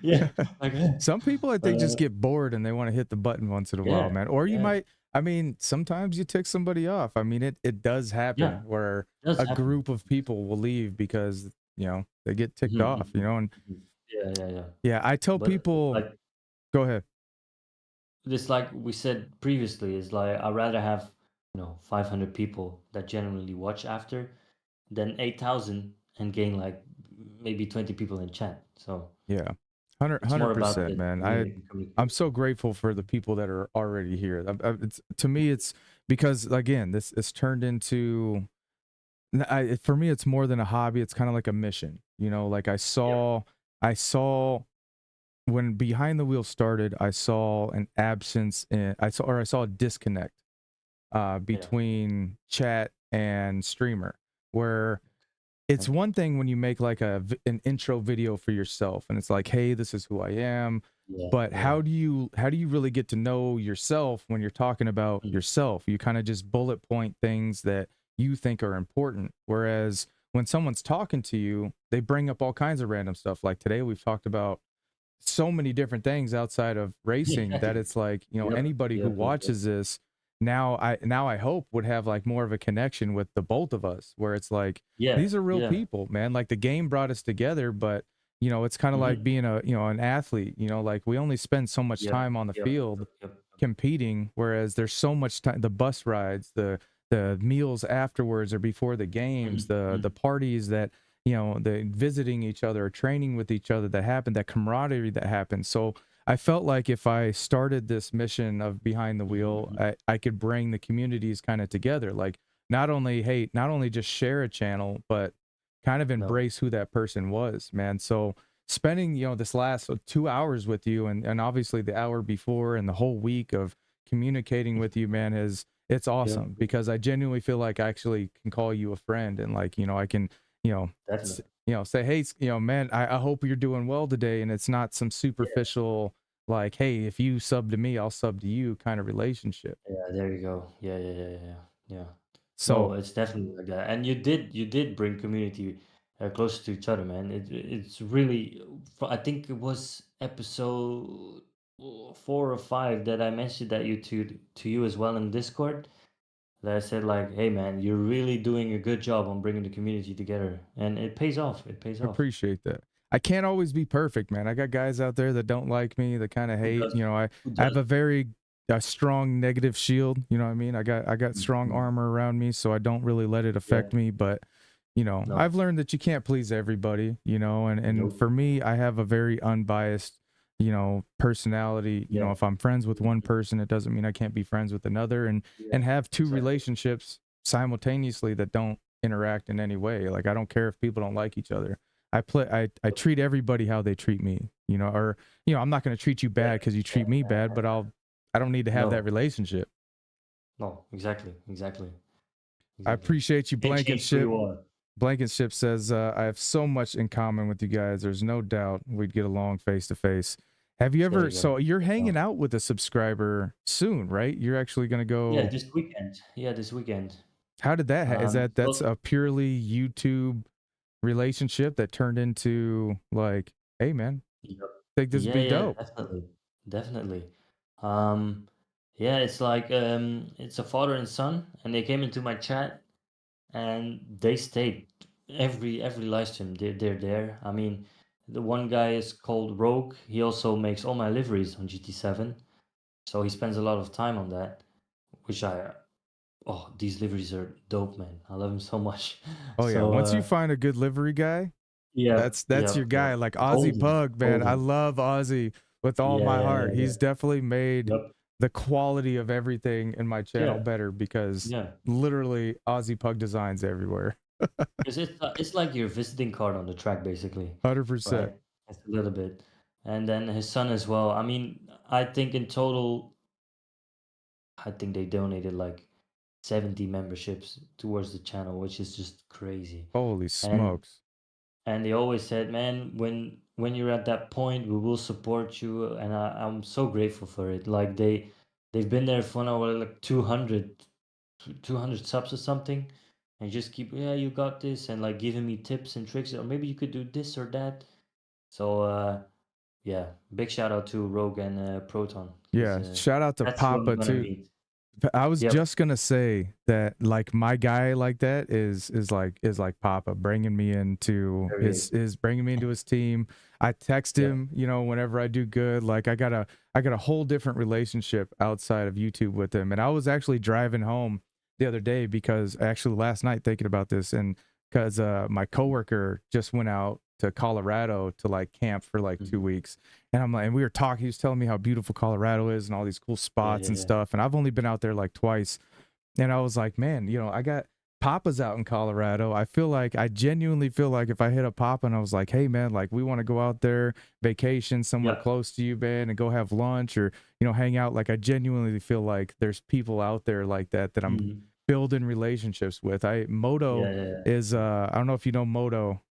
Yeah, like, Some people, I think, just uh, get bored and they want to hit the button once in a while, yeah, man. Or you yeah, might, I mean, sometimes you tick somebody off. I mean, it does happen yeah. where Does a happen. group of people will leave because, they get ticked Mhm, off, mhm, and mhm. Yeah, yeah, yeah. yeah, I tell But people, like go ahead. this, like we said previously, is like I'd rather have 500 people that genuinely watch after than 8,000 and gain like maybe 20 people in chat. So Yeah. it's more about 100%, the man. I'm communication. so grateful for the people that are already here. It's, to me, it's because, again, this is turned into, for me, it's more than a hobby. It's kind of like a mission, like Yep. I saw when Behind the Wheel started, I saw an absence I saw a disconnect Yeah. between chat and streamer, where it's Okay. one thing when you make like an intro video for yourself and it's like, hey, this is who I am. Yeah. But Yeah. how do you really get to know yourself when you're talking about Mm. yourself? You kind of just bullet point things that you think are important. Whereas when someone's talking to you, they bring up all kinds of random stuff. Like today, we've talked about so many different things outside of racing that it's like, Yep. anybody who Yep. Yep. Yep. watches this now I hope would have like more of a connection with the both of us, where it's like, Yeah. these are real Yeah. people, man. Like the game brought us together, but it's kind of like Hmm. being an athlete, like we only spend so much Yep. time on the Yep. field Yep. Yep. competing, whereas there's so much time, the bus rides, the meals afterwards or before the games, Mhm, the mhm. parties that, the visiting each other or training with each other that happen, that camaraderie that happens. So I felt like if I started this mission of behind the wheel, Mhm. I could bring the communities kind of together. Like not only just share a channel, but kind of No. embrace who that person was, man. So spending, this last 2 hours with you and obviously the hour before and the whole week of communicating with you, man, it's Yeah, awesome because I genuinely feel like I actually can call you a friend and like, I can, you know, definitely. say, hey, man, I hope you're doing well today. And it's not some Yeah. superficial, like, hey, if you sub to me, I'll sub to you kind of relationship. Yeah, there you go. Yeah, yeah, yeah, yeah, yeah. Yeah. No, So it's definitely like that. And you did bring community closer to each other, man. It's really I think it was episode 4 or 5 that I mentioned that you to you as well in Discord. That I said like, hey man, you're really doing a good job on bringing the community together, and it pays off. It pays I off. appreciate that. I can't always be perfect, man. I got guys out there that don't like me, that kind of Who hate. does? Who I have does? a strong negative shield. You know what I mean? I got strong Mhm. armor around me, so I don't really let it Yeah. affect me. But No. I've learned that you can't please everybody. And Nope. for me, I have a very unbiased, personality. Yeah. If I'm friends with one Mhm. person, it doesn't mean I can't be friends with another, Yeah. and have two Exactly. relationships simultaneously that don't interact in any way. Like I don't care if people don't like each other. I treat everybody how they treat me, or I'm not going to treat you Yeah. bad because you Yeah. treat me bad, but I don't need to have that No. relationship. No. Exactly. Exactly. I Exactly. appreciate you, Can't change who Blankenship. you are. Blankenship says, I have so much in common with you guys. There's no doubt we'd get along face to face. Have you There ever, you go. so you're There you hanging go. out with a subscriber soon, right? You're actually going to Yeah, go, this weekend. Yeah, this weekend. how did that, that's Well, a purely YouTube relationship that turned into like, hey man, yep. think this would Yeah, be yeah, dope. definitely. Definitely. Um, yeah, it's like it's a father and son, and they came into my chat and they stayed every live stream. They're there. I mean, the one guy is called Rogue. He also makes all my liveries on GT7, so he spends a lot of time on that, which I oh, these liveries are dope, man. I love him so much. Oh yeah. So Once you find a good livery guy, yeah, that's yeah, your yeah. guy. Like Ozzy Golden, Pug, man. I golden. love Ozzy with all Yeah, my yeah, heart. yeah, yeah. He's definitely made Yep. the quality of everything in my channel Yeah, better because yeah. literally Ozzy Pug designs everywhere. Because it's like your visiting card on the track, basically, 100%. right? It's a little bit, and then his son as well. I mean, I think in total, I think they donated like 70 memberships towards the channel, which is just crazy. Holy And smokes. and they always said, man, when you're at that point, we will support you, and I'm so grateful for it. Like they've been there for now like 200 subs or something, and just keep, yeah, you got this, and like giving me tips and tricks, or maybe you could do this or that. So yeah, big shout out to Rogue and Proton, because Yeah. Shout out to that's who I'm Papa gonna too. meet. I was Yep. just gonna say that like my guy like that is like Papa bringing me into There he his is. is bringing me into his team. I text Yep. him, whenever I do good. Like I got a whole different relationship outside of YouTube with him. And I was actually driving home the other day because actually last night thinking about this and because my coworker just went out to Colorado to like camp for like Mhm. 2 weeks. And I'm like, and we were talking, he was telling me how beautiful Colorado is and all these cool Yeah, spots yeah, and yeah. stuff. And I've only been out there like twice. And I was like, man, I got Papa's out in Colorado. I genuinely feel like if I hit a Papa and I was like, hey man, like we want to go out there, vacation somewhere Yep. close to you, man, and go have lunch or, hang out. Like I genuinely feel like there's people out there like that I'm Mhm. building relationships with. Moto Yeah, yeah, yeah. is I don't know if you know Moto.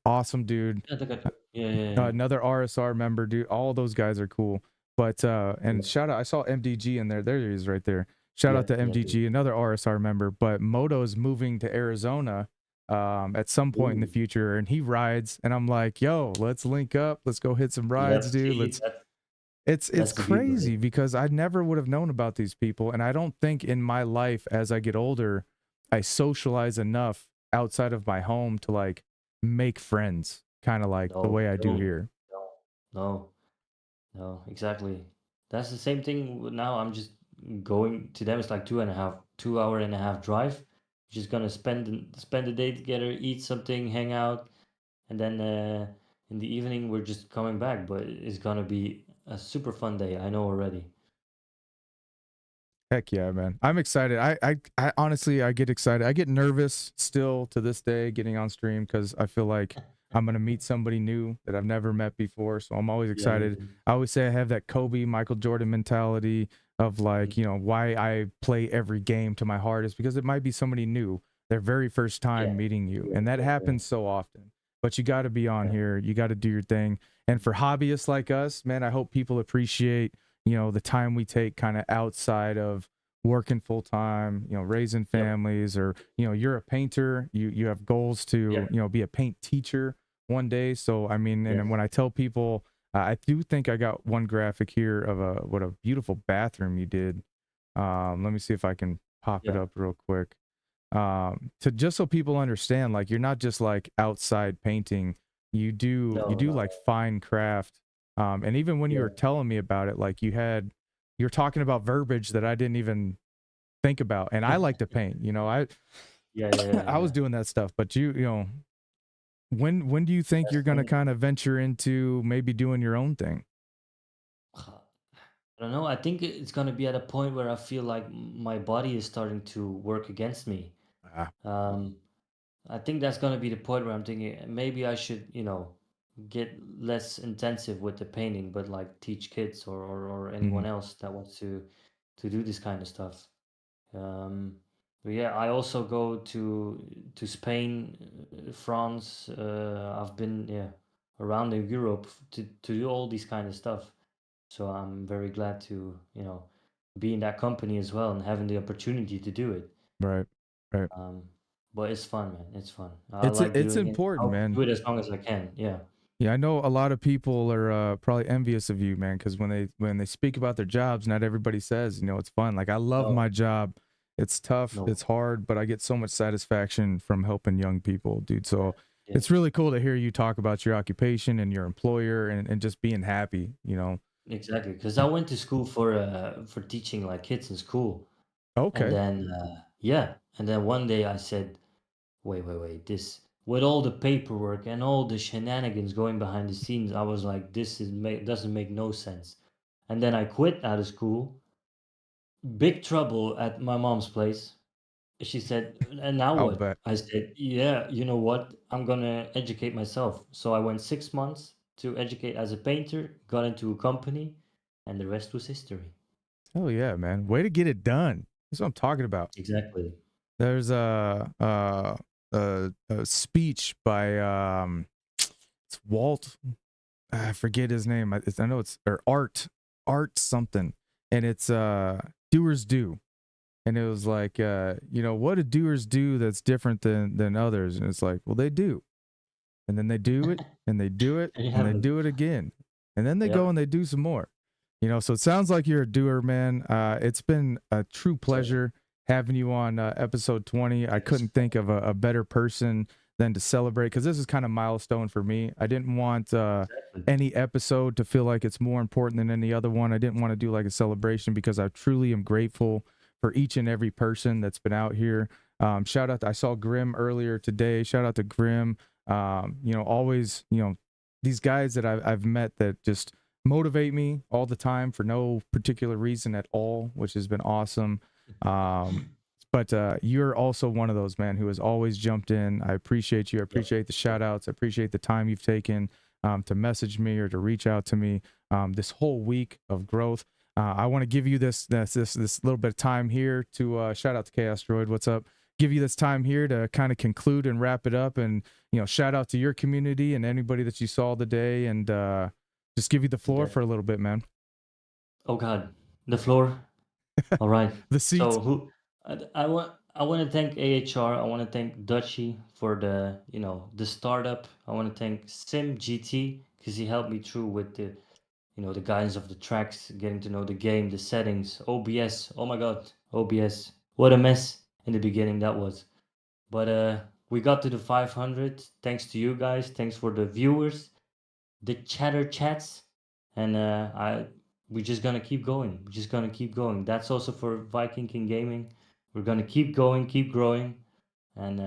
Awesome dude, Yeah, I think I do. Yeah, yeah, yeah. another RSR member, dude. All those guys are cool. But and Yep. shout out, I saw MDG in there. There he is right there. Shout Yeah, out to yeah, yeah. MDG, another RSR member. But Moto is moving to Arizona at some point in the Ooh. future, and he rides. And I'm like, yo, let's link up. Let's go hit some rides, Yep. dude. See, Let's. that's It's that's the beauty of it. crazy because I never would have known about these people, and I don't think in my life as I get older, I socialize enough outside of my home to like make friends, kind of like the No, way I you do don't. here. No, no, no, exactly. That's the same thing now. I'm just going to them. It's like 2 hour and a half drive. Just gonna spend the day together, eat something, hang out, and then in the evening we're just coming back. But it's gonna be a super fun day. I know already. Heck yeah, man. I'm excited. I honestly, I get excited. I get nervous still to this day getting on stream because I feel like I'm going to meet somebody new that I've never met before. So I'm always Yeah, me excited. too. I always say I have that Kobe, Michael Jordan mentality of like, Mhm. why I play every game to my heart is because it might be somebody new, their very first Yeah, time meeting you. yeah, And that yeah, yeah, happens so often. But you got to be on yeah. here. You got to do your thing. And for hobbyists like us, man, I hope people appreciate, the time we take kind of outside of working full time, raising Yep. families, or you're a painter, you have goals to, Yeah. be a paint teacher one day. So I mean, and Yes. when I tell people, I do think I got one graphic here of what a beautiful bathroom you did. Let me see if I can pop it Yeah. up real quick. To just so people understand, like you're not just like outside painting, you No, do no. like fine craft. And even when you Yeah. were telling me about it, like you're talking about verbiage that I didn't even think about. And I like to paint, I Yeah, yeah, yeah, I was yeah. doing that stuff, but when do you think That's you're the going to thing. kind of venture into maybe doing your own thing? I don't know. I think it's gonna be at a point where I feel like my body is starting to work against me. Ah, Um, I think that's gonna be the point where I'm thinking maybe I should, get less intensive with the painting, but like teach kids or anyone mhm. else that wants to do this kind of stuff. Um, but yeah, I also go to Spain, France. I've been around in Europe to do all these kind of stuff. So I'm very glad to be in that company as well and having the opportunity to do it. Right. Right. Um, but it's fun, man. It's fun. I It's like it's doing it. I important, hope to do man. it as long as I can. Yeah. Yeah, I know a lot of people are probably envious of you, man, because when they speak about their jobs, not everybody says, it's fun. Like I love No, my job. It's tough, no. it's hard, but I get so much satisfaction from helping young people, dude. So it's Yes. really cool to hear you talk about your occupation and your employer and just being happy. Exactly. Because I went to school for teaching like kids in school. And Okay. then, yeah, and then one day I said, wait, wait, wait, this, with all the paperwork and all the shenanigans going behind the scenes, I was like, doesn't make no sense. And then I quit out of school, big trouble at my mom's place. She said, and now I'll what? bet. I said, yeah, you know what? I'm gonna educate myself. So I went 6 months to educate as a painter, got into a company, and the rest was history. Oh yeah, man. Way to get it done. That's what I'm talking about. Exactly. There's a speech by it's Walt, I forget his name. I know it's or Art something, and it's doers do, and it was like what do doers do that's different than others, and it's like, well, they do, and then they do it, and they do it, And you and have they it. do it again, and then they go Yep. and they do some more. So it sounds like you're a doer, man. It's been a true So, pleasure having you on episode 20. I yes. couldn't think of a better person than to celebrate because this is kind of milestone for me. I didn't want Exactly. any episode to feel like it's more important than any other one. I didn't want to do like a celebration because I truly am grateful for each and every person that's been out here. Shout out, I saw Grim earlier today. Shout out to Grim. Always, these guys that I've met that just motivate me all the time for no particular reason at all, which has been awesome. Um, but you're also one of those, man, who has always jumped in. I appreciate you. I Yep. appreciate the shout Yep. outs. I appreciate the time you've taken to message me or to reach out to me this whole week of growth. I want to give you this little bit of time here to shout out to Chaos Droid. What's up? Give you this time here to kind of conclude and wrap it up, and shout out to your community and anybody that you saw today, and just give you the floor Okay. for a little bit, man. Oh God, the floor. All right. The seats. So I want to thank AHR. I want to thank Dutchy for the startup. I want to thank Sim GT because he helped me through with the guidance of the tracks, getting to know the game, the settings, OBS. Oh my God, OBS. What a mess in the beginning that was. But we got to the 500 thanks to you guys. Thanks for the viewers, the chatter chats, and we're just gonna keep going. We're just gonna keep going. That's also for Viking King Gaming. We're gonna keep going, keep growing, and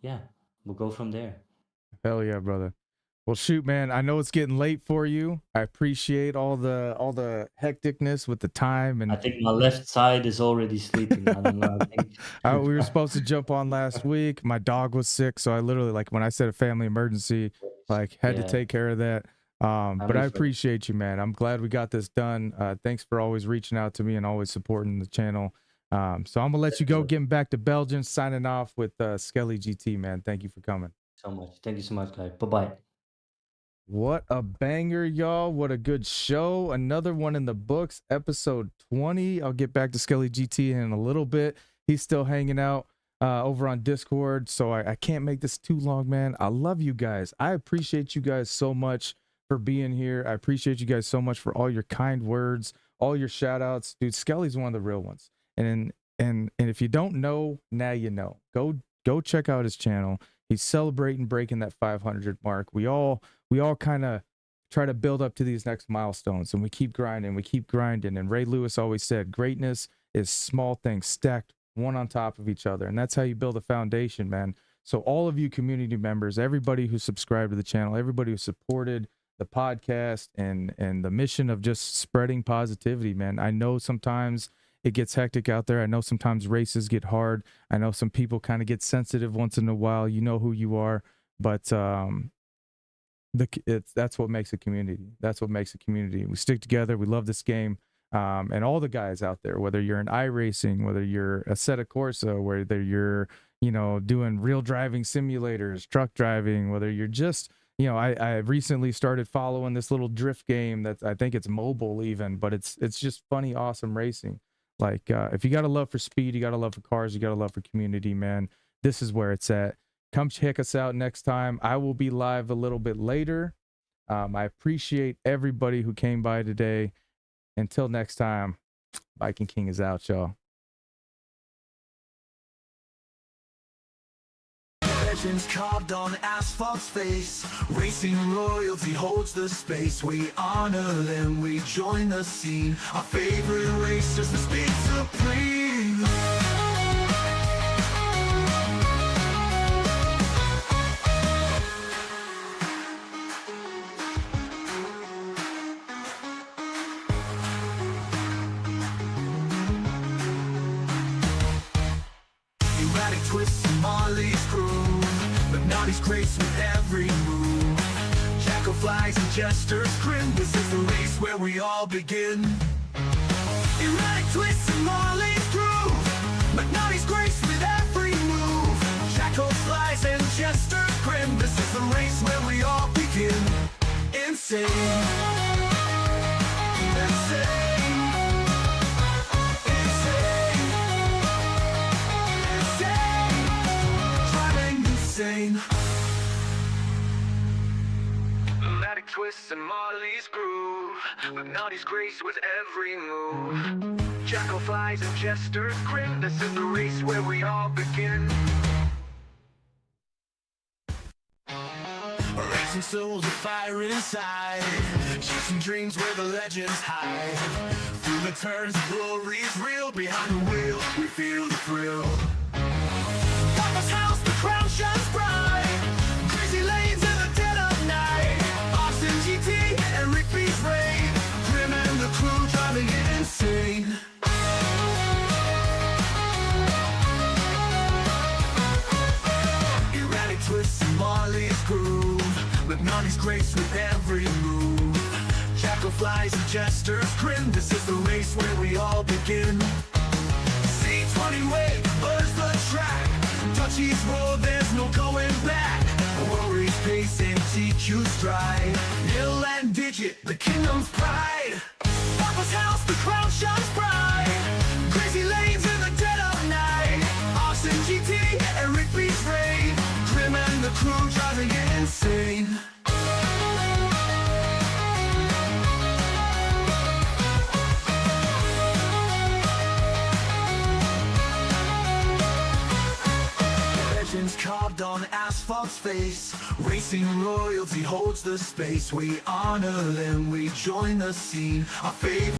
yeah, we'll go from there. Hell yeah, brother. Well, shoot, man. I know it's getting late for you. I appreciate all the hecticness with the time I and think my left side is already sleeping. I don't know. I think we were supposed to jump on last week. My dog was sick, so I literally, like, when I said a family emergency, like, had to yeah, take care of that. But family I first. appreciate you, man. I'm glad we got this done. Thanks for always reaching out to me and always supporting the channel. So I'm gonna let you go. Getting back to Belgium. Signing off with Skelle GT, man. Thank you for coming. So much. Thank you so much, guys. Bye bye. What a banger, y'all. What a good show. Another one in the books, episode 20. I'll get back to Skelle GT in a little bit. He's still hanging out over on Discord, so I can't make this too long, man. I love you guys. I appreciate you guys so much for being here. I appreciate you guys so much for all your kind words, all your shout outs. Dude, Skelly's one of the real ones. And if you don't know, now you know. Go check out his channel. He's celebrating breaking that 500 mark. We all kind of try to build up to these next milestones, and we keep grinding. And Ray Lewis always said, greatness is small things stacked one on top of each other. And that's how you build a foundation, man. So all of you community members, everybody who subscribed to the channel, everybody who supported the podcast and the mission of just spreading positivity, man. I know sometimes it gets hectic out there. I know sometimes races get hard. I know some people kind of get sensitive once in a while. You know who you are, but that's what makes a community. That's what makes a community. We stick together. We love this game. And all the guys out there, whether you're in iRacing, whether you're a Assetto Corsa, whether you're, doing real driving simulators, truck driving, whether you're just, I recently started following this little drift game that I think it's mobile even, but it's just funny, awesome racing. Like, if you got a love for speed, you got a love for cars, you got a love for community, man, this is where it's at. Come check us out next time. I will be live a little bit later. I appreciate everybody who came by today. Until next time, Viking King is out, y'all. Legends carved on asphalt's face. Racing royalty holds the space. We honor them, we join the scene. Our favorite racers, the speed supreme. Erratic twists and Marley's groove, but Naughty's grace with every move. 𝙃𝘼𝙑𝙀𝙀 and jesters grin. This is the race where we all begin. Erratic twists and Marley's groove, but Naughty's grace with every move. 𝙃𝘼𝙑𝙀𝙀 and jesters grin. This is the race where we all begin. Insane. Insane. Insane. Erratic twists and Marley's groove, but Naughty's grace with every move. 𝙃𝘼𝙑𝙀𝙀 and jesters grin. This is the race where we all begin. Racing souls of fire inside, chasing dreams where the legends hide. Through the turns, the glory's real. Behind the wheel, we feel the thrill. Papa's house, the crown shines bright. Crazy lanes in the dead of night. Austin GT and 𝙃𝙼𝙉𝙉𝙊𝙐. Grim and the crew driving it insane. Erratic twists and Marley's groove, with Naughty's grace with every move. 𝙃𝘼𝙑𝙀𝙀 and jesters grin. This is the race where we all begin. C20 wave, buzz the track. Dutchies roll, there's no going back. Worries pace and TQ stride. Hill and Digit, the kingdom's pride. Papa's house, the crown shines bright. Crazy lanes in the dead of night. Austin GT and 𝙃𝙼𝙉𝙁. Grim and the crew driving it insane. Carved on asphalt's face. Racing royalty holds the space. We honor them, we join the scene. Our favorite